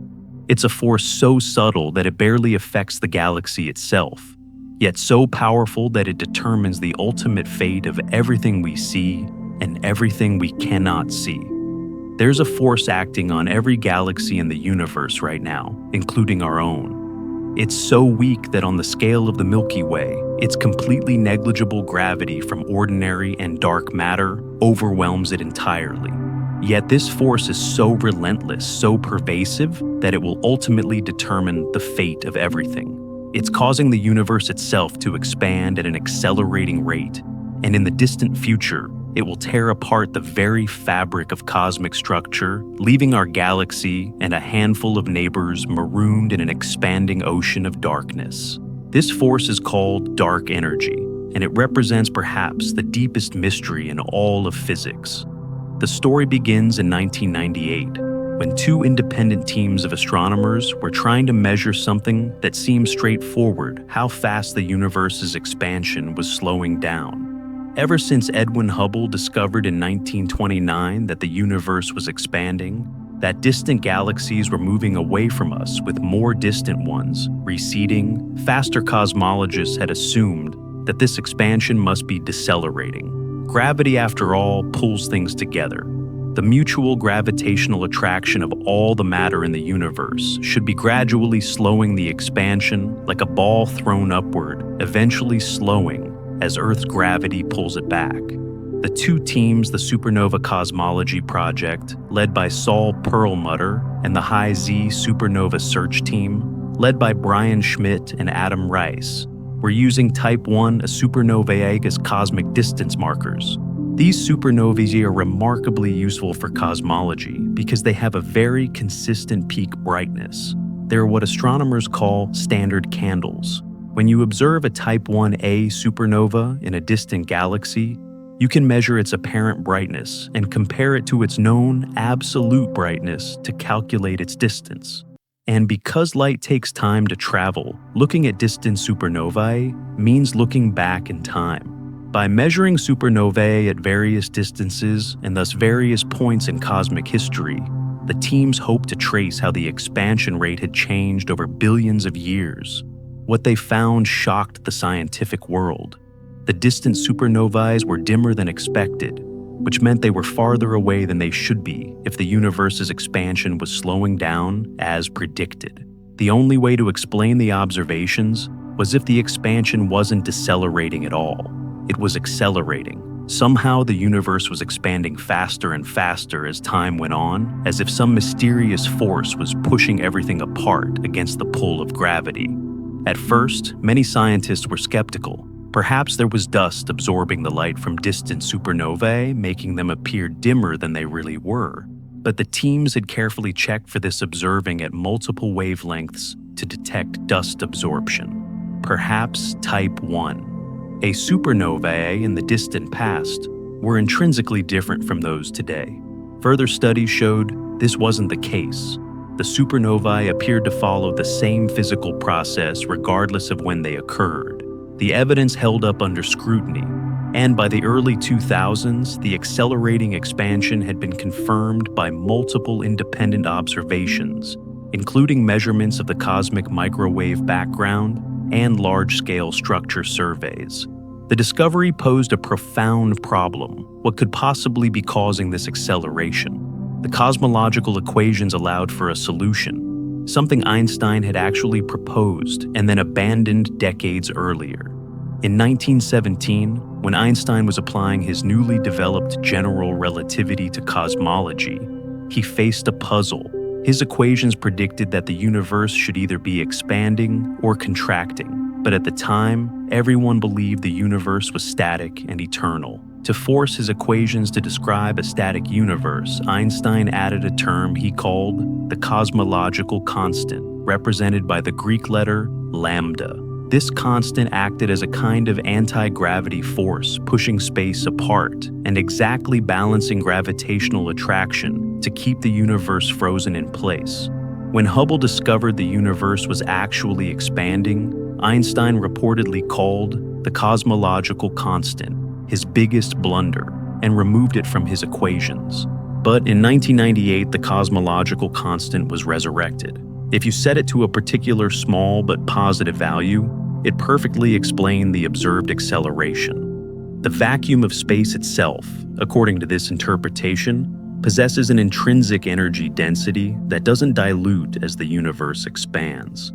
It's a force so subtle that it barely affects the galaxy itself, yet so powerful that it determines the ultimate fate of everything we see and everything we cannot see. There's a force acting on every galaxy in the universe right now, including our own. It's so weak that on the scale of the Milky Way, its completely negligible gravity from ordinary and dark matter overwhelms it entirely. Yet this force is so relentless, so pervasive, that it will ultimately determine the fate of everything. It's causing the universe itself to expand at an accelerating rate, and in the distant future, it will tear apart the very fabric of cosmic structure, leaving our galaxy and a handful of neighbors marooned in an expanding ocean of darkness. This force is called dark energy, and it represents perhaps the deepest mystery in all of physics. The story begins in 1998, when two independent teams of astronomers were trying to measure something that seemed straightforward: how fast the universe's expansion was slowing down. Ever since Edwin Hubble discovered in 1929 that the universe was expanding, that distant galaxies were moving away from us with more distant ones receding, faster cosmologists had assumed that this expansion must be decelerating. Gravity, after all, pulls things together. The mutual gravitational attraction of all the matter in the universe should be gradually slowing the expansion like a ball thrown upward, eventually slowing as Earth's gravity pulls it back. The two teams, the Supernova Cosmology Project, led by Saul Perlmutter, and the High Z Supernova Search Team, led by Brian Schmidt and Adam Rice, were using Type 1 supernovae as cosmic distance markers. These supernovae are remarkably useful for cosmology because they have a very consistent peak brightness. They're what astronomers call standard candles. When you observe a Type 1a supernova in a distant galaxy, you can measure its apparent brightness and compare it to its known absolute brightness to calculate its distance. And because light takes time to travel, looking at distant supernovae means looking back in time. By measuring supernovae at various distances and thus various points in cosmic history, the teams hope to trace how the expansion rate had changed over billions of years. What they found shocked the scientific world. The distant supernovae were dimmer than expected, which meant they were farther away than they should be if the universe's expansion was slowing down as predicted. The only way to explain the observations was if the expansion wasn't decelerating at all. It was accelerating. Somehow the universe was expanding faster and faster as time went on, as if some mysterious force was pushing everything apart against the pull of gravity. At first, many scientists were skeptical. Perhaps there was dust absorbing the light from distant supernovae, making them appear dimmer than they really were. But the teams had carefully checked for this, observing at multiple wavelengths to detect dust absorption. Perhaps Type 1. A supernovae in the distant past were intrinsically different from those today. Further studies showed this wasn't the case. The supernovae appeared to follow the same physical process regardless of when they occurred. The evidence held up under scrutiny, and by the early 2000s, the accelerating expansion had been confirmed by multiple independent observations, including measurements of the cosmic microwave background and large-scale structure surveys. The discovery posed a profound problem. What could possibly be causing this acceleration? The cosmological equations allowed for a solution, something Einstein had actually proposed and then abandoned decades earlier. In 1917, when Einstein was applying his newly developed general relativity to cosmology, he faced a puzzle. His equations predicted that the universe should either be expanding or contracting, but at the time, everyone believed the universe was static and eternal. To force his equations to describe a static universe, Einstein added a term he called the cosmological constant, represented by the Greek letter lambda. This constant acted as a kind of anti-gravity force, pushing space apart and exactly balancing gravitational attraction to keep the universe frozen in place. When Hubble discovered the universe was actually expanding, Einstein reportedly called the cosmological constant his biggest blunder and removed it from his equations. But in 1998, the cosmological constant was resurrected. If you set it to a particular small but positive value, it perfectly explained the observed acceleration. The vacuum of space itself, according to this interpretation, possesses an intrinsic energy density that doesn't dilute as the universe expands.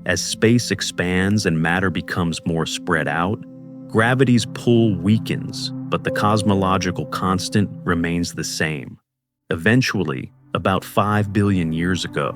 As space expands and matter becomes more spread out, gravity's pull weakens, but the cosmological constant remains the same. Eventually, about 5 billion years ago,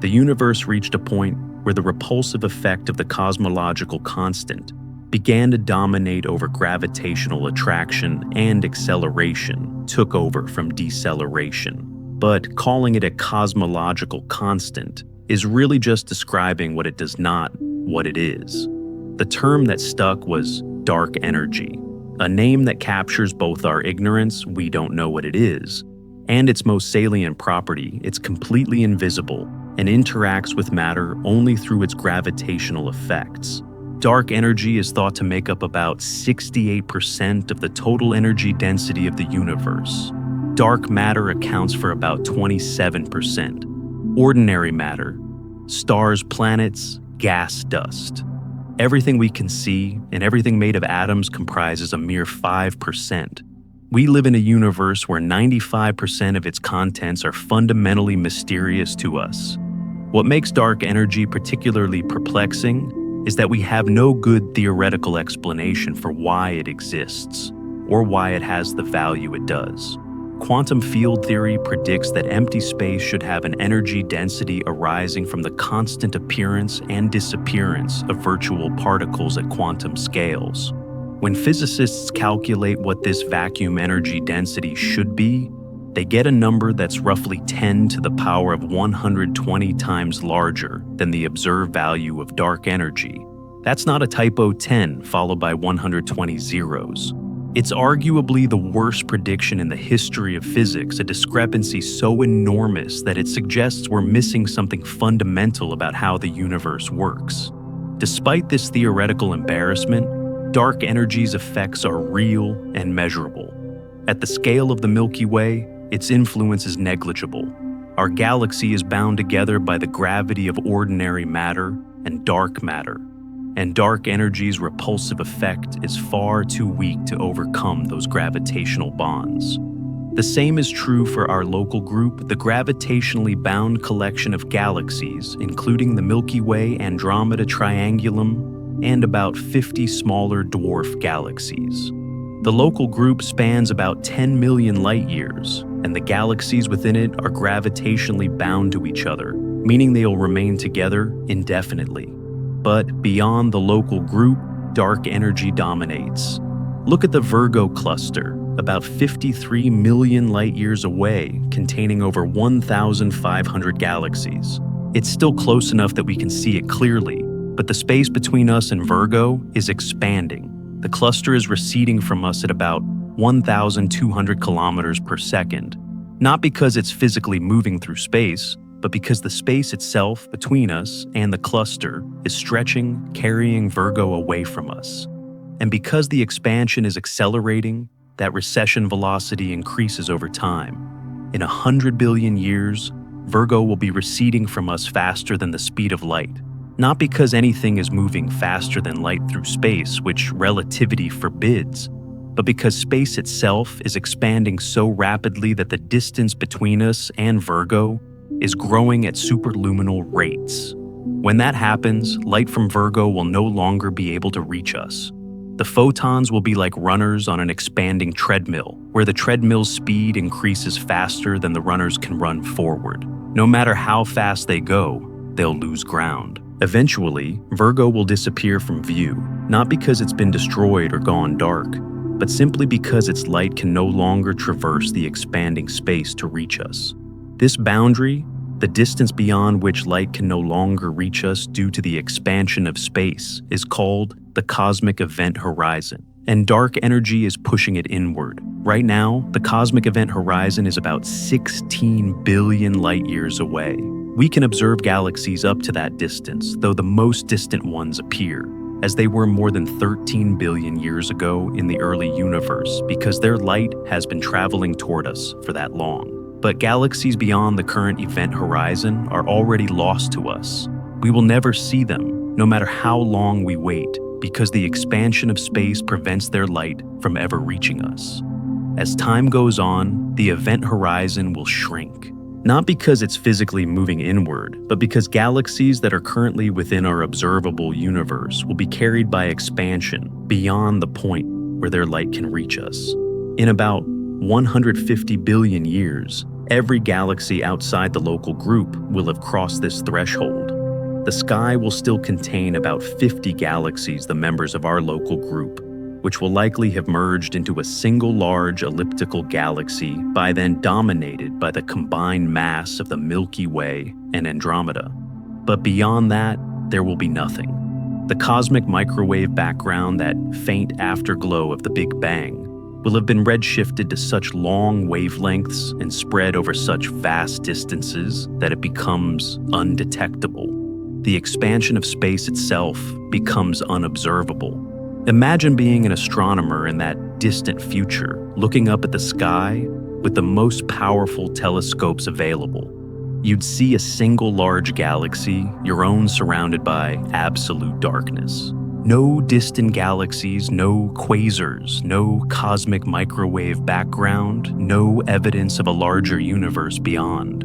the universe reached a point where the repulsive effect of the cosmological constant began to dominate over gravitational attraction, and acceleration took over from deceleration. But calling it a cosmological constant is really just describing what it does not, what it is. The term that stuck was dark energy. a name that captures both our ignorance, we don't know what it is, and its most salient property, it's completely invisible and interacts with matter only through its gravitational effects. Dark energy is thought to make up about 68% of the total energy density of the universe. Dark matter accounts for about 27%. Ordinary matter, stars, planets, gas, dust. Everything we can see and everything made of atoms comprises a mere 5%. We live in a universe where 95% of its contents are fundamentally mysterious to us. What makes dark energy particularly perplexing is that we have no good theoretical explanation for why it exists, or why it has the value it does. Quantum field theory predicts that empty space should have an energy density arising from the constant appearance and disappearance of virtual particles at quantum scales. When physicists calculate what this vacuum energy density should be, they get a number that's roughly 10 to the power of 120 times larger than the observed value of dark energy. That's not a typo 10 followed by 120 zeros. It's arguably the worst prediction in the history of physics, a discrepancy so enormous that it suggests we're missing something fundamental about how the universe works. Despite this theoretical embarrassment, dark energy's effects are real and measurable. At the scale of the Milky Way, its influence is negligible. Our galaxy is bound together by the gravity of ordinary matter and dark matter, and dark energy's repulsive effect is far too weak to overcome those gravitational bonds. The same is true for our local group, the gravitationally bound collection of galaxies, including the Milky Way, Andromeda Triangulum, and about 50 smaller dwarf galaxies. The local group spans about 10 million light-years, and the galaxies within it are gravitationally bound to each other, meaning they'll remain together indefinitely. But beyond the local group, dark energy dominates. Look at the Virgo cluster, about 53 million light-years away, containing over 1,500 galaxies. It's still close enough that we can see it clearly, but the space between us and Virgo is expanding. The cluster is receding from us at about 1,200 kilometers per second, not because it's physically moving through space, but because the space itself between us and the cluster is stretching, carrying Virgo away from us. And because the expansion is accelerating, that recession velocity increases over time. In 100 billion years, Virgo will be receding from us faster than the speed of light. Not because anything is moving faster than light through space, which relativity forbids, but because space itself is expanding so rapidly that the distance between us and Virgo is growing at superluminal rates. When that happens, light from Virgo will no longer be able to reach us. The photons will be like runners on an expanding treadmill, where the treadmill's speed increases faster than the runners can run forward. No matter how fast they go, they'll lose ground. Eventually, Virgo will disappear from view, not because it's been destroyed or gone dark, but simply because its light can no longer traverse the expanding space to reach us. This boundary, the distance beyond which light can no longer reach us due to the expansion of space, is called the cosmic event horizon, and dark energy is pushing it inward. Right now, the cosmic event horizon is about 16 billion light-years away. We can observe galaxies up to that distance, though the most distant ones appear, as they were more than 13 billion years ago in the early universe, because their light has been traveling toward us for that long. But galaxies beyond the current event horizon are already lost to us. We will never see them, no matter how long we wait, because the expansion of space prevents their light from ever reaching us. As time goes on, the event horizon will shrink. Not because it's physically moving inward, but because galaxies that are currently within our observable universe will be carried by expansion beyond the point where their light can reach us. In about 150 billion years, every galaxy outside the local group will have crossed this threshold. The sky will still contain about 50 galaxies, the members of our local group, which will likely have merged into a single large elliptical galaxy, by then dominated by the combined mass of the Milky Way and Andromeda. But beyond that, there will be nothing. The cosmic microwave background, that faint afterglow of the Big Bang, will have been redshifted to such long wavelengths and spread over such vast distances that it becomes undetectable. The expansion of space itself becomes unobservable. Imagine being an astronomer in that distant future, looking up at the sky with the most powerful telescopes available. You'd see a single large galaxy, your own, surrounded by absolute darkness. No distant galaxies, no quasars, no cosmic microwave background, no evidence of a larger universe beyond.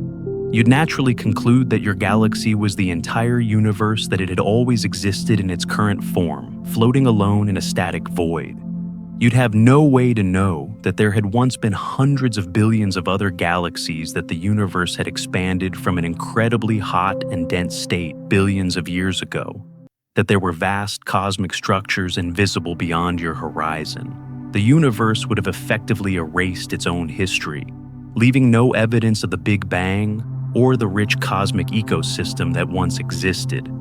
You'd naturally conclude that your galaxy was the entire universe, that it had always existed in its current form, floating alone in a static void. You'd have no way to know that there had once been hundreds of billions of other galaxies, that the universe had expanded from an incredibly hot and dense state billions of years ago, that there were vast cosmic structures invisible beyond your horizon. The universe would have effectively erased its own history, leaving no evidence of the Big Bang or the rich cosmic ecosystem that once existed.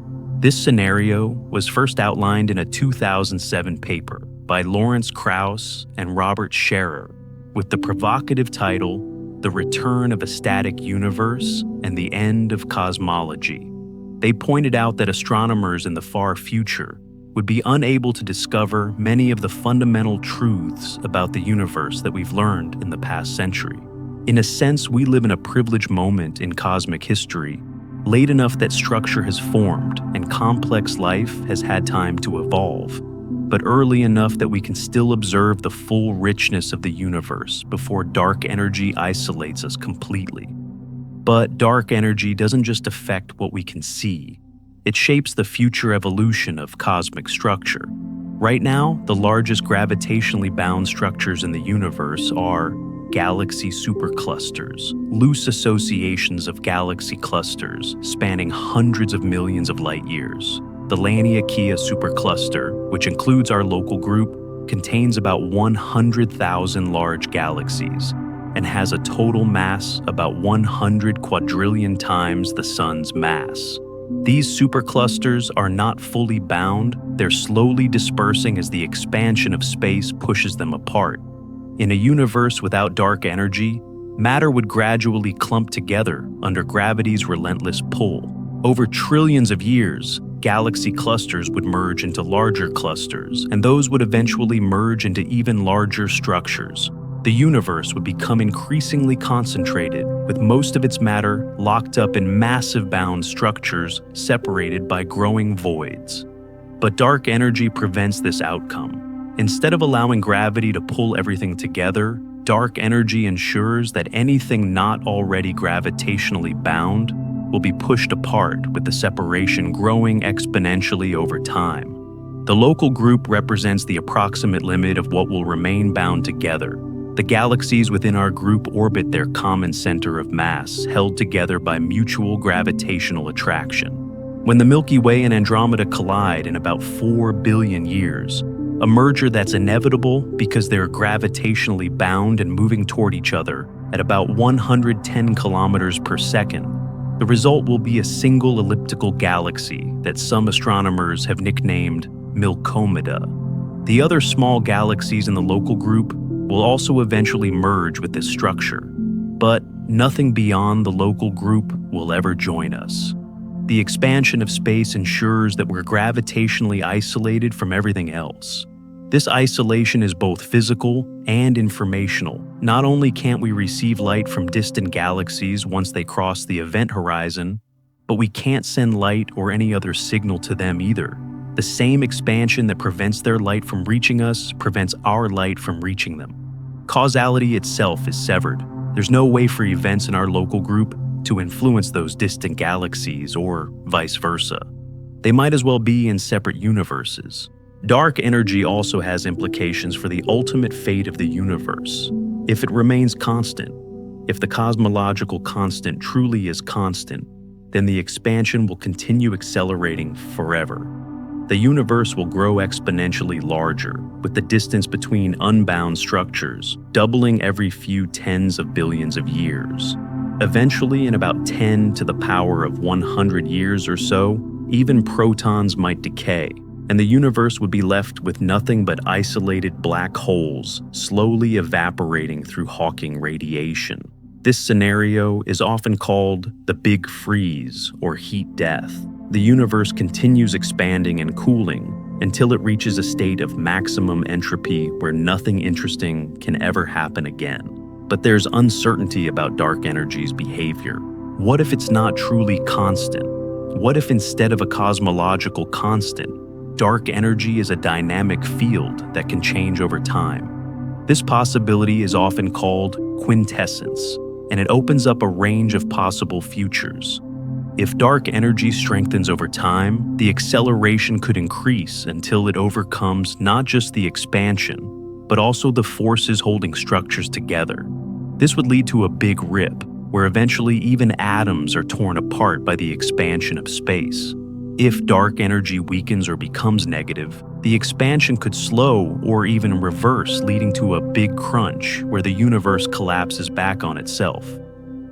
This scenario was first outlined in a 2007 paper by Lawrence Krauss and Robert Scherer, with the provocative title, "The Return of a Static Universe and the End of Cosmology." They pointed out that astronomers in the far future would be unable to discover many of the fundamental truths about the universe that we've learned in the past century. In a sense, we live in a privileged moment in cosmic history, late enough that structure has formed and complex life has had time to evolve, but early enough that we can still observe the full richness of the universe before dark energy isolates us completely. But dark energy doesn't just affect what we can see. It shapes the future evolution of cosmic structure. Right now, the largest gravitationally bound structures in the universe are galaxy superclusters, loose associations of galaxy clusters spanning hundreds of millions of light years. The Laniakea supercluster, which includes our local group, contains about 100,000 large galaxies and has a total mass about 100 quadrillion times the Sun's mass. These superclusters are not fully bound, they're slowly dispersing as the expansion of space pushes them apart. In a universe without dark energy, matter would gradually clump together under gravity's relentless pull. Over trillions of years, galaxy clusters would merge into larger clusters, and those would eventually merge into even larger structures. The universe would become increasingly concentrated, with most of its matter locked up in massive bound structures separated by growing voids. But dark energy prevents this outcome. Instead of allowing gravity to pull everything together, dark energy ensures that anything not already gravitationally bound will be pushed apart, with the separation growing exponentially over time. The local group represents the approximate limit of what will remain bound together. The galaxies within our group orbit their common center of mass, held together by mutual gravitational attraction. When the Milky Way and Andromeda collide in about 4 billion years, a merger that's inevitable because they're gravitationally bound and moving toward each other at about 110 kilometers per second, the result will be a single elliptical galaxy that some astronomers have nicknamed Milkomeda. The other small galaxies in the local group will also eventually merge with this structure, but nothing beyond the local group will ever join us. The expansion of space ensures that we're gravitationally isolated from everything else. This isolation is both physical and informational. Not only can't we receive light from distant galaxies once they cross the event horizon, but we can't send light or any other signal to them either. The same expansion that prevents their light from reaching us prevents our light from reaching them. Causality itself is severed. There's no way for events in our local group to influence those distant galaxies or vice versa. They might as well be in separate universes. Dark energy also has implications for the ultimate fate of the universe. If it remains constant, if the cosmological constant truly is constant, then the expansion will continue accelerating forever. The universe will grow exponentially larger, with the distance between unbound structures doubling every few tens of billions of years. Eventually, in about 10 to the power of 100 years or so, even protons might decay, and the universe would be left with nothing but isolated black holes slowly evaporating through Hawking radiation. This scenario is often called the Big Freeze or heat death. The universe continues expanding and cooling until it reaches a state of maximum entropy where nothing interesting can ever happen again. But there's uncertainty about dark energy's behavior. What if it's not truly constant? What if instead of a cosmological constant, dark energy is a dynamic field that can change over time? This possibility is often called quintessence, and it opens up a range of possible futures. If dark energy strengthens over time, the acceleration could increase until it overcomes not just the expansion, but also the forces holding structures together. This would lead to a big rip, where eventually even atoms are torn apart by the expansion of space. If dark energy weakens or becomes negative, the expansion could slow or even reverse, leading to a big crunch where the universe collapses back on itself.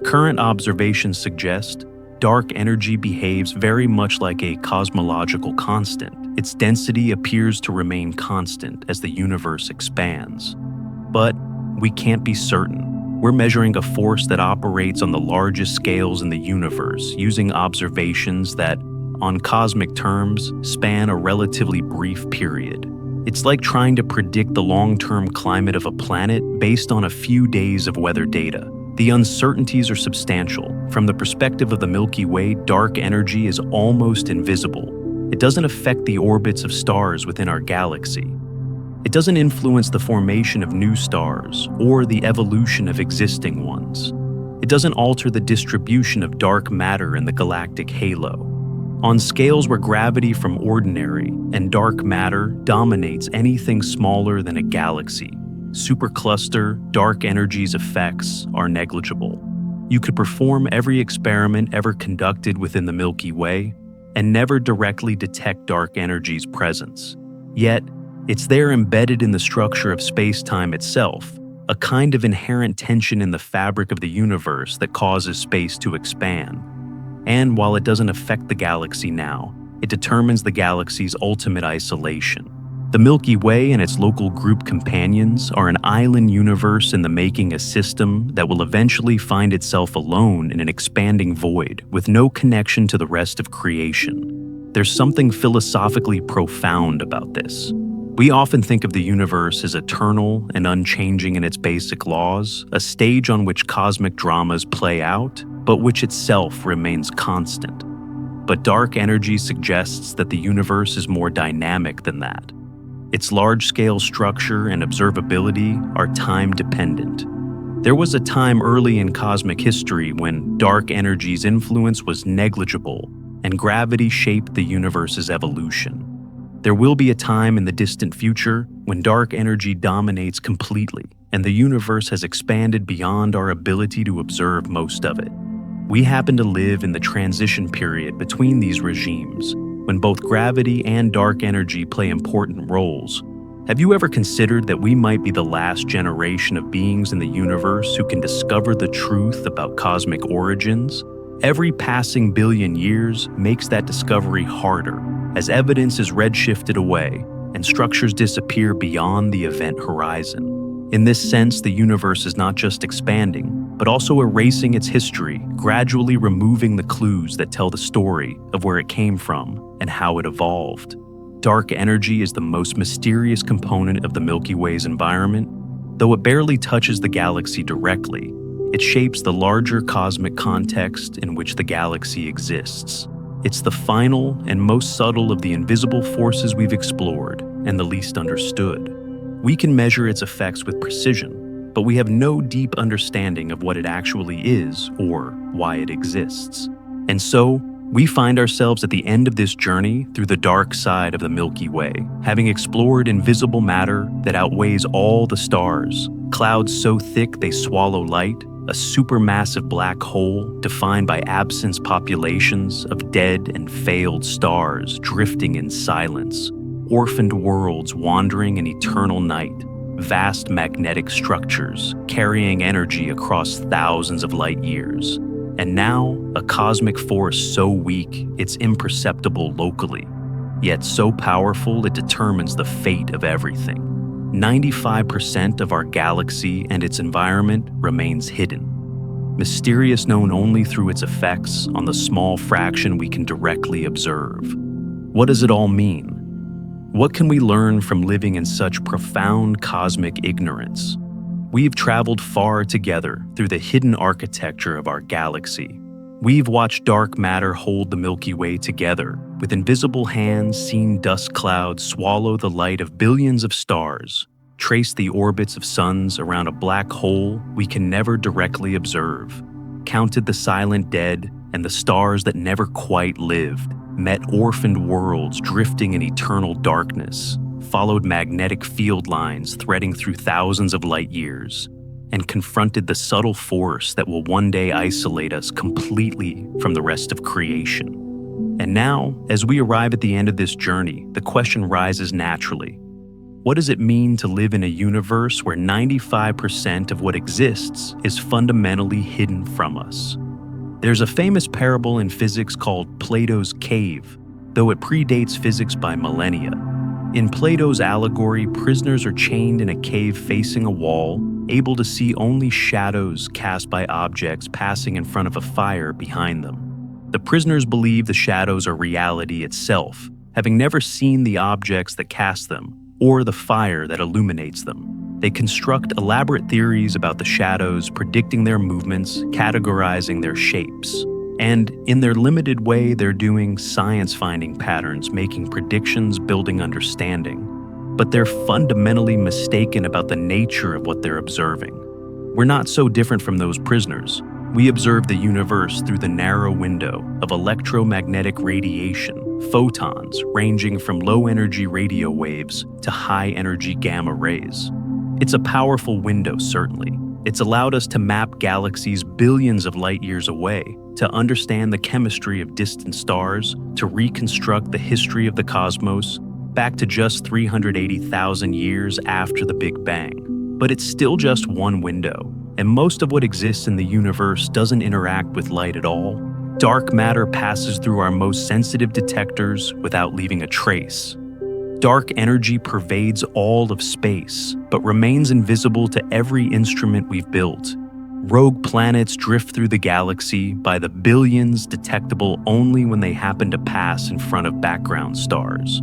Current observations suggest dark energy behaves very much like a cosmological constant. Its density appears to remain constant as the universe expands. But we can't be certain. We're measuring a force that operates on the largest scales in the universe, using observations that, on cosmic terms, span a relatively brief period. It's like trying to predict the long-term climate of a planet based on a few days of weather data. The uncertainties are substantial. From the perspective of the Milky Way, dark energy is almost invisible. It doesn't affect the orbits of stars within our galaxy. It doesn't influence the formation of new stars or the evolution of existing ones. It doesn't alter the distribution of dark matter in the galactic halo. On scales where gravity from ordinary and dark matter dominates anything smaller than a galaxy, supercluster dark energy's effects are negligible. You could perform every experiment ever conducted within the Milky Way and never directly detect dark energy's presence. Yet, it's there embedded in the structure of space-time itself, a kind of inherent tension in the fabric of the universe that causes space to expand. And while it doesn't affect the galaxy now, it determines the galaxy's ultimate isolation. The Milky Way and its local group companions are an island universe in the making, a system that will eventually find itself alone in an expanding void with no connection to the rest of creation. There's something philosophically profound about this. We often think of the universe as eternal and unchanging in its basic laws, a stage on which cosmic dramas play out, but which itself remains constant. But dark energy suggests that the universe is more dynamic than that. Its large-scale structure and observability are time-dependent. There was a time early in cosmic history when dark energy's influence was negligible and gravity shaped the universe's evolution. There will be a time in the distant future when dark energy dominates completely and the universe has expanded beyond our ability to observe most of it. We happen to live in the transition period between these regimes, when both gravity and dark energy play important roles. Have you ever considered that we might be the last generation of beings in the universe who can discover the truth about cosmic origins? Every passing billion years makes that discovery harder, as evidence is redshifted away and structures disappear beyond the event horizon. In this sense, the universe is not just expanding, but also erasing its history, gradually removing the clues that tell the story of where it came from and how it evolved. Dark energy is the most mysterious component of the Milky Way's environment. Though it barely touches the galaxy directly, it shapes the larger cosmic context in which the galaxy exists. It's the final and most subtle of the invisible forces we've explored and the least understood. We can measure its effects with precision, but we have no deep understanding of what it actually is or why it exists. And so, we find ourselves at the end of this journey through the dark side of the Milky Way, having explored invisible matter that outweighs all the stars, clouds so thick they swallow light, a supermassive black hole defined by absence populations of dead and failed stars drifting in silence, orphaned worlds wandering in eternal night, vast magnetic structures carrying energy across thousands of light years, and now a cosmic force so weak it's imperceptible locally. yet so powerful it determines the fate of everything. 95% of our galaxy and its environment remains hidden, mysterious, known only through its effects on the small fraction we can directly observe. What does it all mean? What can we learn from living in such profound cosmic ignorance? We've traveled far together through the hidden architecture of our galaxy. We've watched dark matter hold the Milky Way together, with invisible hands seen dust clouds swallow the light of billions of stars, traced the orbits of suns around a black hole we can never directly observe, counted the silent dead and the stars that never quite lived, met orphaned worlds drifting in eternal darkness, followed magnetic field lines threading through thousands of light years, and confronted the subtle force that will one day isolate us completely from the rest of creation. And now, as we arrive at the end of this journey, the question rises naturally. What does it mean to live in a universe where 95% of what exists is fundamentally hidden from us? There's a famous parable in physics called Plato's Cave, though it predates physics by millennia. In Plato's allegory, prisoners are chained in a cave facing a wall, able to see only shadows cast by objects passing in front of a fire behind them. The prisoners believe the shadows are reality itself, having never seen the objects that cast them or the fire that illuminates them. They construct elaborate theories about the shadows, predicting their movements, categorizing their shapes. And in their limited way, they're doing science-finding patterns, making predictions, building understanding. But they're fundamentally mistaken about the nature of what they're observing. We're not so different from those prisoners. We observe the universe through the narrow window of electromagnetic radiation, photons ranging from low-energy radio waves to high-energy gamma rays. It's a powerful window, certainly. It's allowed us to map galaxies billions of light years away, to understand the chemistry of distant stars, to reconstruct the history of the cosmos back to just 380,000 years after the Big Bang. But it's still just one window, and most of what exists in the universe doesn't interact with light at all. Dark matter passes through our most sensitive detectors without leaving a trace. Dark energy pervades all of space, but remains invisible to every instrument we've built. Rogue planets drift through the galaxy by the billions, detectable only when they happen to pass in front of background stars.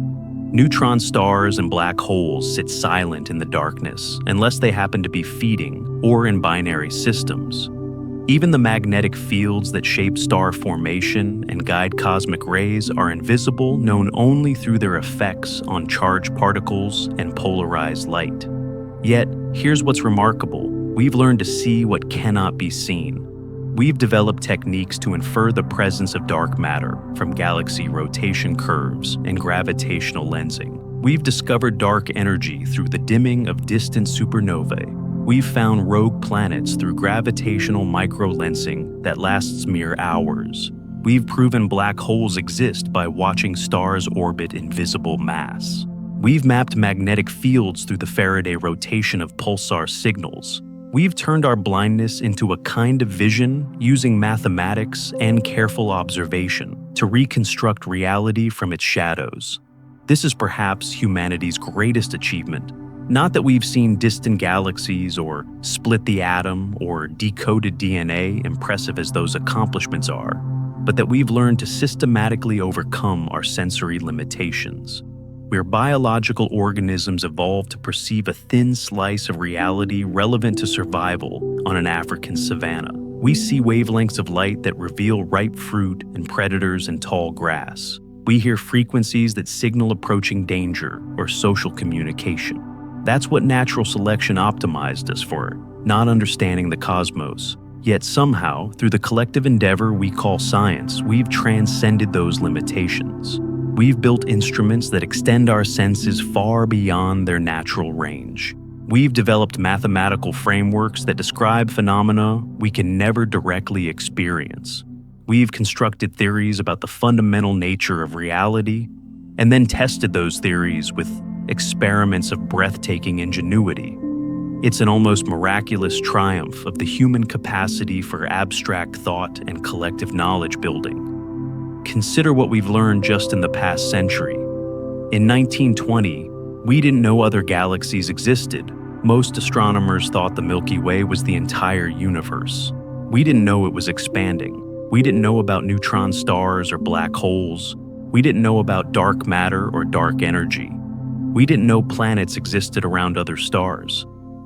Neutron stars and black holes sit silent in the darkness unless they happen to be feeding or in binary systems. Even the magnetic fields that shape star formation and guide cosmic rays are invisible, known only through their effects on charged particles and polarized light. Yet, here's what's remarkable. We've learned to see what cannot be seen. We've developed techniques to infer the presence of dark matter from galaxy rotation curves and gravitational lensing. We've discovered dark energy through the dimming of distant supernovae. We've found rogue planets through gravitational microlensing that lasts mere hours. We've proven black holes exist by watching stars orbit invisible mass. We've mapped magnetic fields through the Faraday rotation of pulsar signals. We've turned our blindness into a kind of vision using mathematics and careful observation to reconstruct reality from its shadows. This is perhaps humanity's greatest achievement. Not that we've seen distant galaxies or split the atom or decoded DNA, impressive as those accomplishments are, but that we've learned to systematically overcome our sensory limitations. We're biological organisms evolved to perceive a thin slice of reality relevant to survival on an African savanna. We see wavelengths of light that reveal ripe fruit and predators in tall grass. We hear frequencies that signal approaching danger or social communication. That's what natural selection optimized us for, not understanding the cosmos. Yet somehow, through the collective endeavor we call science, we've transcended those limitations. We've built instruments that extend our senses far beyond their natural range. We've developed mathematical frameworks that describe phenomena we can never directly experience. We've constructed theories about the fundamental nature of reality, and then tested those theories with experiments of breathtaking ingenuity. It's an almost miraculous triumph of the human capacity for abstract thought and collective knowledge building. Consider what we've learned just in the past century. In 1920, we didn't know other galaxies existed. Most astronomers thought the Milky Way was the entire universe. We didn't know it was expanding. We didn't know about neutron stars or black holes. We didn't know about dark matter or dark energy. We didn't know planets existed around other stars.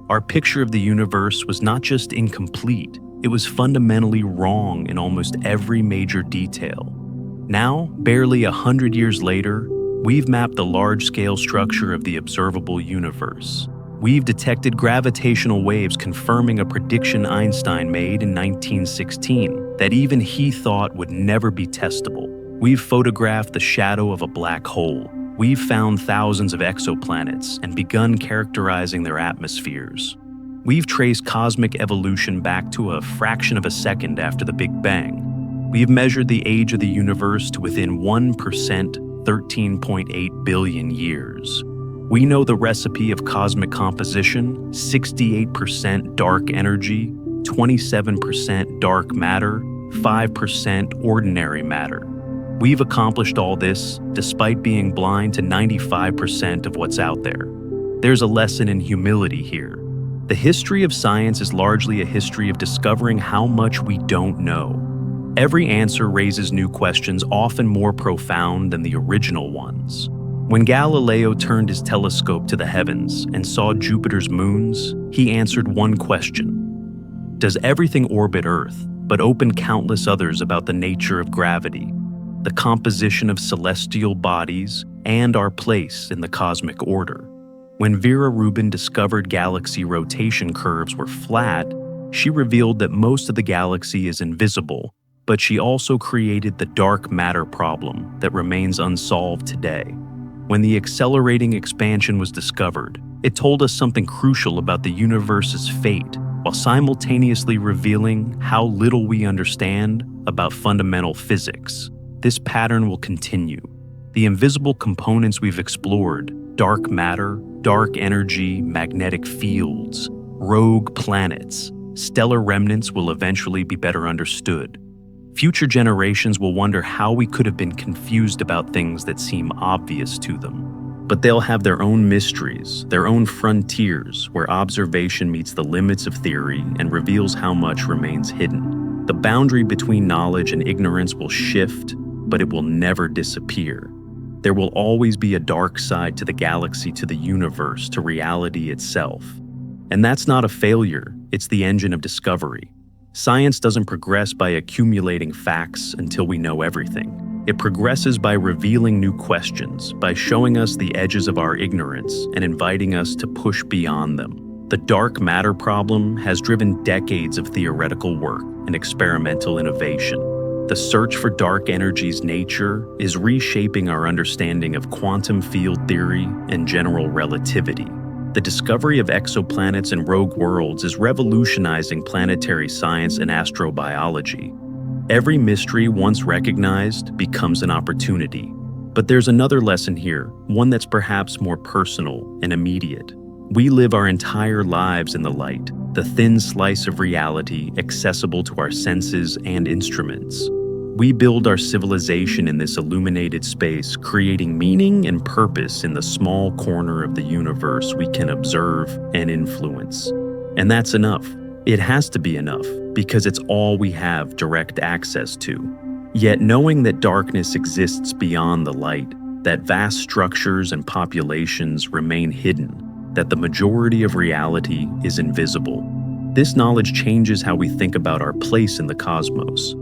Our picture of the universe was not just incomplete, it was fundamentally wrong in almost every major detail. Now, barely 100 years later, we've mapped the large-scale structure of the observable universe. We've detected gravitational waves confirming a prediction Einstein made in 1916 that even he thought would never be testable. We've photographed the shadow of a black hole. We've found thousands of exoplanets and begun characterizing their atmospheres. We've traced cosmic evolution back to a fraction of a second after the Big Bang. We've measured the age of the universe to within 1%, 13.8 billion years. We know the recipe of cosmic composition: 68% dark energy, 27% dark matter, 5% ordinary matter. We've accomplished all this despite being blind to 95% of what's out there. There's a lesson in humility here. The history of science is largely a history of discovering how much we don't know. Every answer raises new questions, often more profound than the original ones. When Galileo turned his telescope to the heavens and saw Jupiter's moons, he answered one question: does everything orbit Earth, but opened countless others about the nature of gravity, the composition of celestial bodies, and our place in the cosmic order? When Vera Rubin discovered galaxy rotation curves were flat, she revealed that most of the galaxy is invisible, but she also created the dark matter problem that remains unsolved today. When the accelerating expansion was discovered, it told us something crucial about the universe's fate, while simultaneously revealing how little we understand about fundamental physics. This pattern will continue. The invisible components we've explored, dark matter, dark energy, magnetic fields, rogue planets, stellar remnants, will eventually be better understood. Future generations will wonder how we could have been confused about things that seem obvious to them. But they'll have their own mysteries, their own frontiers, where observation meets the limits of theory and reveals how much remains hidden. The boundary between knowledge and ignorance will shift, but it will never disappear. There will always be a dark side to the galaxy, to the universe, to reality itself. And that's not a failure, it's the engine of discovery. Science doesn't progress by accumulating facts until we know everything. It progresses by revealing new questions, by showing us the edges of our ignorance and inviting us to push beyond them. The dark matter problem has driven decades of theoretical work and experimental innovation. The search for dark energy's nature is reshaping our understanding of quantum field theory and general relativity. The discovery of exoplanets and rogue worlds is revolutionizing planetary science and astrobiology. Every mystery once recognized becomes an opportunity. But there's another lesson here, one that's perhaps more personal and immediate. We live our entire lives in the light, the thin slice of reality accessible to our senses and instruments. We build our civilization in this illuminated space, creating meaning and purpose in the small corner of the universe we can observe and influence. And that's enough. It has to be enough, because it's all we have direct access to. Yet knowing that darkness exists beyond the light, that vast structures and populations remain hidden, that the majority of reality is invisible, this knowledge changes how we think about our place in the cosmos.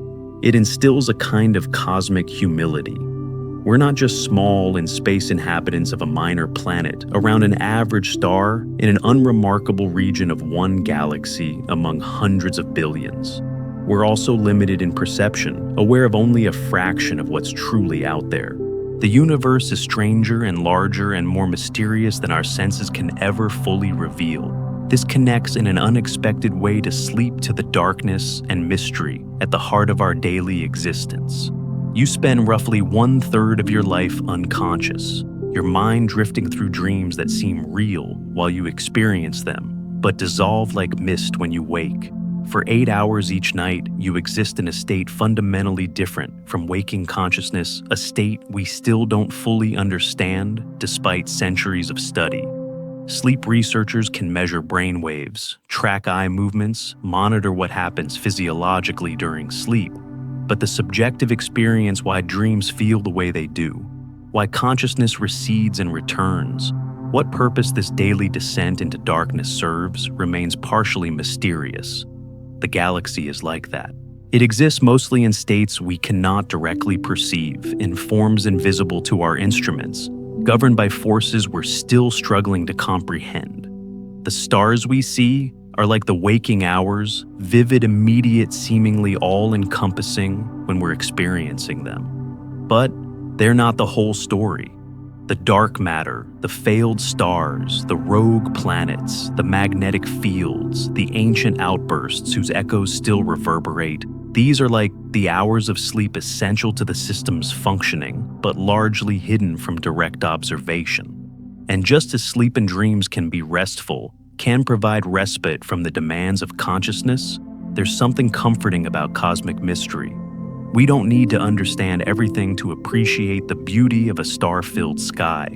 It instills a kind of cosmic humility. We're not just small and space inhabitants of a minor planet around an average star in an unremarkable region of one galaxy among hundreds of billions. We're also limited in perception, aware of only a fraction of what's truly out there. The universe is stranger and larger and more mysterious than our senses can ever fully reveal. This connects in an unexpected way to sleep, to the darkness and mystery at the heart of our daily existence. You spend roughly 1/3 of your life unconscious, your mind drifting through dreams that seem real while you experience them, but dissolve like mist when you wake. For 8 hours each night, you exist in a state fundamentally different from waking consciousness, a state we still don't fully understand despite centuries of study. Sleep researchers can measure brain waves, track eye movements, monitor what happens physiologically during sleep. But the subjective experience why dreams feel the way they do, why consciousness recedes and returns, what purpose this daily descent into darkness serves remains partially mysterious. The galaxy is like that. It exists mostly in states we cannot directly perceive, in forms invisible to our instruments, governed by forces we're still struggling to comprehend. The stars we see are like the waking hours, vivid, immediate, seemingly all-encompassing when we're experiencing them. But they're not the whole story. The dark matter, the failed stars, the rogue planets, the magnetic fields, the ancient outbursts whose echoes still reverberate, these are like the hours of sleep essential to the system's functioning, but largely hidden from direct observation. And just as sleep and dreams can be restful, can provide respite from the demands of consciousness, there's something comforting about cosmic mystery. We don't need to understand everything to appreciate the beauty of a star-filled sky.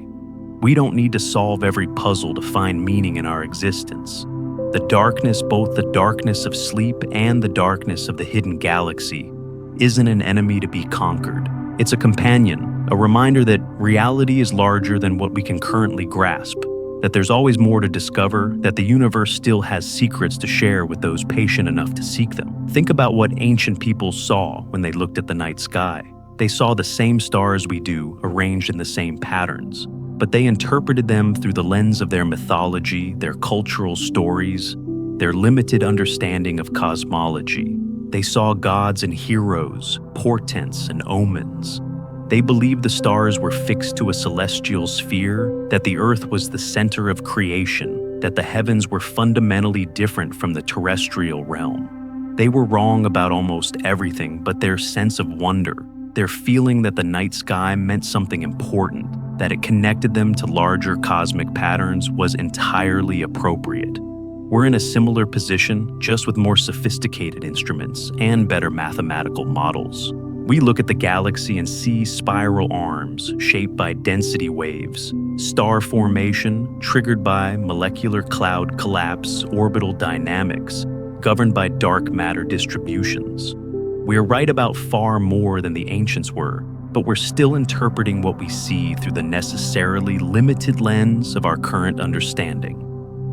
We don't need to solve every puzzle to find meaning in our existence. The darkness, both the darkness of sleep and the darkness of the hidden galaxy, isn't an enemy to be conquered. It's a companion, a reminder that reality is larger than what we can currently grasp, that there's always more to discover, that the universe still has secrets to share with those patient enough to seek them. Think about what ancient people saw when they looked at the night sky. They saw the same stars we do, arranged in the same patterns, but they interpreted them through the lens of their mythology, their cultural stories, their limited understanding of cosmology. They saw gods and heroes, portents and omens. They believed the stars were fixed to a celestial sphere, that the earth was the center of creation, that the heavens were fundamentally different from the terrestrial realm. They were wrong about almost everything, but their sense of wonder, their feeling that the night sky meant something important, that it connected them to larger cosmic patterns, was entirely appropriate. We're in a similar position, just with more sophisticated instruments and better mathematical models. We look at the galaxy and see spiral arms shaped by density waves, star formation triggered by molecular cloud collapse, orbital dynamics, governed by dark matter distributions. We're right about far more than the ancients were, but we're still interpreting what we see through the necessarily limited lens of our current understanding.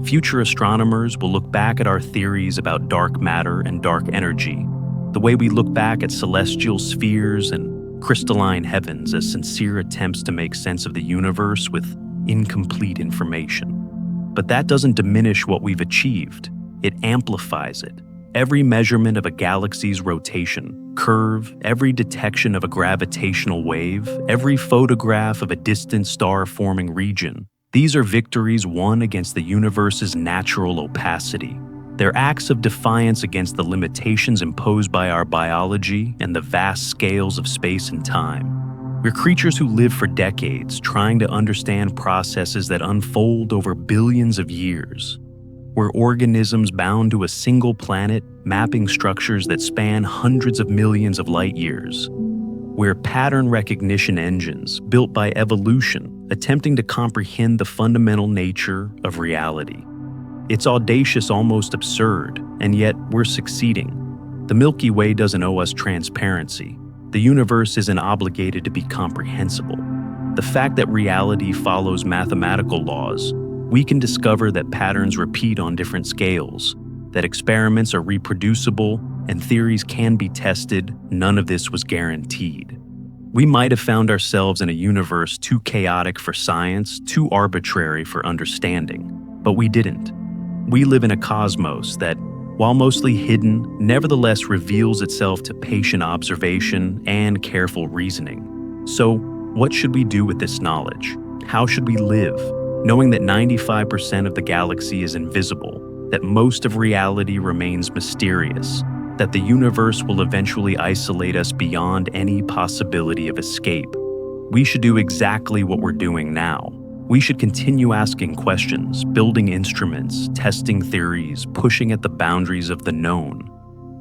Future astronomers will look back at our theories about dark matter and dark energy, the way we look back at celestial spheres and crystalline heavens as sincere attempts to make sense of the universe with incomplete information. But that doesn't diminish what we've achieved. It amplifies it. Every measurement of a galaxy's rotation, curve, every detection of a gravitational wave, every photograph of a distant star-forming region, these are victories won against the universe's natural opacity. They're acts of defiance against the limitations imposed by our biology and the vast scales of space and time. We're creatures who live for decades, trying to understand processes that unfold over billions of years. We're organisms bound to a single planet, mapping structures that span hundreds of millions of light years. We're pattern recognition engines built by evolution, attempting to comprehend the fundamental nature of reality. It's audacious, almost absurd, and yet we're succeeding. The Milky Way doesn't owe us transparency. The universe isn't obligated to be comprehensible. The fact that reality follows mathematical laws, we can discover that patterns repeat on different scales, that experiments are reproducible, and theories can be tested. None of this was guaranteed. We might have found ourselves in a universe too chaotic for science, too arbitrary for understanding, but we didn't. We live in a cosmos that, while mostly hidden, nevertheless reveals itself to patient observation and careful reasoning. So, what should we do with this knowledge? How should we live, knowing that 95% of the galaxy is invisible, that most of reality remains mysterious, that the universe will eventually isolate us beyond any possibility of escape? We should do exactly what we're doing now. We should continue asking questions, building instruments, testing theories, pushing at the boundaries of the known.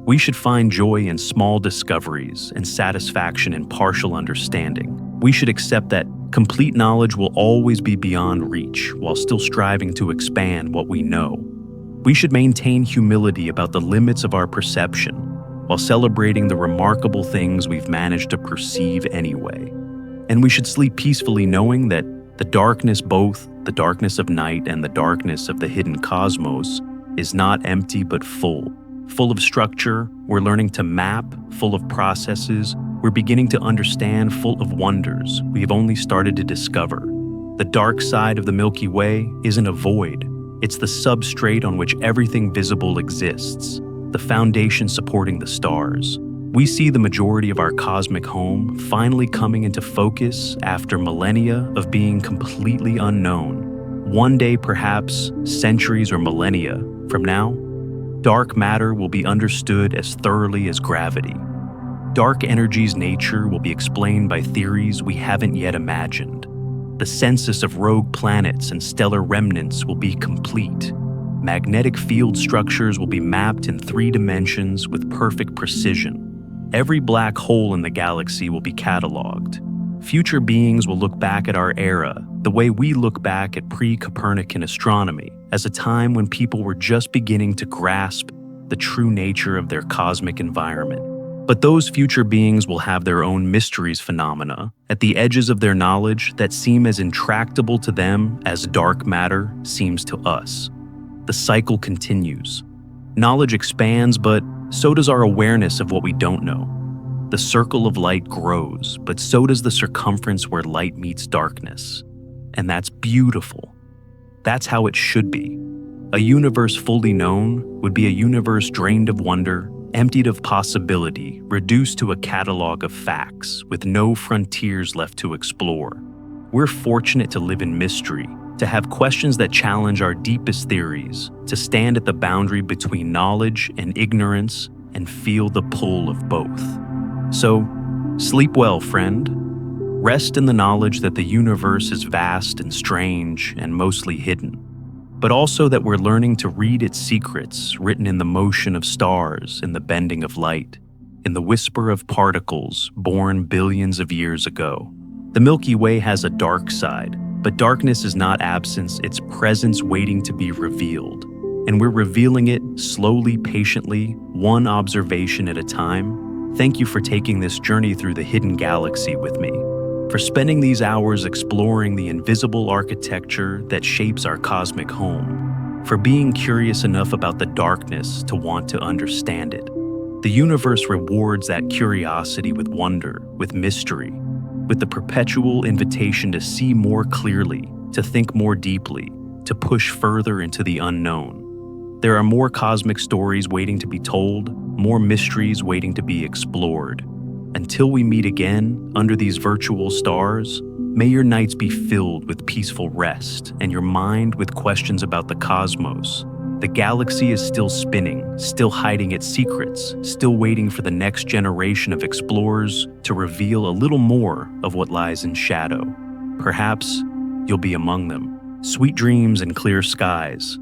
We should find joy in small discoveries and satisfaction in partial understanding. We should accept that complete knowledge will always be beyond reach while still striving to expand what we know. We should maintain humility about the limits of our perception while celebrating the remarkable things we've managed to perceive anyway. And we should sleep peacefully knowing that the darkness, both the darkness of night and the darkness of the hidden cosmos, is not empty but full of structure. We're learning to map, full of processes. We're beginning to understand, full of wonders we have only started to discover. The dark side of the Milky Way isn't a void. It's the substrate on which everything visible exists, the foundation supporting the stars. We see the majority of our cosmic home finally coming into focus after millennia of being completely unknown. One day, perhaps centuries or millennia from now, dark matter will be understood as thoroughly as gravity. Dark energy's nature will be explained by theories we haven't yet imagined. The census of rogue planets and stellar remnants will be complete. Magnetic field structures will be mapped in 3 dimensions with perfect precision. Every black hole in the galaxy will be cataloged. Future beings will look back at our era the way we look back at pre-Copernican astronomy, as a time when people were just beginning to grasp the true nature of their cosmic environment. But those future beings will have their own mysteries phenomena at the edges of their knowledge that seem as intractable to them as dark matter seems to us. The cycle continues. Knowledge expands, but so does our awareness of what we don't know. The circle of light grows, but so does the circumference where light meets darkness. And that's beautiful. That's how it should be. A universe fully known would be a universe drained of wonder, emptied of possibility, reduced to a catalog of facts, with no frontiers left to explore. We're fortunate to live in mystery, to have questions that challenge our deepest theories, to stand at the boundary between knowledge and ignorance and feel the pull of both. So, sleep well, friend. Rest in the knowledge that the universe is vast and strange and mostly hidden, but also that we're learning to read its secrets written in the motion of stars, in the bending of light, in the whisper of particles born billions of years ago. The Milky Way has a dark side, but darkness is not absence, it's presence waiting to be revealed. And we're revealing it slowly, patiently, one observation at a time. Thank you for taking this journey through the hidden galaxy with me, for spending these hours exploring the invisible architecture that shapes our cosmic home, for being curious enough about the darkness to want to understand it. The universe rewards that curiosity with wonder, with mystery, with the perpetual invitation to see more clearly, to think more deeply, to push further into the unknown. There are more cosmic stories waiting to be told, more mysteries waiting to be explored. Until we meet again under these virtual stars, may your nights be filled with peaceful rest and your mind with questions about the cosmos. The galaxy is still spinning, still hiding its secrets, still waiting for the next generation of explorers to reveal a little more of what lies in shadow. Perhaps you'll be among them. Sweet dreams and clear skies.